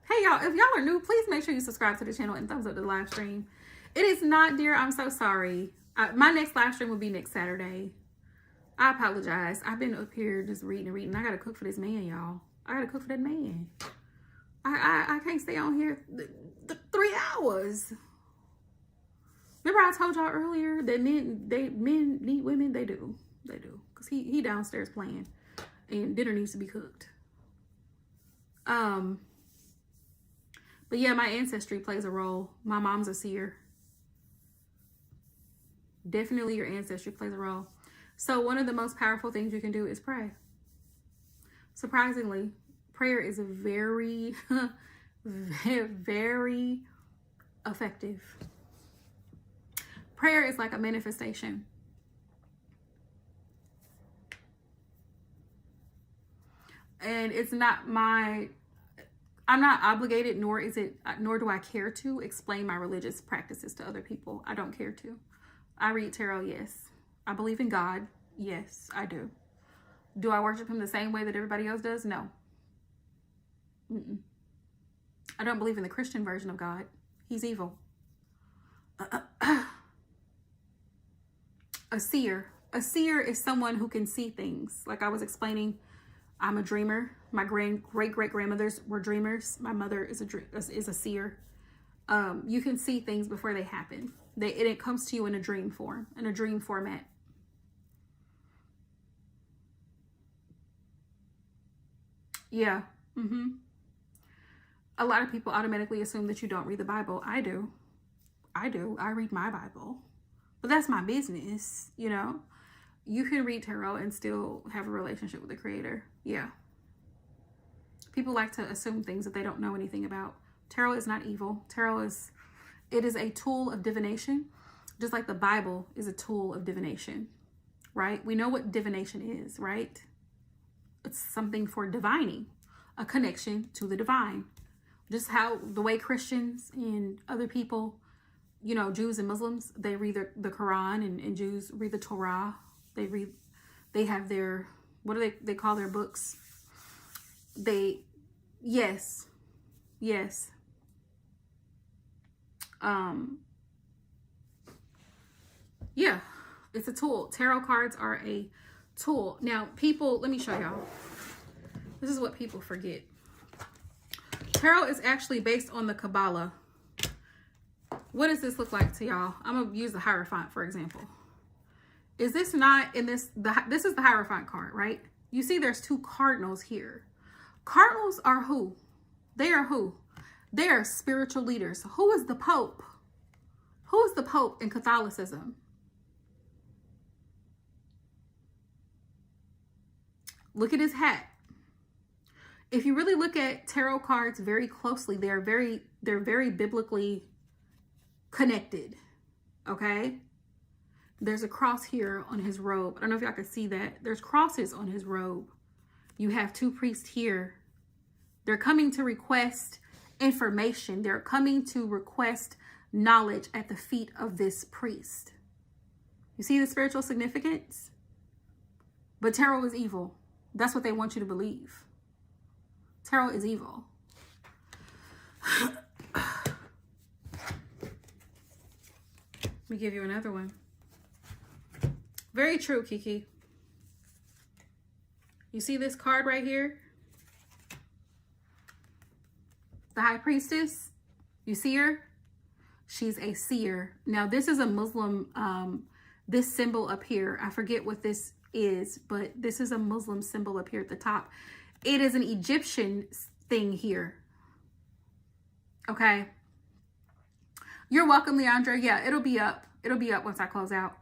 Hey, y'all. If y'all are new, please make sure you subscribe to the channel and thumbs up the live stream. It is not, dear. I'm so sorry. My next live stream will be next Saturday. I apologize. I've been up here just reading. I got to cook for this man, y'all. I got to cook for that man. I can't stay on here 3 hours. Remember I told y'all earlier that men need women? They do. Because he downstairs playing. And dinner needs to be cooked. But yeah, my ancestry plays a role. My mom's a seer. Definitely your ancestry plays a role. So one of the most powerful things you can do is pray. Surprisingly, prayer is very, very effective. Prayer is like a manifestation. And it's not I'm not obligated, nor do I care to explain my religious practices to other people. I don't care to. I read tarot, yes. I believe in God, yes, I do. Do I worship him the same way that everybody else does? No. I don't believe in the Christian version of God. He's evil. A seer is someone who can see things. Like I was explaining, I'm a dreamer. My great-great-grandmothers were dreamers. My mother is a seer. You can see things before they happen. It comes to you in a dream form, in a dream format. Yeah. A lot of people automatically assume that you don't read the Bible. I do. I read my Bible. But that's my business, you know. You can read tarot and still have a relationship with the Creator. Yeah. People like to assume things that they don't know anything about. Tarot is not evil. It is a tool of divination, just like the Bible is a tool of divination, right? We know what divination is, right? It's something for divining, a connection to the divine. Just how the way Christians and other people, you know, Jews and Muslims, they read the Quran, and Jews read the Torah. They have their, what do they call their books? Yes. Yeah, it's a tool. Tarot cards are a tool. Now, people, let me show y'all. This is what people forget. Tarot is actually based on the Kabbalah. What does this look like to y'all? I'm going to use the Hierophant, for example. Is this not in this? This is the Hierophant card, right? You see there's 2 cardinals here. Cardinals are who? They are who? They are spiritual leaders. Who is the Pope? Who is the Pope in Catholicism? Look at his hat. If you really look at tarot cards very closely, they're very biblically connected. Okay? There's a cross here on his robe. I don't know if y'all can see that. There's crosses on his robe. You have 2 priests here. They're coming to request information. They're coming to request knowledge at the feet of this priest. You see the spiritual significance? But tarot is evil. That's what they want you to believe. Tarot is evil. Let me give you another one. Very true, Kiki. You see this card right here? The high priestess. You see her? She's a seer. Now, this is a Muslim, this symbol up here. I forget what this is, but this is a Muslim symbol up here at the top. It is an Egyptian thing here. Okay. You're welcome, Leandra. Yeah, it'll be up. It'll be up once I close out.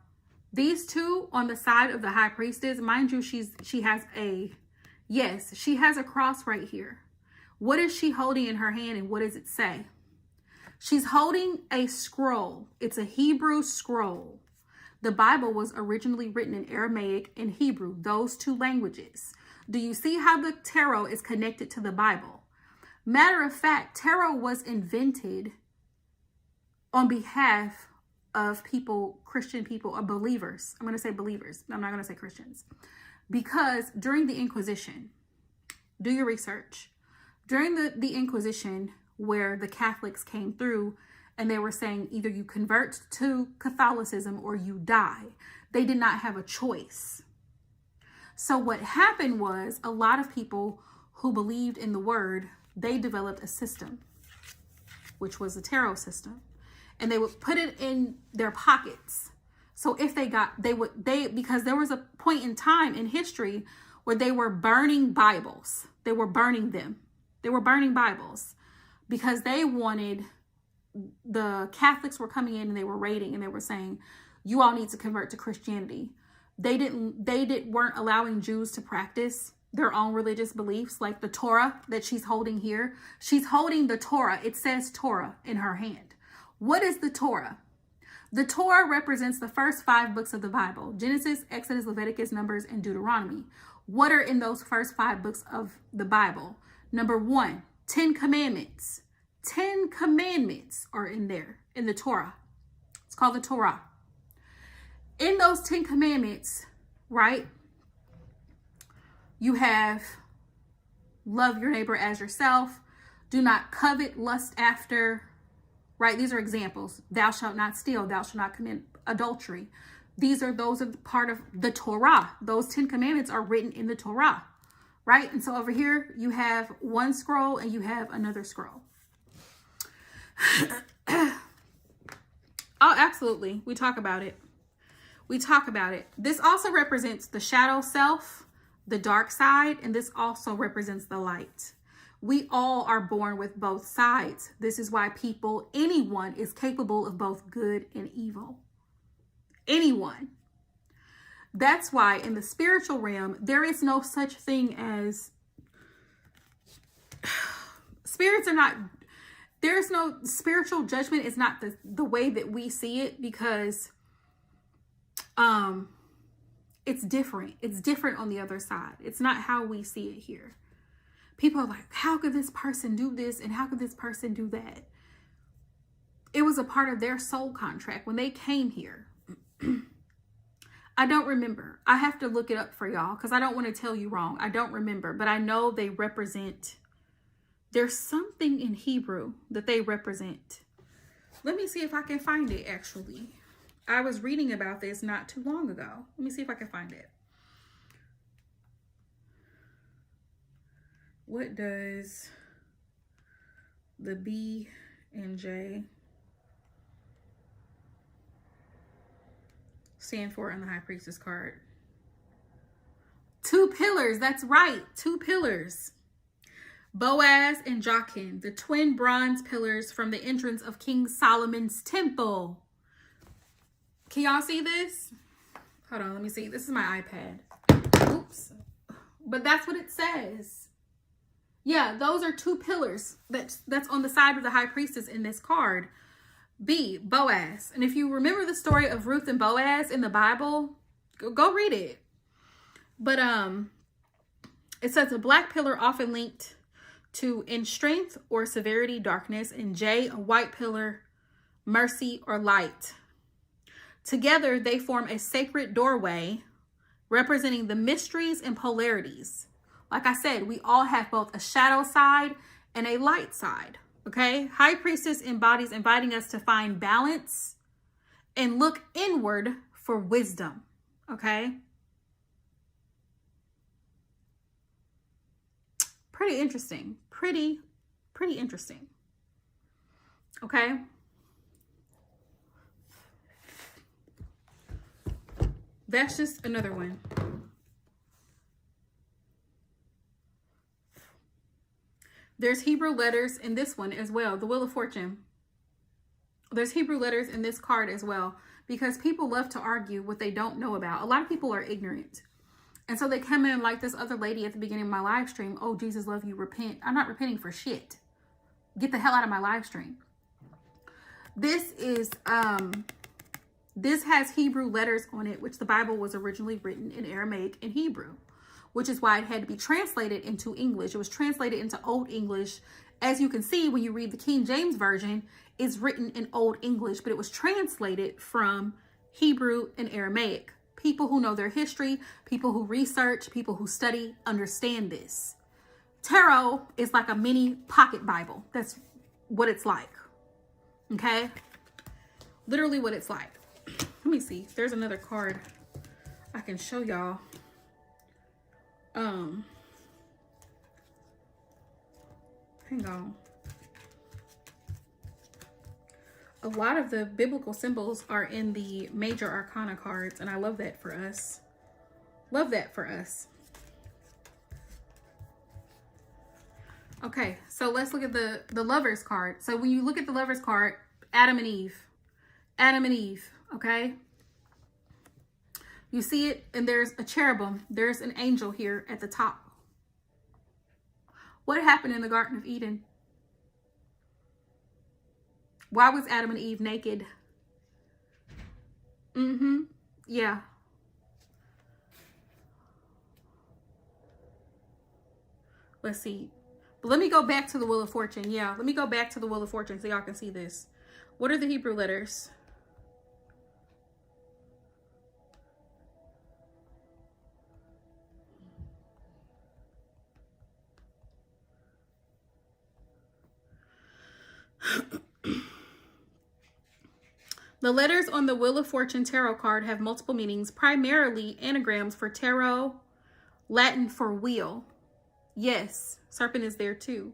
These two on the side of the high priestess, mind you, she has a cross right here. What is she holding in her hand, and what does it say? She's holding a scroll. It's a Hebrew scroll. The Bible was originally written in Aramaic and Hebrew, those two languages. Do you see how the tarot is connected to the Bible? Matter of fact, tarot was invented on behalf of people, Christian people, or believers. I'm going to say believers. I'm not going to say Christians. Because during the Inquisition, do your research. During the Inquisition, where the Catholics came through and they were saying either you convert to Catholicism or you die. They did not have a choice. So what happened was a lot of people who believed in the word, they developed a system, which was a tarot system. And they would put it in their pockets. So if because there was a point in time in history where they were burning Bibles. They were burning them. They were burning Bibles because they wanted, the Catholics were coming in and they were raiding and they were saying, you all need to convert to Christianity. They weren't allowing Jews to practice their own religious beliefs, like the Torah that she's holding here. She's holding the Torah. It says Torah in her hand. What is the Torah? The Torah represents the first 5 books of the Bible: Genesis, Exodus, Leviticus, Numbers, and Deuteronomy. What are in those first 5 books of the Bible? Number 1, 10 commandments. 10 commandments are in there, in the Torah. It's called the Torah. In those 10 commandments, right, you have love your neighbor as yourself. Do not covet, lust after, right? These are examples. Thou shalt not steal. Thou shalt not commit adultery. Those are part of the Torah. Those 10 commandments are written in the Torah, right? And so over here, you have one scroll and you have another scroll. Oh, absolutely. We talk about it. This also represents the shadow self, the dark side, and this also represents the light. We all are born with both sides. This is why anyone is capable of both good and evil. Anyone. That's why in the spiritual realm, there is no such thing as there's no spiritual judgment. Is not the way that we see it, because it's different. It's different on the other side. It's not how we see it here. People are like, how could this person do this? And how could this person do that? It was a part of their soul contract when they came here. I don't remember. I have to look it up for y'all because I don't want to tell you wrong. I don't remember, but I know they represent, there's something in Hebrew that they represent. Let me see if I can find it actually. I was reading about this not too long ago. Let me see if I can find it. What does the B and J stand for in the High Priestess card? 2 pillars. That's right. 2 pillars. Boaz and Jachin, the twin bronze pillars from the entrance of King Solomon's temple. Can y'all see this? Hold on, let me see. This is my iPad. Oops. But that's what it says. Yeah, those are 2 pillars that's on the side of the High Priestess in this card. B, Boaz. And if you remember the story of Ruth and Boaz in the Bible, go read it. But it says a black pillar often linked to in strength or severity, darkness, and J, a white pillar, mercy or light. Together, they form a sacred doorway representing the mysteries and polarities. Like I said, we all have both a shadow side and a light side, okay? High Priestess embodies inviting us to find balance and look inward for wisdom, okay? Pretty interesting. Pretty interesting. Okay. That's just another one. There's Hebrew letters in this one as well. The Wheel of Fortune. There's Hebrew letters in this card as well, because people love to argue what they don't know about. A lot of people are ignorant. And so they come in like this other lady at the beginning of my live stream. Oh, Jesus love you, repent. I'm not repenting for shit. Get the hell out of my live stream. This is, this has Hebrew letters on it, which the Bible was originally written in Aramaic and Hebrew, which is why it had to be translated into English. It was translated into Old English. As you can see, when you read the King James Version, it's written in Old English, but it was translated from Hebrew and Aramaic. People who know their history, people who research, people who study, understand this. Tarot is like a mini pocket Bible. That's what it's like. Okay? Literally what it's like. Let me see. There's another card I can show y'all. Hang on. A lot of the biblical symbols are in the major arcana cards, and I love that for us. Love that for us. Okay, so let's look at the Lovers card. So when you look at the Lovers card, Adam and Eve. Adam and Eve, okay? You see it, and there's a cherubim. There's an angel here at the top. What happened in the Garden of Eden? Why was Adam and Eve naked? Yeah. Let's see. But let me go back to the Wheel of Fortune. Yeah, let me go back to the Wheel of Fortune so y'all can see this. What are the Hebrew letters? The letters on the Wheel of Fortune tarot card have multiple meanings, primarily anagrams for tarot, Latin for wheel. Yes, serpent is there too.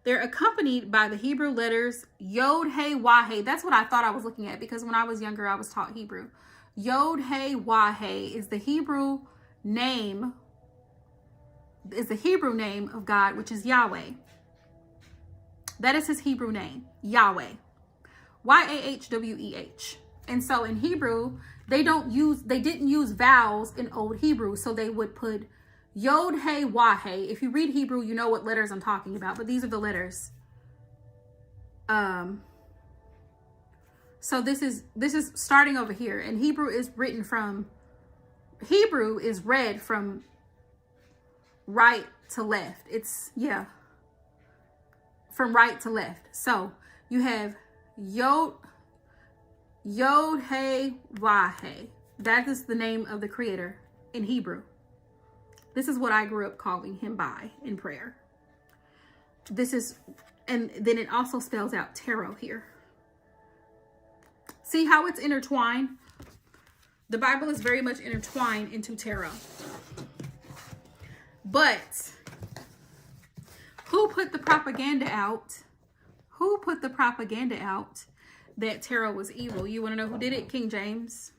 They're accompanied by the Hebrew letters Yod, Hey, Wah, Hey. That's what I thought I was looking at, because when I was younger, I was taught Hebrew. Yod, Hey, Wah, Hey is the Hebrew name, of God, which is Yahweh. That is his Hebrew name, Yahweh. Y-A-H-W-E-H. And so in Hebrew, they didn't use vowels in Old Hebrew, so they would put Yod, Hey, Wah, Hey. If you read Hebrew, you know what letters I'm talking about, but these are the letters. So this is starting over here, and Hebrew is read from right to left. It's, yeah, from right to left. So you have Yod, Hey, Wah, Hey. That is the name of the Creator in Hebrew. This is what I grew up calling him by in prayer. This is, and then it also spells out tarot here. See how it's intertwined? The Bible is very much intertwined into tarot. But who put the propaganda out? Who put the propaganda out that tarot was evil? You want to know who did it? King James.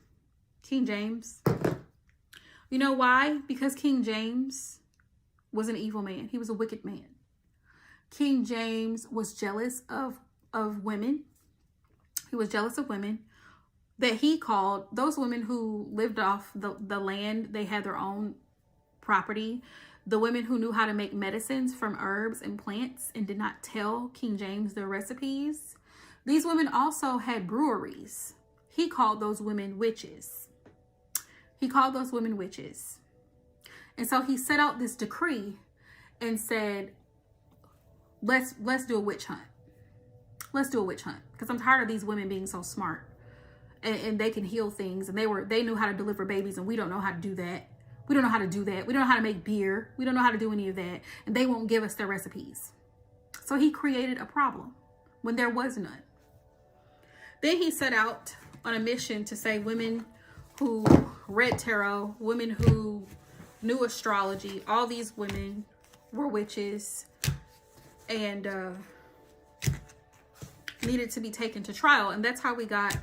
King James. You know why? Because King James was an evil man. He was a wicked man. King James was jealous of women. He was jealous of women that he called those women who lived off the land. They had their own property. The women who knew how to make medicines from herbs and plants and did not tell King James their recipes. These women also had breweries. He called those women witches. He called those women witches. And so he set out this decree and said, let's do a witch hunt. Let's do a witch hunt. Because I'm tired of these women being so smart. And they can heal things. And they knew how to deliver babies, and we don't know how to do that. We don't know how to do that. We don't know how to make beer. We don't know how to do any of that. And they won't give us their recipes. So he created a problem when there was none. Then he set out on a mission to say women who read tarot, women who knew astrology, all these women were witches. and needed to be taken to trial. And that's how we got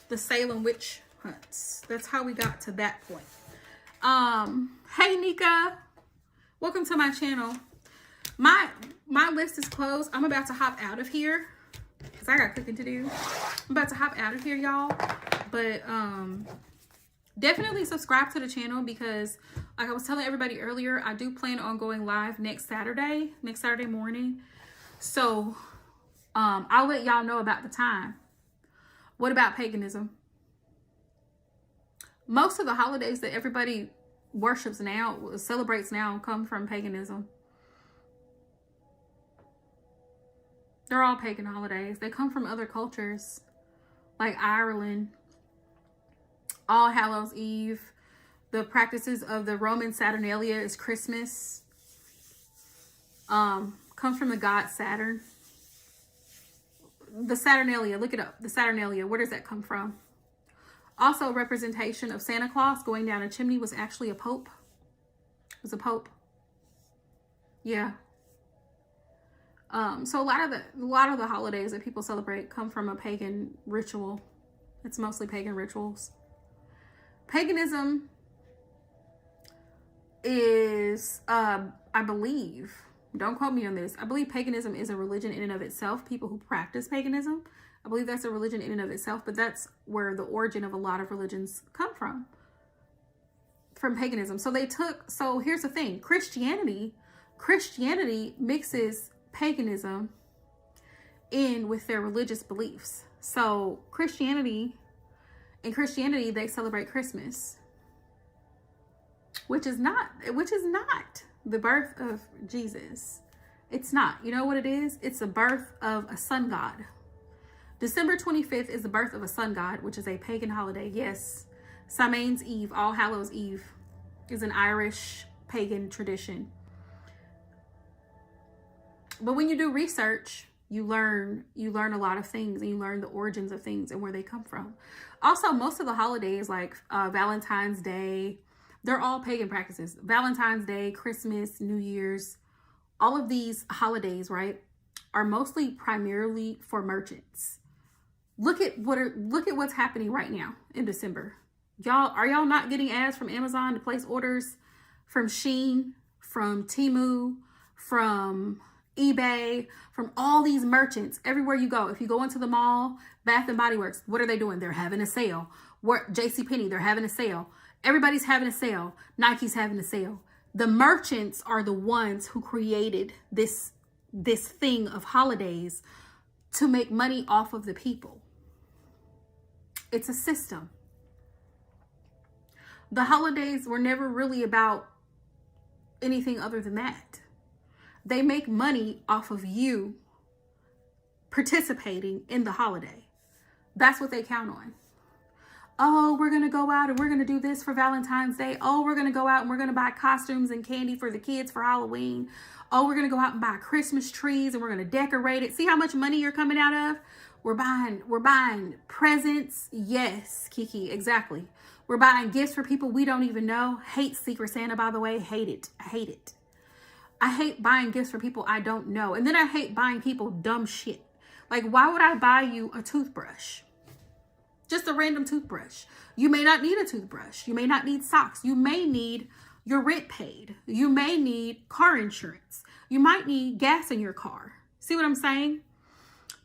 the Salem witch hunts. That's how we got to that point. Hey Nika, welcome to my channel. My list is closed. I'm about to hop out of here because I got cooking to do. I'm about to hop out of here, y'all. But definitely subscribe to the channel because, like I was telling everybody earlier, I do plan on going live next Saturday morning. So I'll let y'all know about the time. What about paganism? Most of the holidays that everybody worships now, celebrates now, come from paganism. They're all pagan holidays. They come from other cultures, like Ireland, All Hallows Eve. The practices of the Roman Saturnalia is Christmas. Comes from the god Saturn. The Saturnalia, look it up. The Saturnalia, where does that come from? Also, a representation of Santa Claus going down a chimney was actually a pope. It was a pope. Yeah. So a lot of the holidays that people celebrate come from a pagan ritual. It's mostly pagan rituals. Paganism is, I believe, don't quote me on this, I believe paganism is a religion in and of itself. People who practice paganism, I believe that's a religion in and of itself, but that's where the origin of a lot of religions come from paganism. So here's the thing, Christianity mixes paganism in with their religious beliefs. So in Christianity, they celebrate Christmas, which is not the birth of Jesus. It's not. You know what it is? It's the birth of a sun god. December 25th is the birth of a sun god, which is a pagan holiday. Yes. Samhain's Eve, All Hallows Eve, is an Irish pagan tradition. But when you do research, you learn a lot of things, and you learn the origins of things and where they come from. Also, most of the holidays, like Valentine's Day, they're all pagan practices. Valentine's Day, Christmas, New Year's, all of these holidays, right, are mostly primarily for merchants. Look at what's happening right now in December. Are y'all not getting ads from Amazon to place orders, from Shein, from Temu, from eBay, from all these merchants everywhere you go? If you go into the mall, Bath and Body Works, what are they doing? They're having a sale. JCPenney, they're having a sale. Everybody's having a sale. Nike's having a sale. The merchants are the ones who created this thing of holidays to make money off of the people. It's a system. The holidays were never really about anything other than that. They make money off of you participating in the holiday. That's what they count on. Oh, we're going to go out and we're going to do this for Valentine's Day. Oh, we're going to go out and we're going to buy costumes and candy for the kids for Halloween. Oh, we're going to go out and buy Christmas trees and we're going to decorate it. See how much money you're coming out of? We're buying presents. Yes, Kiki, exactly. We're buying gifts for people we don't even know. Hate Secret Santa, by the way. Hate it. I hate it. I hate buying gifts for people I don't know. And then I hate buying people dumb shit. Like, why would I buy you a toothbrush? Just a random toothbrush. You may not need a toothbrush. You may not need socks. You may need your rent paid. You may need car insurance. You might need gas in your car. See what I'm saying?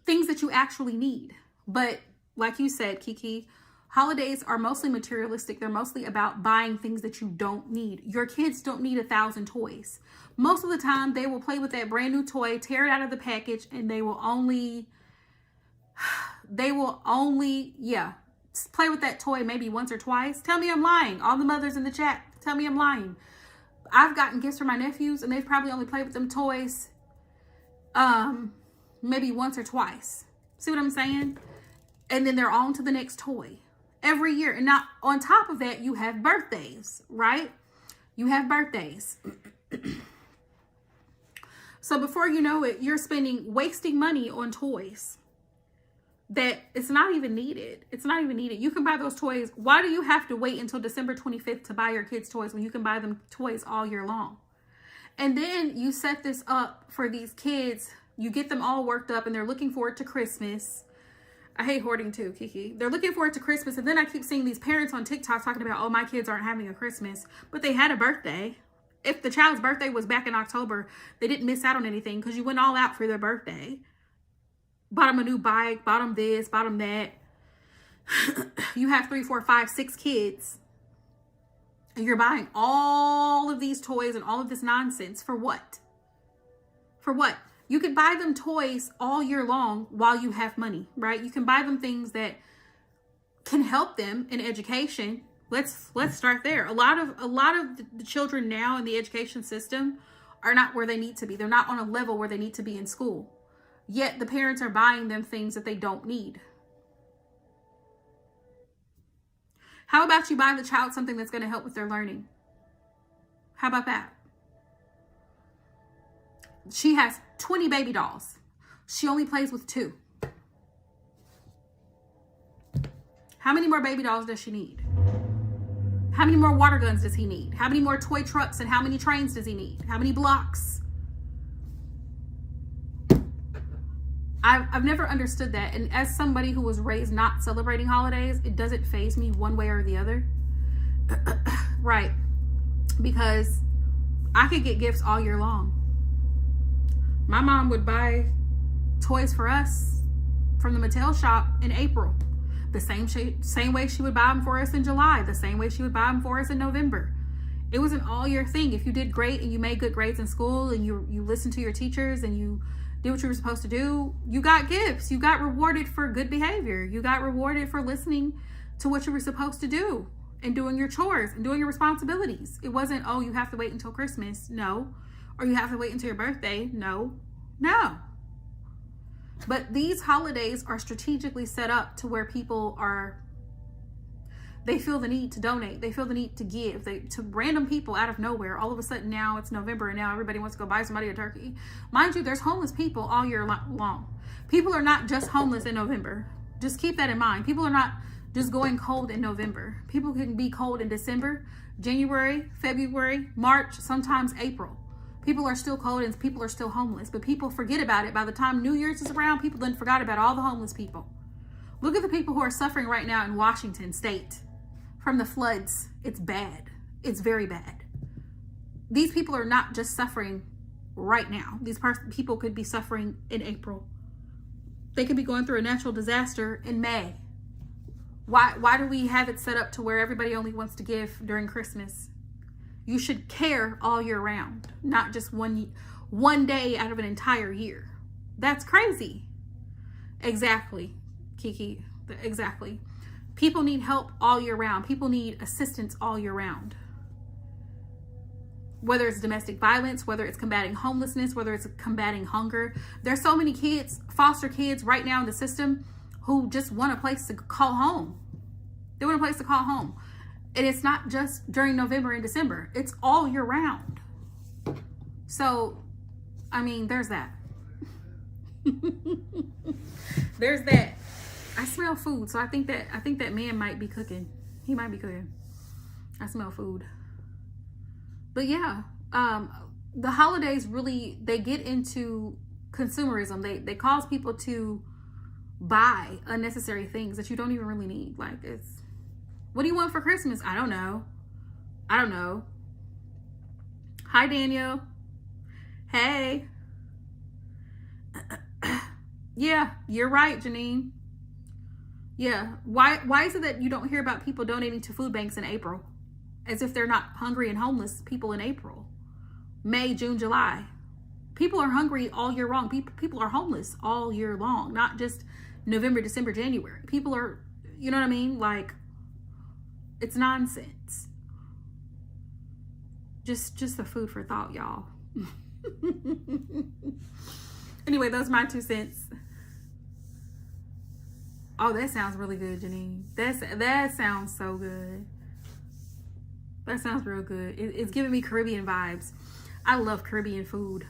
Things that you actually need. But like you said, Kiki, holidays are mostly materialistic. They're mostly about buying things that you don't need. Your kids don't need 1,000 toys. Most of the time, they will play with that brand new toy, tear it out of the package, and they will only, play with that toy maybe once or twice. Tell me I'm lying. All the mothers in the chat, tell me I'm lying. I've gotten gifts for my nephews, and they've probably only played with them toys maybe once or twice. See what I'm saying? And then they're on to the next toy every year. And now, on top of that, you have birthdays, right? You have birthdays. So before you know it, you're wasting money on toys that it's not even needed. It's not even needed. You can buy those toys. Why do you have to wait until December 25th to buy your kids toys when you can buy them toys all year long? And then you set this up for these kids You get them all worked up and they're looking forward to Christmas. I hate hoarding too, Kiki. They're looking forward to Christmas, and then I keep seeing these parents on TikTok talking about, oh, my kids aren't having a Christmas, but they had a birthday. If the child's birthday was back in October, they didn't miss out on anything because you went all out for their birthday. Bought them a new bike, bought them this, bought them that. You have 3, 4, 5, 6 kids, and you're buying all of these toys and all of this nonsense for what? For what? You could buy them toys all year long while you have money, right? You can buy them things that can help them in education. Let's start there. A lot of the children now in the education system are not where they need to be. They're not on a level where they need to be in school. Yet the parents are buying them things that they don't need. How about you buy the child something that's going to help with their learning? How about that? She has 20 baby dolls. She only plays with 2. How many more baby dolls does she need? How many more water guns does he need? How many more toy trucks and how many trains does he need? How many blocks? I've never understood that. And as somebody who was raised not celebrating holidays, it doesn't faze me one way or the other. Right. Because I could get gifts all year long. My mom would buy toys for us from the Mattel shop in April. The same way she would buy them for us in July. The same way she would buy them for us in November. It was an all year thing. If you did great and you made good grades in school and you listened to your teachers and you did what you were supposed to do, you got gifts. You got rewarded for good behavior. You got rewarded for listening to what you were supposed to do and doing your chores and doing your responsibilities. It wasn't, oh, you have to wait until Christmas. No. Or you have to wait until your birthday. No. But these holidays are strategically set up to where people they feel the need to donate. They feel the need to give. To random people out of nowhere. All of a sudden now it's November and now everybody wants to go buy somebody a turkey. Mind you, there's homeless people all year long. People are not just homeless in November. Just keep that in mind. People are not just going cold in November. People can be cold in December, January, February, March, sometimes April. People are still cold and people are still homeless, but people forget about it. By the time New Year's is around, people then forgot about all the homeless people. Look at the people who are suffering right now in Washington state from the floods. It's bad. It's very bad. These people are not just suffering right now. These people could be suffering in April. They could be going through a natural disaster in May. Why do we have it set up to where everybody only wants to give during Christmas? You should care all year round, not just one day out of an entire year. That's crazy. Exactly, Kiki. Exactly. People need help all year round. People need assistance all year round. Whether it's domestic violence, whether it's combating homelessness, whether it's combating hunger. There's so many kids, foster kids right now in the system who just want a place to call home. They want a place to call home. And it's not just during November and December. It's all year round. So, I mean, there's that. There's that. I smell food, so I think that man might be cooking. He might be cooking. I smell food. But yeah, the holidays really, they get into consumerism. They cause people to buy unnecessary things that you don't even really need. Like, it's, what do you want for Christmas? I don't know. Hi, Daniel. Hey. Yeah, you're right, Janine. Yeah. Why is it that you don't hear about people donating to food banks in April? As if they're not hungry and homeless people in April, May, June, July. People are hungry all year long. People are homeless all year long, not just November, December, January. People are, you know what I mean? Like, it's nonsense. Just the food for thought, y'all. Anyway, those are my 2 cents. Oh, that sounds really good, Janine. That sounds so good. That sounds real good. It's giving me Caribbean vibes. I love Caribbean food.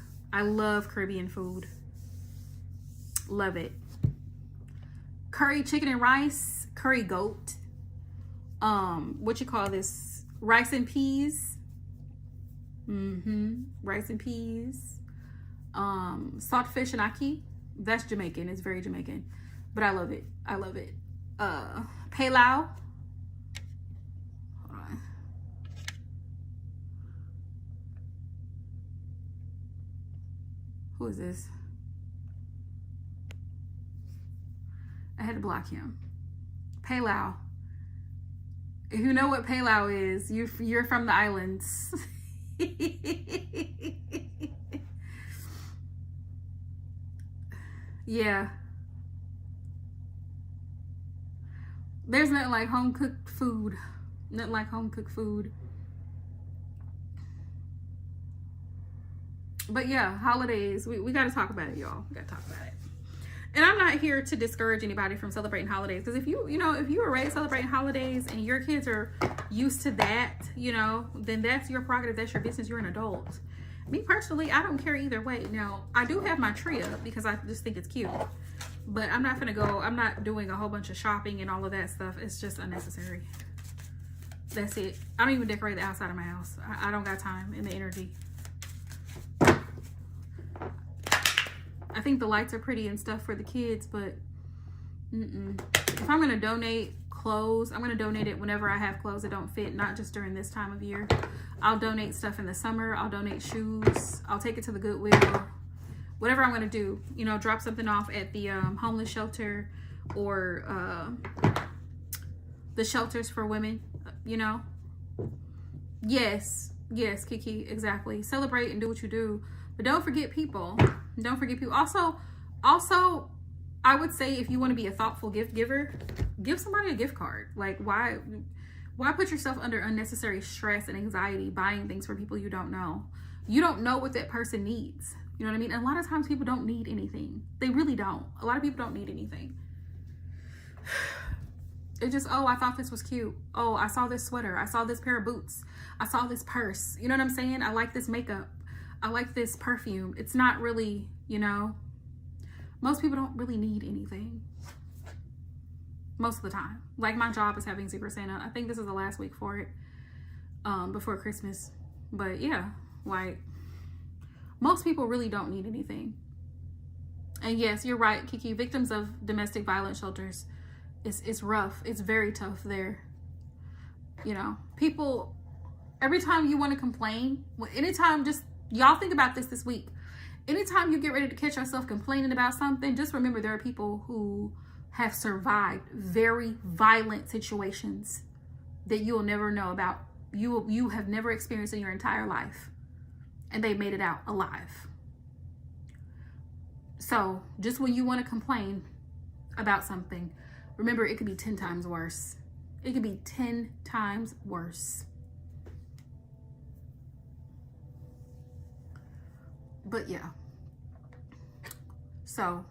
Love it. Curry chicken and rice, curry goat. What you call this? Rice and peas. Rice and peas. Saltfish and ackee. That's Jamaican. It's very Jamaican, but I love it. I love it. Pilau. Hold on. Who is this? I had to block him. Pilau. If you know what Pilau is, you're from the islands. Yeah. There's nothing like home cooked food. Nothing like home cooked food. But yeah, holidays. We got to talk about it, y'all. We got to talk about it. And I'm not here to discourage anybody from celebrating holidays. Because if you were raised celebrating holidays and your kids are used to that, then that's your prerogative. That's your business. You're an adult. Me personally, I don't care either way. Now, I do have my tree up because I just think it's cute. But I'm not doing a whole bunch of shopping and all of that stuff. It's just unnecessary. That's it. I don't even decorate the outside of my house. I don't got time and the energy. I think the lights are pretty and stuff for the kids, but if I'm going to donate clothes, I'm going to donate it whenever I have clothes that don't fit, not just during this time of year. I'll donate stuff in the summer. I'll donate shoes. I'll take it to the Goodwill. Whatever I'm going to do, drop something off at the homeless shelter or the shelters for women, Yes, Kiki, exactly. Celebrate and do what you do. But don't forget people. Don't forget people. Also, I would say if you want to be a thoughtful gift giver, give somebody a gift card. Like, why put yourself under unnecessary stress and anxiety buying things for people you don't know? You don't know what that person needs. You know what I mean? And a lot of times people don't need anything. They really don't. A lot of people don't need anything. It just, oh, I thought this was cute. Oh, I saw this sweater. I saw this pair of boots. I saw this purse. You know what I'm saying? I like this makeup. I like this perfume. It's not really, most people don't really need anything. Most of the time. Like my job is having Secret Santa. I think this is the last week for it. Before Christmas. But yeah, like most people really don't need anything. And yes, you're right, Kiki. Victims of domestic violence shelters. It's rough. It's very tough there. People, every time you want to complain, anytime, just, y'all think about this week. Anytime you get ready to catch yourself complaining about something, just remember there are people who have survived very violent situations that you'll never know about. You have never experienced in your entire life. And they made it out alive. So just when you want to complain about something, remember, it could be 10 times worse. It could be 10 times worse. But yeah. So,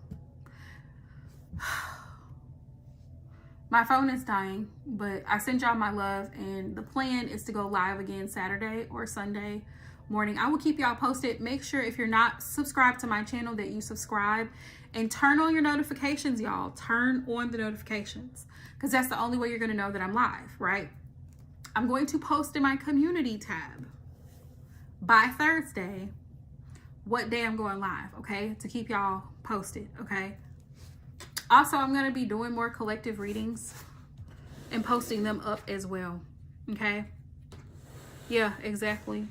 my phone is dying, but I send y'all my love, and the plan is to go live again Saturday or Sunday morning. I will keep y'all posted. Make sure if you're not subscribed to my channel that you subscribe and turn on your notifications, y'all. Turn on the notifications because that's the only way you're going to know that I'm live, right? I'm going to post in my community tab by Thursday what day I'm going live, okay? To keep y'all posted, okay? Also, I'm going to be doing more collective readings and posting them up as well, okay? Yeah, exactly.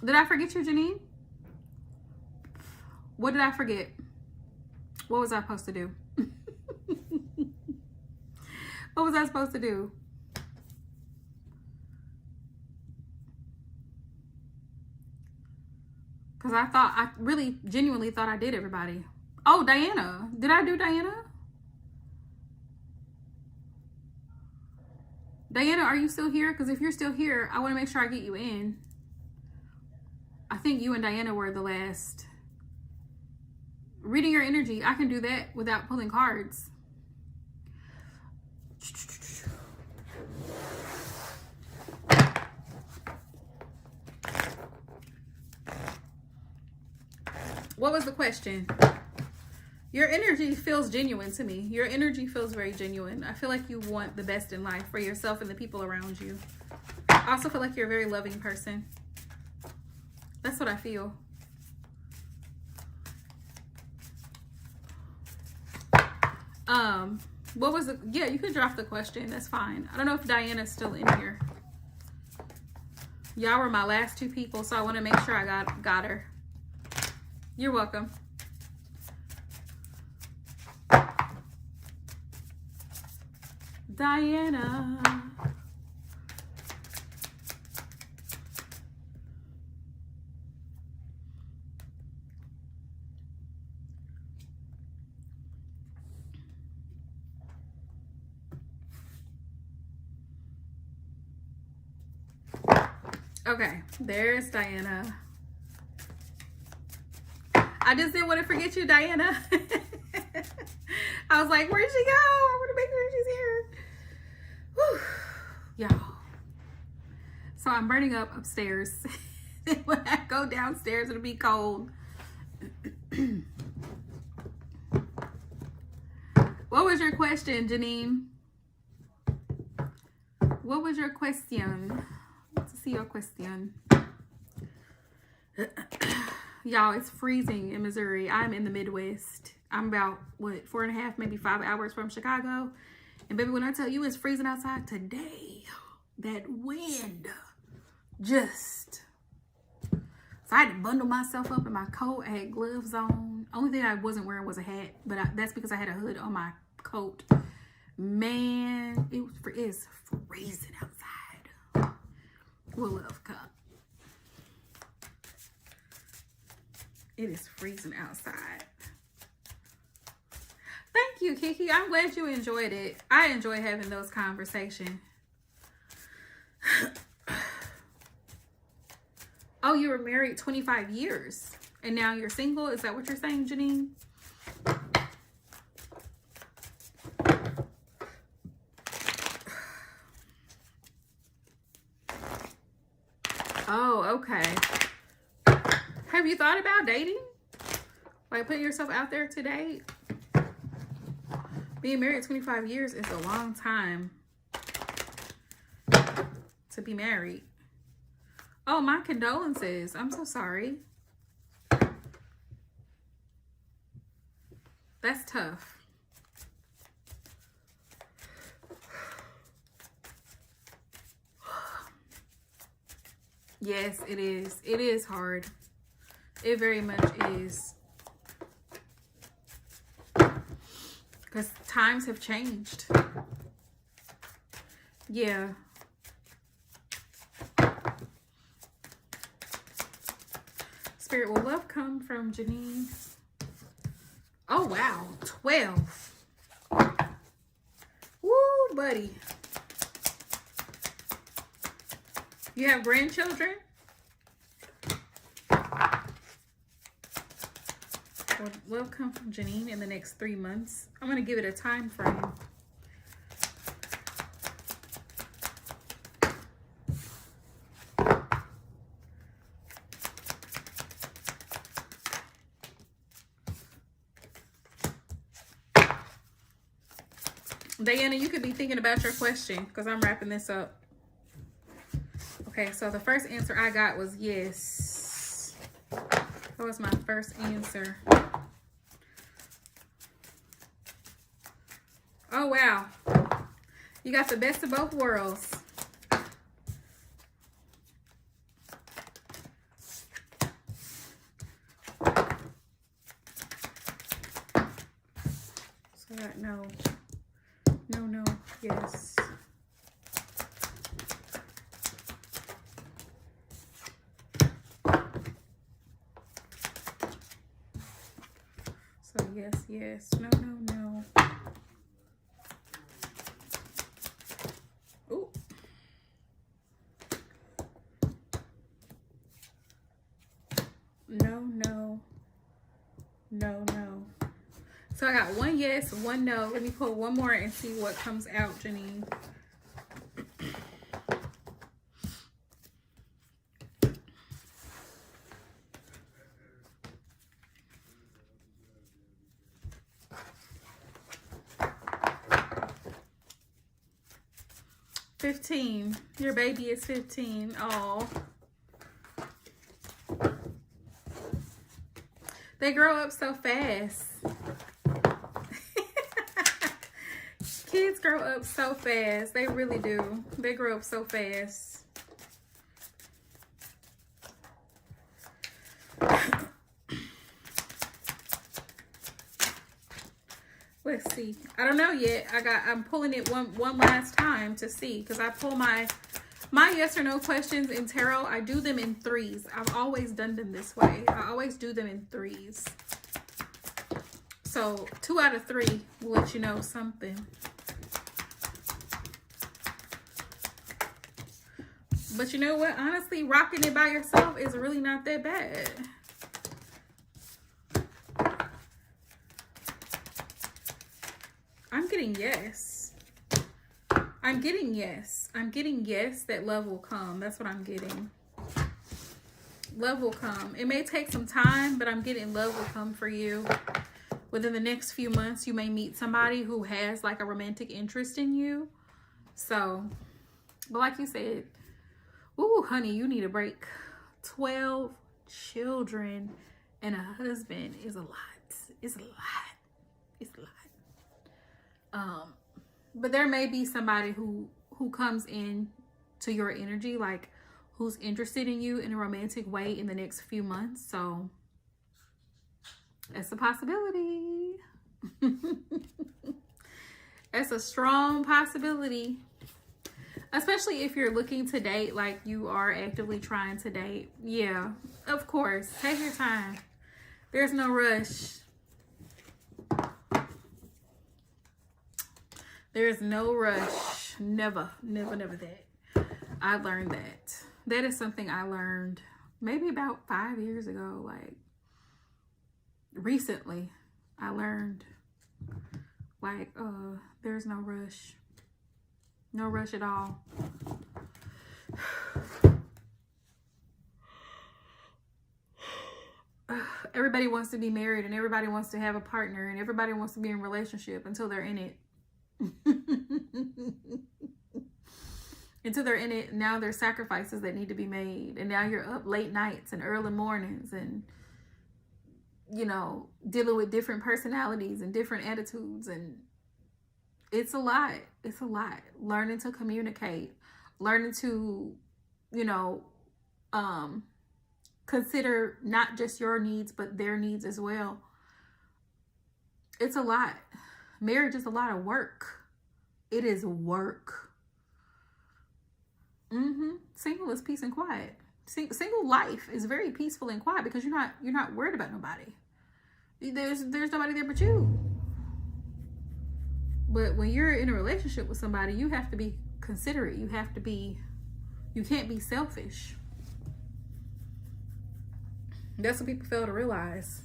Did I forget you, Janine? What did I forget? What was I supposed to do? What was I supposed to do? Because I really genuinely thought I did everybody. Oh, Diana. Did I do Diana? Diana, are you still here? Because if you're still here, I want to make sure I get you in. I think you and Diana were the last. Reading your energy. I can do that without pulling cards. What was the question? Your energy feels genuine to me. Your energy feels very genuine. I feel like you want the best in life for yourself and the people around you. I also feel like you're a very loving person. That's what I feel. What was the, yeah, you could drop the question. That's fine. I don't know if Diana's still in here. Y'all were my last two people, so I want to make sure I got her. You're welcome. Diana. Okay, there's Diana. I just didn't want to forget you, Diana. I was like, where'd she go? I want to make sure she's here. Whew. Y'all. So I'm burning up upstairs. When I go downstairs, it'll be cold. What was your question, Janine? What was your question? Let's see your question. Y'all, it's freezing in Missouri. I'm in the Midwest. I'm about, what, 4.5, maybe 5 hours from Chicago. And baby, when I tell you it's freezing outside today, that wind just... So I had to bundle myself up in my coat. I had gloves on. Only thing I wasn't wearing was a hat, but that's because I had a hood on my coat. Man, it's freezing outside. We'll love cup. It is freezing outside. Thank you, Kiki. I'm glad you enjoyed it. I enjoy having those conversations. Oh, you were married 25 years and now you're single? Is that what you're saying, Janine? Oh, okay. Have you thought about dating? Like putting yourself out there to date? Being married 25 years is a long time to be married. Oh, my condolences. I'm so sorry. That's tough. Yes, it is. It is hard. It very much is. Because times have changed. Yeah. Spirit, will love come from Janine? Oh, wow. 12. Woo, buddy. You have grandchildren? Will love come from Janine in the next 3 months? I'm going to give it a time frame. Diana, you could be thinking about your question because I'm wrapping this up. Okay, so the first answer I got was yes. That was my first answer. Oh, wow. You got the best of both worlds. So that no. No, yes. So yes. No. Ooh. No. So I got one yes, one no. Let me pull one more and see what comes out, Janine. 15. Your baby is 15. Oh. They grow up so fast. Kids grow up so fast. They really do. They grow up so fast. Let's see. I don't know yet. I'm pulling it one last time to see, because I pull my yes or no questions in tarot. I do them in threes. I've always done them this way. I always do them in threes. So 2 out of 3 will let you know something. But you know what? Honestly, rocking it by yourself is really not that bad. I'm getting yes. I'm getting yes. I'm getting yes that love will come. That's what I'm getting. Love will come. It may take some time, but I'm getting love will come for you. Within the next few months, you may meet somebody who has like a romantic interest in you. So, but like you said, ooh, honey, you need a break. 12 children and a husband is a lot. It's a lot. It's a lot. But there may be somebody who comes in to your energy, like who's interested in you in a romantic way in the next few months. So that's a possibility. That's a strong possibility. Especially if you're looking to date, like you are actively trying to date. Yeah, of course. Take your time. There's no rush. There's no rush. Never, never, never that. I learned that. That is something I learned maybe about 5 years ago. Like, recently, I learned, like, there's no rush. No rush at all. Everybody wants to be married, and everybody wants to have a partner, and everybody wants to be in a relationship until they're in it. Until they're in it, now there's sacrifices that need to be made, and now you're up late nights and early mornings, and you know, dealing with different personalities and different attitudes, and it's a lot. It's a lot. Learning to communicate, learning to, you know, consider not just your needs but their needs as well. It's a lot. Marriage is a lot of work. It is work. Single is peace and quiet. Single life is very peaceful and quiet because you're not worried about nobody. There's nobody there but you. But when you're in a relationship with somebody, you have to be considerate. You can't be selfish. That's what people fail to realize.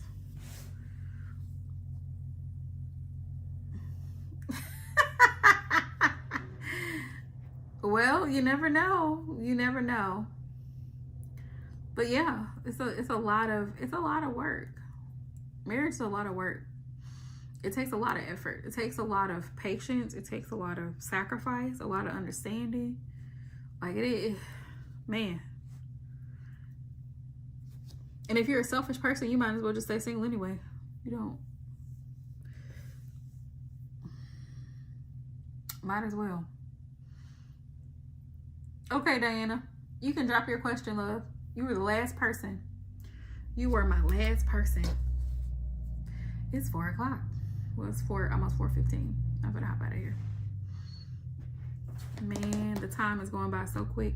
Well, you never know. You never know. But yeah, it's a lot of work. Marriage is a lot of work. It takes a lot of effort. It takes a lot of patience. It takes a lot of sacrifice, a lot of understanding. Like man. And if you're a selfish person, you might as well just stay single anyway. You don't. Might as well. Okay, Diana, you can drop your question, love. You were the last person. You were my last person. It's 4 o'clock. Well, it's almost 4:15. I'm gonna hop out of here. Man, the time is going by so quick.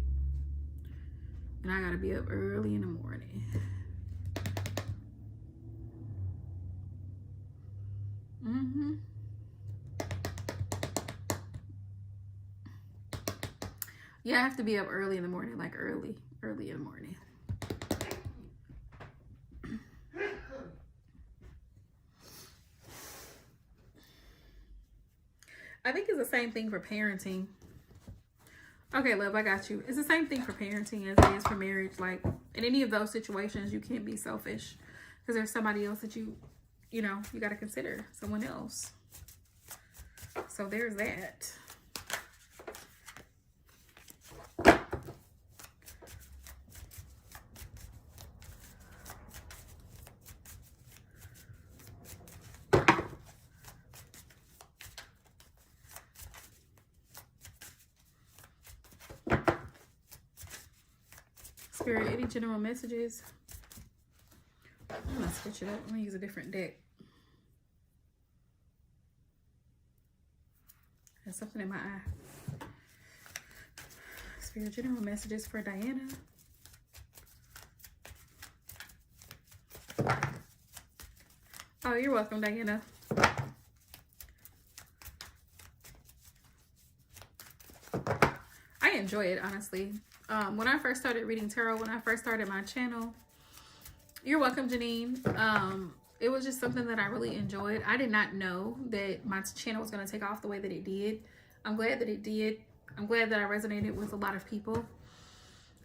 And I gotta be up early in the morning. Yeah, I have to be up early in the morning, like early in the morning. I think it's the same thing for parenting. Okay, love, I got you. It's the same thing for parenting as it is for marriage. Like, in any of those situations, you can't be selfish because there's somebody else that you got to consider, someone else. So there's that. Spirit, any general messages? I'm gonna switch it up. I'm gonna use a different deck. There's something in my eye. Spirit, general messages for Diana. Oh, you're welcome, Diana. I enjoy it, honestly. When I first started reading tarot, when I first started my channel, you're welcome, Janine. It was just something that I really enjoyed. I did not know that my channel was going to take off the way that it did. I'm glad that it did. I'm glad that I resonated with a lot of people.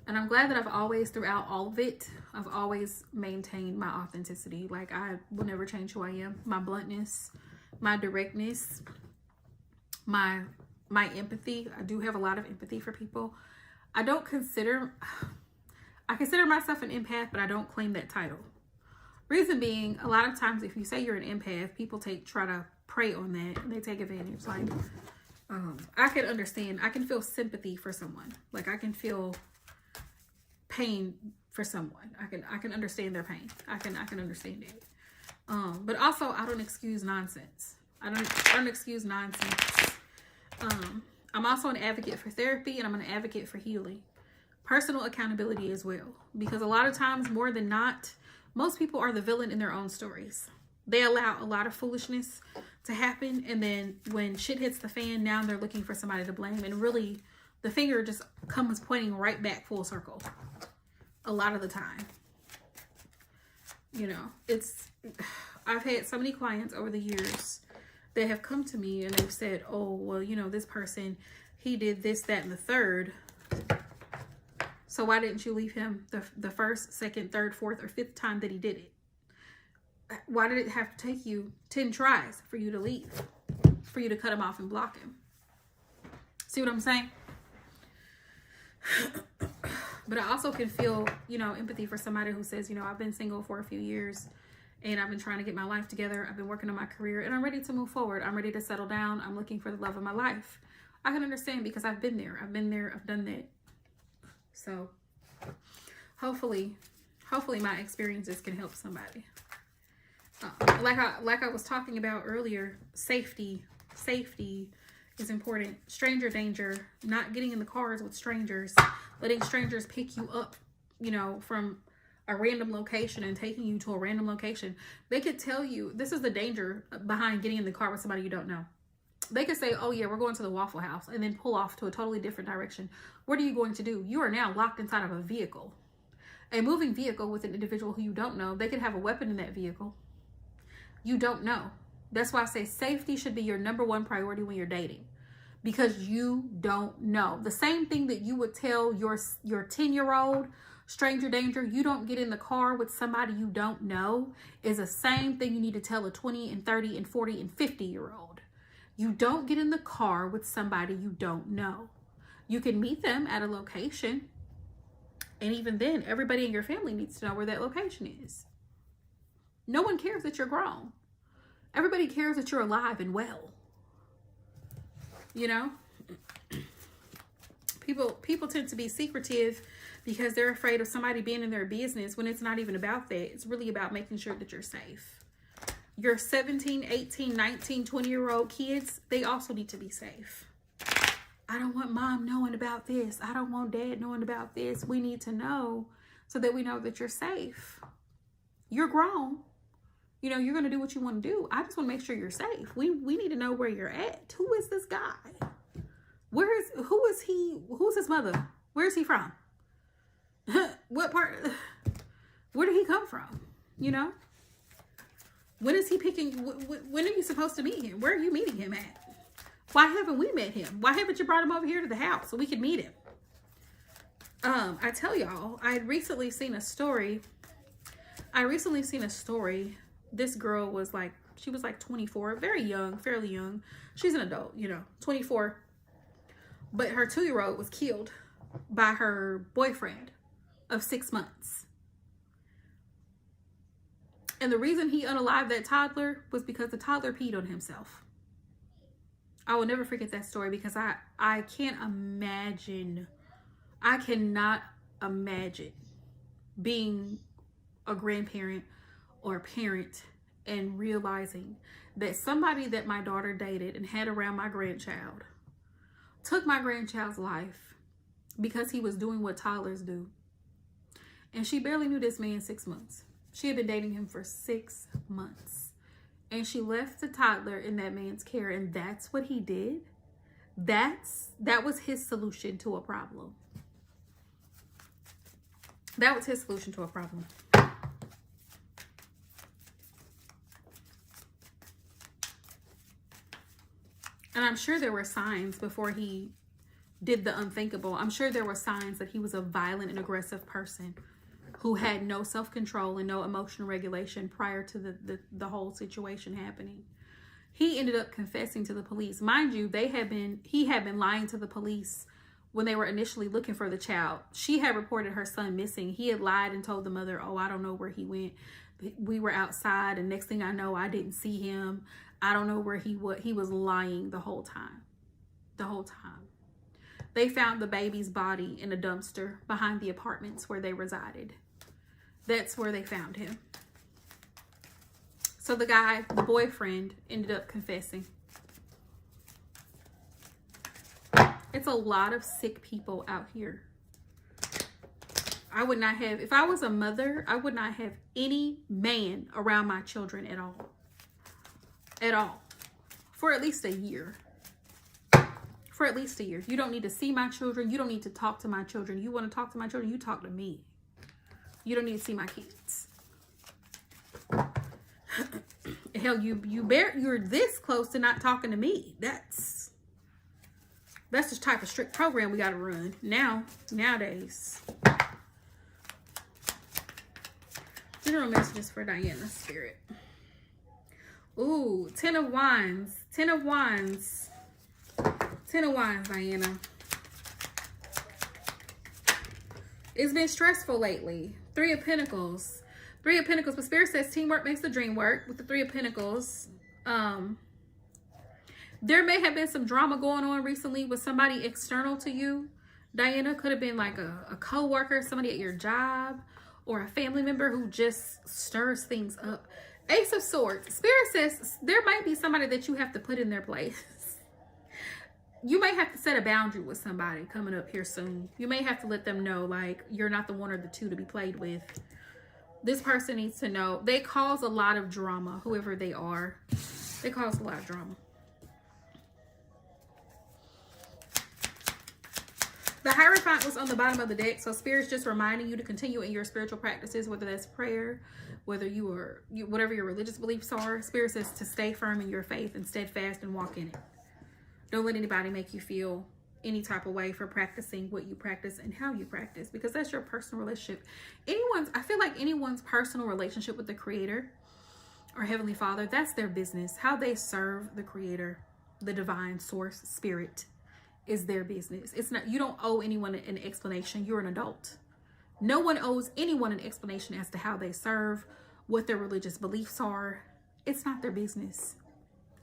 And I'm glad that I've always, throughout all of it, I've always maintained my authenticity. Like, I will never change who I am. My bluntness, my directness, my empathy. I do have a lot of empathy for people. I consider myself an empath, but I don't claim that title. Reason being, a lot of times if you say you're an empath, people try to prey on that, and they take advantage. Like, I can understand. I can feel sympathy for someone. Like, I can feel pain for someone. I can understand their pain. I can understand it. But also, I don't excuse nonsense. I don't excuse nonsense. I'm also an advocate for therapy, and I'm an advocate for healing. Personal accountability as well. Because a lot of times, more than not, most people are the villain in their own stories. They allow a lot of foolishness to happen, and then when shit hits the fan, now they're looking for somebody to blame, and really, the finger just comes pointing right back full circle. A lot of the time. You know, I've had so many clients over the years that have come to me and they've said, oh, well, you know, this person, he did this, that, and the third. So why didn't you leave him the first, second, third, fourth, or fifth time that he did it? Why did it have to take you 10 tries for you to leave? For you to cut him off and block him? See what I'm saying? But I also can feel, you know, empathy for somebody who says, you know, I've been single for a few years and I've been trying to get my life together. I've been working on my career and I'm ready to move forward. I'm ready to settle down. I'm looking for the love of my life. I can understand because I've been there. I've done that. So hopefully my experiences can help somebody. Like I was talking about earlier, safety is important. Stranger danger, not getting in the cars with strangers, letting strangers pick you up, you know, from a random location and taking you to a random location. They could tell you, this is the danger behind getting in the car with somebody you don't know. They could say, oh yeah, we're going to the Waffle House, and then pull off to a totally different direction. What are you going to do? You are now locked inside of a vehicle. A moving vehicle with an individual who you don't know. They could have a weapon in that vehicle. You don't know. That's why I say safety should be your number one priority when you're dating. Because you don't know. The same thing that you would tell your 10-year-old, stranger danger, you don't get in the car with somebody you don't know, is the same thing you need to tell a 20 and 30 and 40 and 50-year-old. You don't get in the car with somebody you don't know. You can meet them at a location. And even then, everybody in your family needs to know where that location is. No one cares that you're grown. Everybody cares that you're alive and well. You know? People tend to be secretive because they're afraid of somebody being in their business when it's not even about that. It's really about making sure that you're safe. Your 17, 18, 19, 20-year-old kids, they also need to be safe. I don't want mom knowing about this. I don't want dad knowing about this. We need to know so that we know that you're safe. You're grown. You know, you're going to do what you want to do. I just want to make sure you're safe. We need to know where you're at. Who is this guy? Who is he? Who's his mother? Where is he from? What part? Where did he come from? You know? When is he picking? When are you supposed to meet him? Where are you meeting him at? Why haven't we met him? Why haven't you brought him over here to the house so we could meet him? I tell y'all, I had recently seen a story. This girl was like, she was like 24, very young, fairly young. She's an adult, you know, 24. But her 2-year-old was killed by her boyfriend of 6 months. And the reason he unalived that toddler was because the toddler peed on himself. I will never forget that story because I can't imagine. I cannot imagine being a grandparent or a parent and realizing that somebody that my daughter dated and had around my grandchild took my grandchild's life because he was doing what toddlers do. And she barely knew this man 6 months. She had been dating him for 6 months. And she left the toddler in that man's care, and that's what he did. That was his solution to a problem. That was his solution to a problem. And I'm sure there were signs before he did the unthinkable. I'm sure there were signs that he was a violent and aggressive person who had no self-control and no emotional regulation prior to the whole situation happening. He ended up confessing to the police. Mind you, he had been lying to the police when they were initially looking for the child. She had reported her son missing. He had lied and told the mother, oh, I don't know where he went. We were outside, and next thing I know, I didn't see him. I don't know where he was. He was lying the whole time. The whole time. They found the baby's body in a dumpster behind the apartments where they resided. That's where they found him. So the guy, the boyfriend, ended up confessing. It's a lot of sick people out here. I would not have, if I was a mother, I would not have any man around my children at all. At all. For at least a year. For at least a year. You don't need to see my children. You don't need to talk to my children. You want to talk to my children, you talk to me. You don't need to see my kids. Hell, you're this close to not talking to me. That's the type of strict program we got to run nowadays. General messages for Diana Spirit. Ooh, 10 of Wands. 10 of Wands. 10 of Wands, Diana. It's been stressful lately. 3 of Pentacles. 3 of Pentacles. But Spirit says teamwork makes the dream work with the 3 of Pentacles. There may have been some drama going on recently with somebody external to you. Diana, could have been like a co-worker, somebody at your job, or a family member who just stirs things up. Ace of Swords. Spirit says there might be somebody that you have to put in their place. You may have to set a boundary with somebody coming up here soon. You may have to let them know, like, you're not the one or the two to be played with. This person needs to know. They cause a lot of drama, whoever they are. They cause a lot of drama. The Hierophant was on the bottom of the deck, so Spirit's just reminding you to continue in your spiritual practices, whether that's prayer, whether whatever your religious beliefs are. Spirit says to stay firm in your faith and steadfast and walk in it. Don't let anybody make you feel any type of way for practicing what you practice and how you practice, because that's your personal relationship. I feel like anyone's personal relationship with the Creator or Heavenly Father, that's their business. How they serve the Creator, the divine source, Spirit, is their business. It's not, you don't owe anyone an explanation. You're an adult. No one owes anyone an explanation as to how they serve, what their religious beliefs are. It's not their business.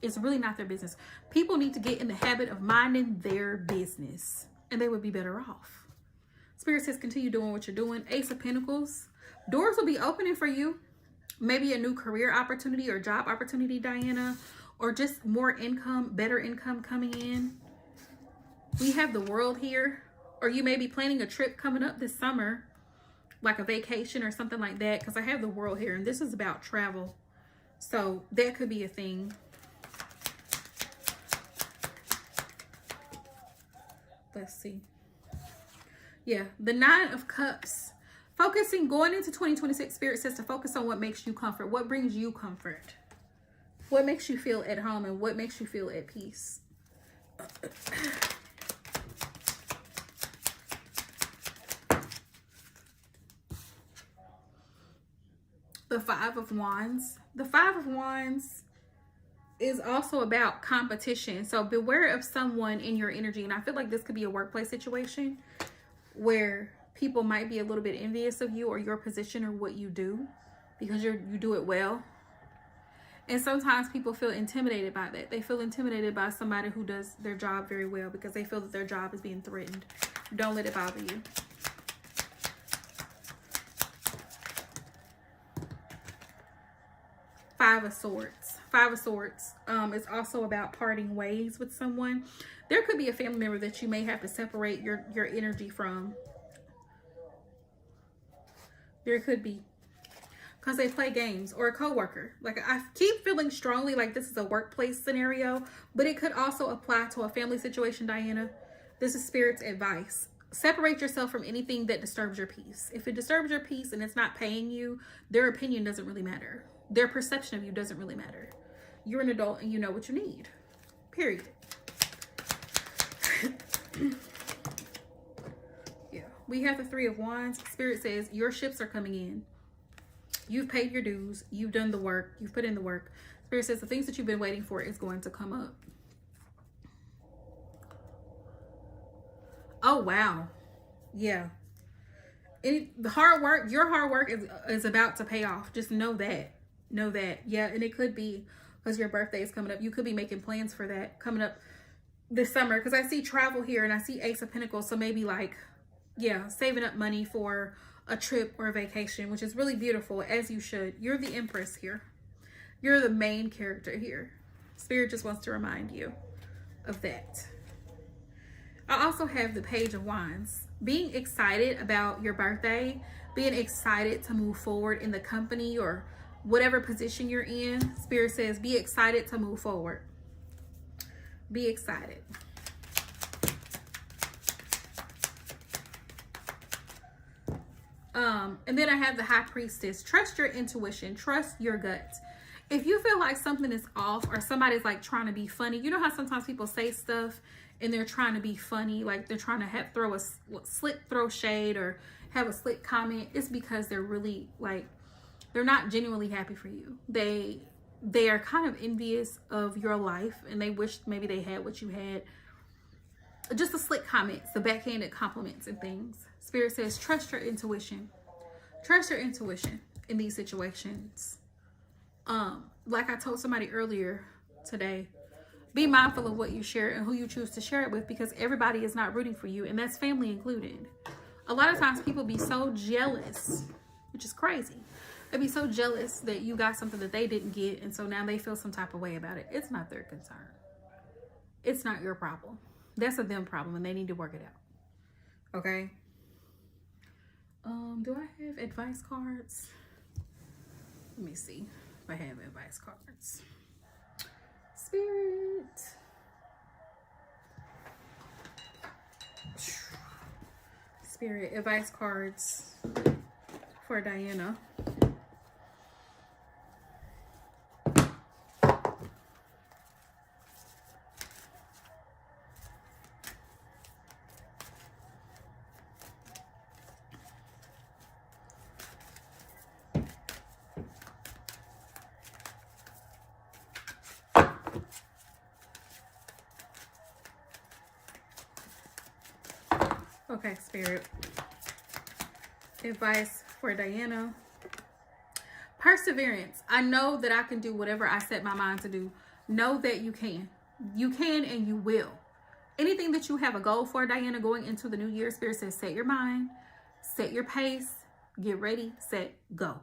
It's really not their business. People need to get in the habit of minding their business, and they would be better off. Spirit says continue doing what you're doing. Ace of Pentacles. Doors will be opening for you. Maybe a new career opportunity or job opportunity, Diana, or just more income, better income coming in. We have the World here, or you may be planning a trip coming up this summer, like a vacation or something like that, because I have the World here, and this is about travel. So that could be a thing. Let's see. Yeah, the 9 of Cups. Focusing, going into 2026, Spirit says to focus on what makes you comfort. What brings you comfort? What makes you feel at home and what makes you feel at peace? The 5 of Wands. The 5 of Wands is also about competition. So beware of someone in your energy. And I feel like this could be a workplace situation where people might be a little bit envious of you or your position or what you do because you do it well. And sometimes people feel intimidated by that. They feel intimidated by somebody who does their job very well because they feel that their job is being threatened. Don't let it bother you. Five of Swords. Five of Swords is also about parting ways with someone. There could be a family member that you may have to separate your energy from. There could be. Because they play games, or a coworker. Like, I keep feeling strongly like this is a workplace scenario, but it could also apply to a family situation, Diana. This is Spirit's advice. Separate yourself from anything that disturbs your peace. If it disturbs your peace and it's not paying you, their opinion doesn't really matter. Their perception of you doesn't really matter. You're an adult and you know what you need. Period. Yeah. We have the Three of Wands. Spirit says your ships are coming in. You've paid your dues. You've done the work. You've put in the work. Spirit says the things that you've been waiting for is going to come up. Oh, wow. Yeah. The hard work, your hard work is about to pay off. Just know that. Know that. Yeah, and it could be because your birthday is coming up. You could be making plans for that coming up this summer. Because I see travel here and I see Ace of Pentacles. So maybe like, yeah, saving up money for a trip or a vacation, which is really beautiful, as you should. You're the Empress here. You're the main character here. Spirit just wants to remind you of that. I also have the Page of Wands. Being excited about your birthday, being excited to move forward in the company or whatever position you're in. Spirit says be excited to move forward. Be excited. And then I have the High Priestess. Trust your intuition. Trust your gut. If you feel like something is off or somebody's like trying to be funny, you know how sometimes people say stuff and they're trying to be funny, like they're trying to throw a slick throw shade or have a slick comment. It's because they're really like, they're not genuinely happy for you. They are kind of envious of your life and they wish maybe they had what you had. Just the slick comments, the backhanded compliments and things. Spirit says, trust your intuition. Trust your intuition in these situations. Like I told somebody earlier today, be mindful of what you share and who you choose to share it with, because everybody is not rooting for you, and that's family included. A lot of times people be so jealous, which is crazy. They be so jealous that you got something that they didn't get, and so now they feel some type of way about it. It's not their concern. It's not your problem. That's a them problem, and they need to work it out. Okay? Do I have advice cards? Let me see if I have advice cards. Spirit. Spirit, advice cards for Diana. Okay, Spirit. Advice for Diana. Perseverance. I know that I can do whatever I set my mind to do. Know that you can. You can and you will. Anything that you have a goal for, Diana, going into the new year, Spirit says set your mind, set your pace, get ready, set, go.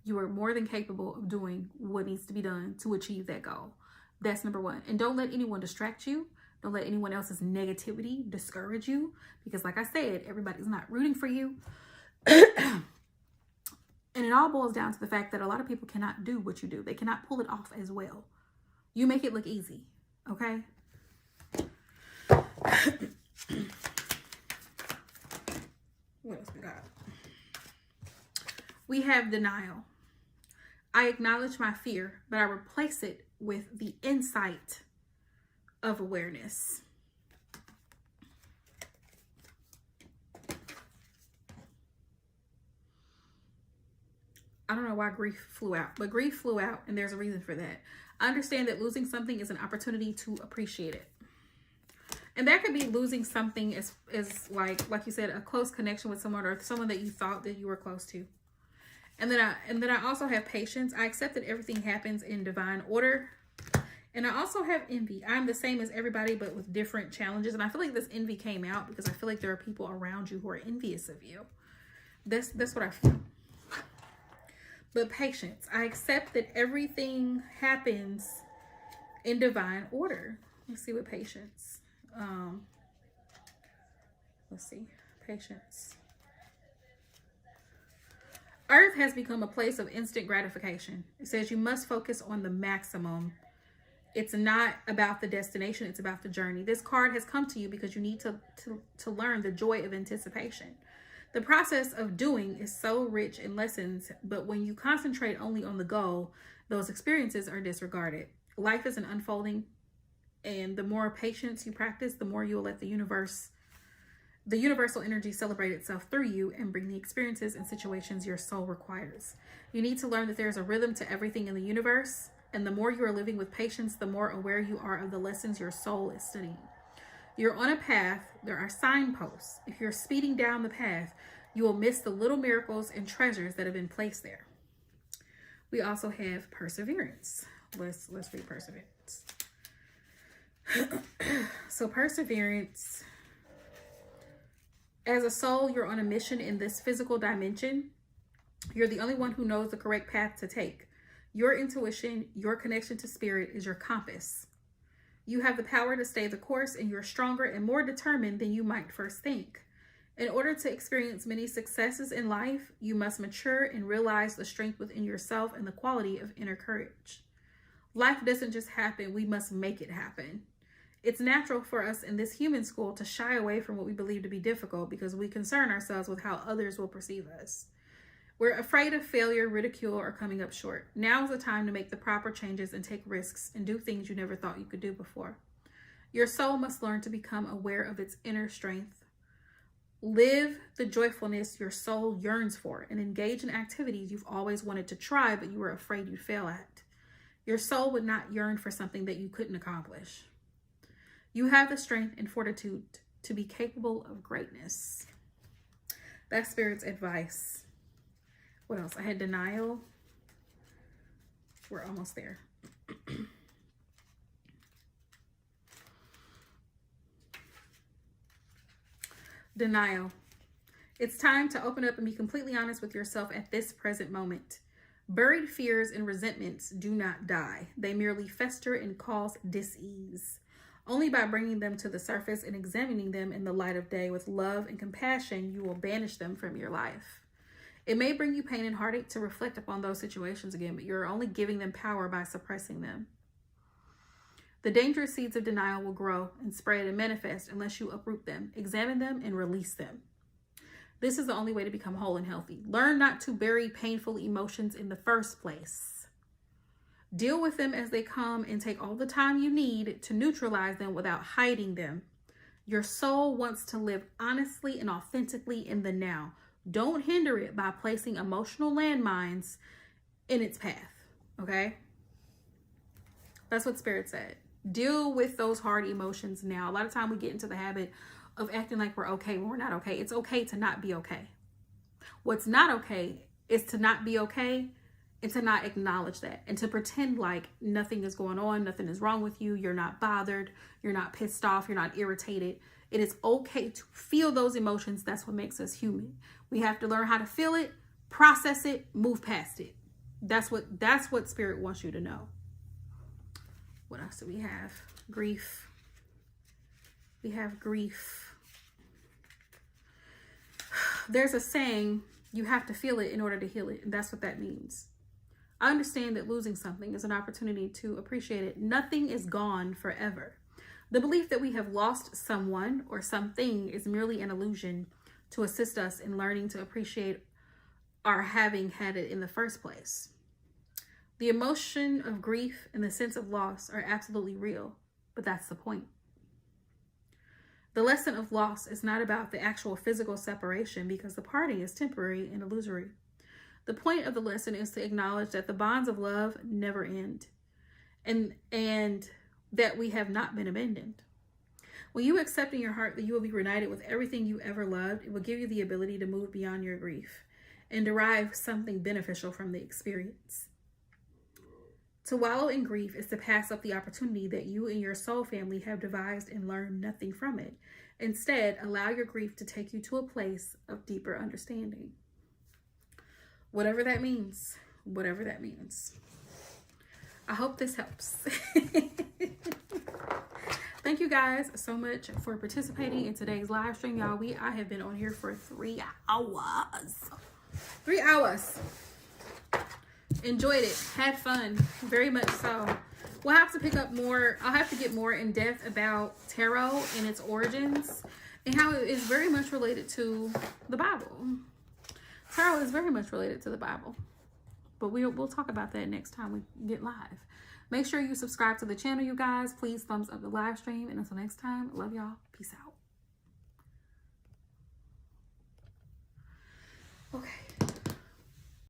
You are more than capable of doing what needs to be done to achieve that goal. That's number one. And don't let anyone distract you. Don't let anyone else's negativity discourage you, because like I said, everybody's not rooting for you. And it all boils down to the fact that a lot of people cannot do what you do. They cannot pull it off as well. You make it look easy, okay? What else we got? We have denial. I acknowledge my fear, but I replace it with the insight of awareness. I don't know why grief flew out, but grief flew out, and there's a reason for that. I understand that losing something is an opportunity to appreciate it. And that could be losing something as like you said, a close connection with someone or someone that you thought that you were close to. And then I also have patience. I accept that everything happens in divine order. And I also have envy. I'm the same as everybody, but with different challenges. And I feel like this envy came out because I feel like there are people around you who are envious of you. That's what I feel. but patience. I accept that everything happens in divine order. Let's see what patience. Let's see. Patience. Earth has become a place of instant gratification. It says you must focus on the maximum. It's not about the destination, it's about the journey. This card has come to you because you need to learn the joy of anticipation. The process of doing is so rich in lessons, but when you concentrate only on the goal, those experiences are disregarded. Life is an unfolding, and the more patience you practice, the more you'll let the universal energy celebrate itself through you and bring the experiences and situations your soul requires. You need to learn that there's a rhythm to everything in the universe, and the more you are living with patience, the more aware you are of the lessons your soul is studying. You're on a path. There are signposts. If you're speeding down the path, you will miss the little miracles and treasures that have been placed there. We also have perseverance. Let's read perseverance. So perseverance, as a soul, you're on a mission in this physical dimension. You're the only one who knows the correct path to take. Your intuition, your connection to spirit is your compass. You have the power to stay the course, and you're stronger and more determined than you might first think. In order to experience many successes in life, you must mature and realize the strength within yourself and the quality of inner courage. Life doesn't just happen, we must make it happen. It's natural for us in this human school to shy away from what we believe to be difficult because we concern ourselves with how others will perceive us. We're afraid of failure, ridicule, or coming up short. Now is the time to make the proper changes and take risks and do things you never thought you could do before. Your soul must learn to become aware of its inner strength. Live the joyfulness your soul yearns for and engage in activities you've always wanted to try but you were afraid you'd fail at. Your soul would not yearn for something that you couldn't accomplish. You have the strength and fortitude to be capable of greatness. That's Spirit's advice. What else? I had denial. We're almost there. Denial. It's time to open up and be completely honest with yourself at this present moment. Buried fears and resentments do not die. They merely fester and cause dis-ease. Only by bringing them to the surface and examining them in the light of day with love and compassion, you will banish them from your life. It may bring you pain and heartache to reflect upon those situations again, but you're only giving them power by suppressing them. The dangerous seeds of denial will grow and spread and manifest unless you uproot them, examine them, and release them. This is the only way to become whole and healthy. Learn not to bury painful emotions in the first place. Deal with them as they come and take all the time you need to neutralize them without hiding them. Your soul wants to live honestly and authentically in the now. Don't hinder it by placing emotional landmines in its path, okay? That's what Spirit said. Deal with those hard emotions now. A lot of time we get into the habit of acting like we're okay when we're not okay. It's okay to not be okay. What's not okay is to not be okay and to not acknowledge that and to pretend like nothing is going on, nothing is wrong with you, you're not bothered, you're not pissed off, you're not irritated. It is okay to feel those emotions. That's what makes us human. We have to learn how to feel it, process it, move past it. That's what Spirit wants you to know. What else do we have? Grief. We have grief. There's a saying, you have to feel it in order to heal it. And that's what that means. I understand that losing something is an opportunity to appreciate it. Nothing is gone forever. The belief that we have lost someone or something is merely an illusion to assist us in learning to appreciate our having had it in the first place. The emotion of grief and the sense of loss are absolutely real, but that's the point. The lesson of loss is not about the actual physical separation because the parting is temporary and illusory. The point of the lesson is to acknowledge that the bonds of love never end and that we have not been abandoned. When you accept in your heart that you will be reunited with everything you ever loved, it will give you the ability to move beyond your grief and derive something beneficial from the experience. To wallow in grief is to pass up the opportunity that you and your soul family have devised and learn nothing from it. Instead, allow your grief to take you to a place of deeper understanding. Whatever that means, whatever that means. I hope this helps. Thank you guys so much for participating in today's live stream, y'all. I have been on here for 3 hours. 3 hours. Enjoyed it. Had fun. Very much so. We'll have to pick up more. I'll have to get more in depth about tarot and its origins and how it is very much related to the Bible. Tarot is very much related to the Bible. But we'll talk about that next time we get live. Make sure you subscribe to the channel, you guys. Please thumbs up the live stream. And until next time, love y'all. Peace out. Okay.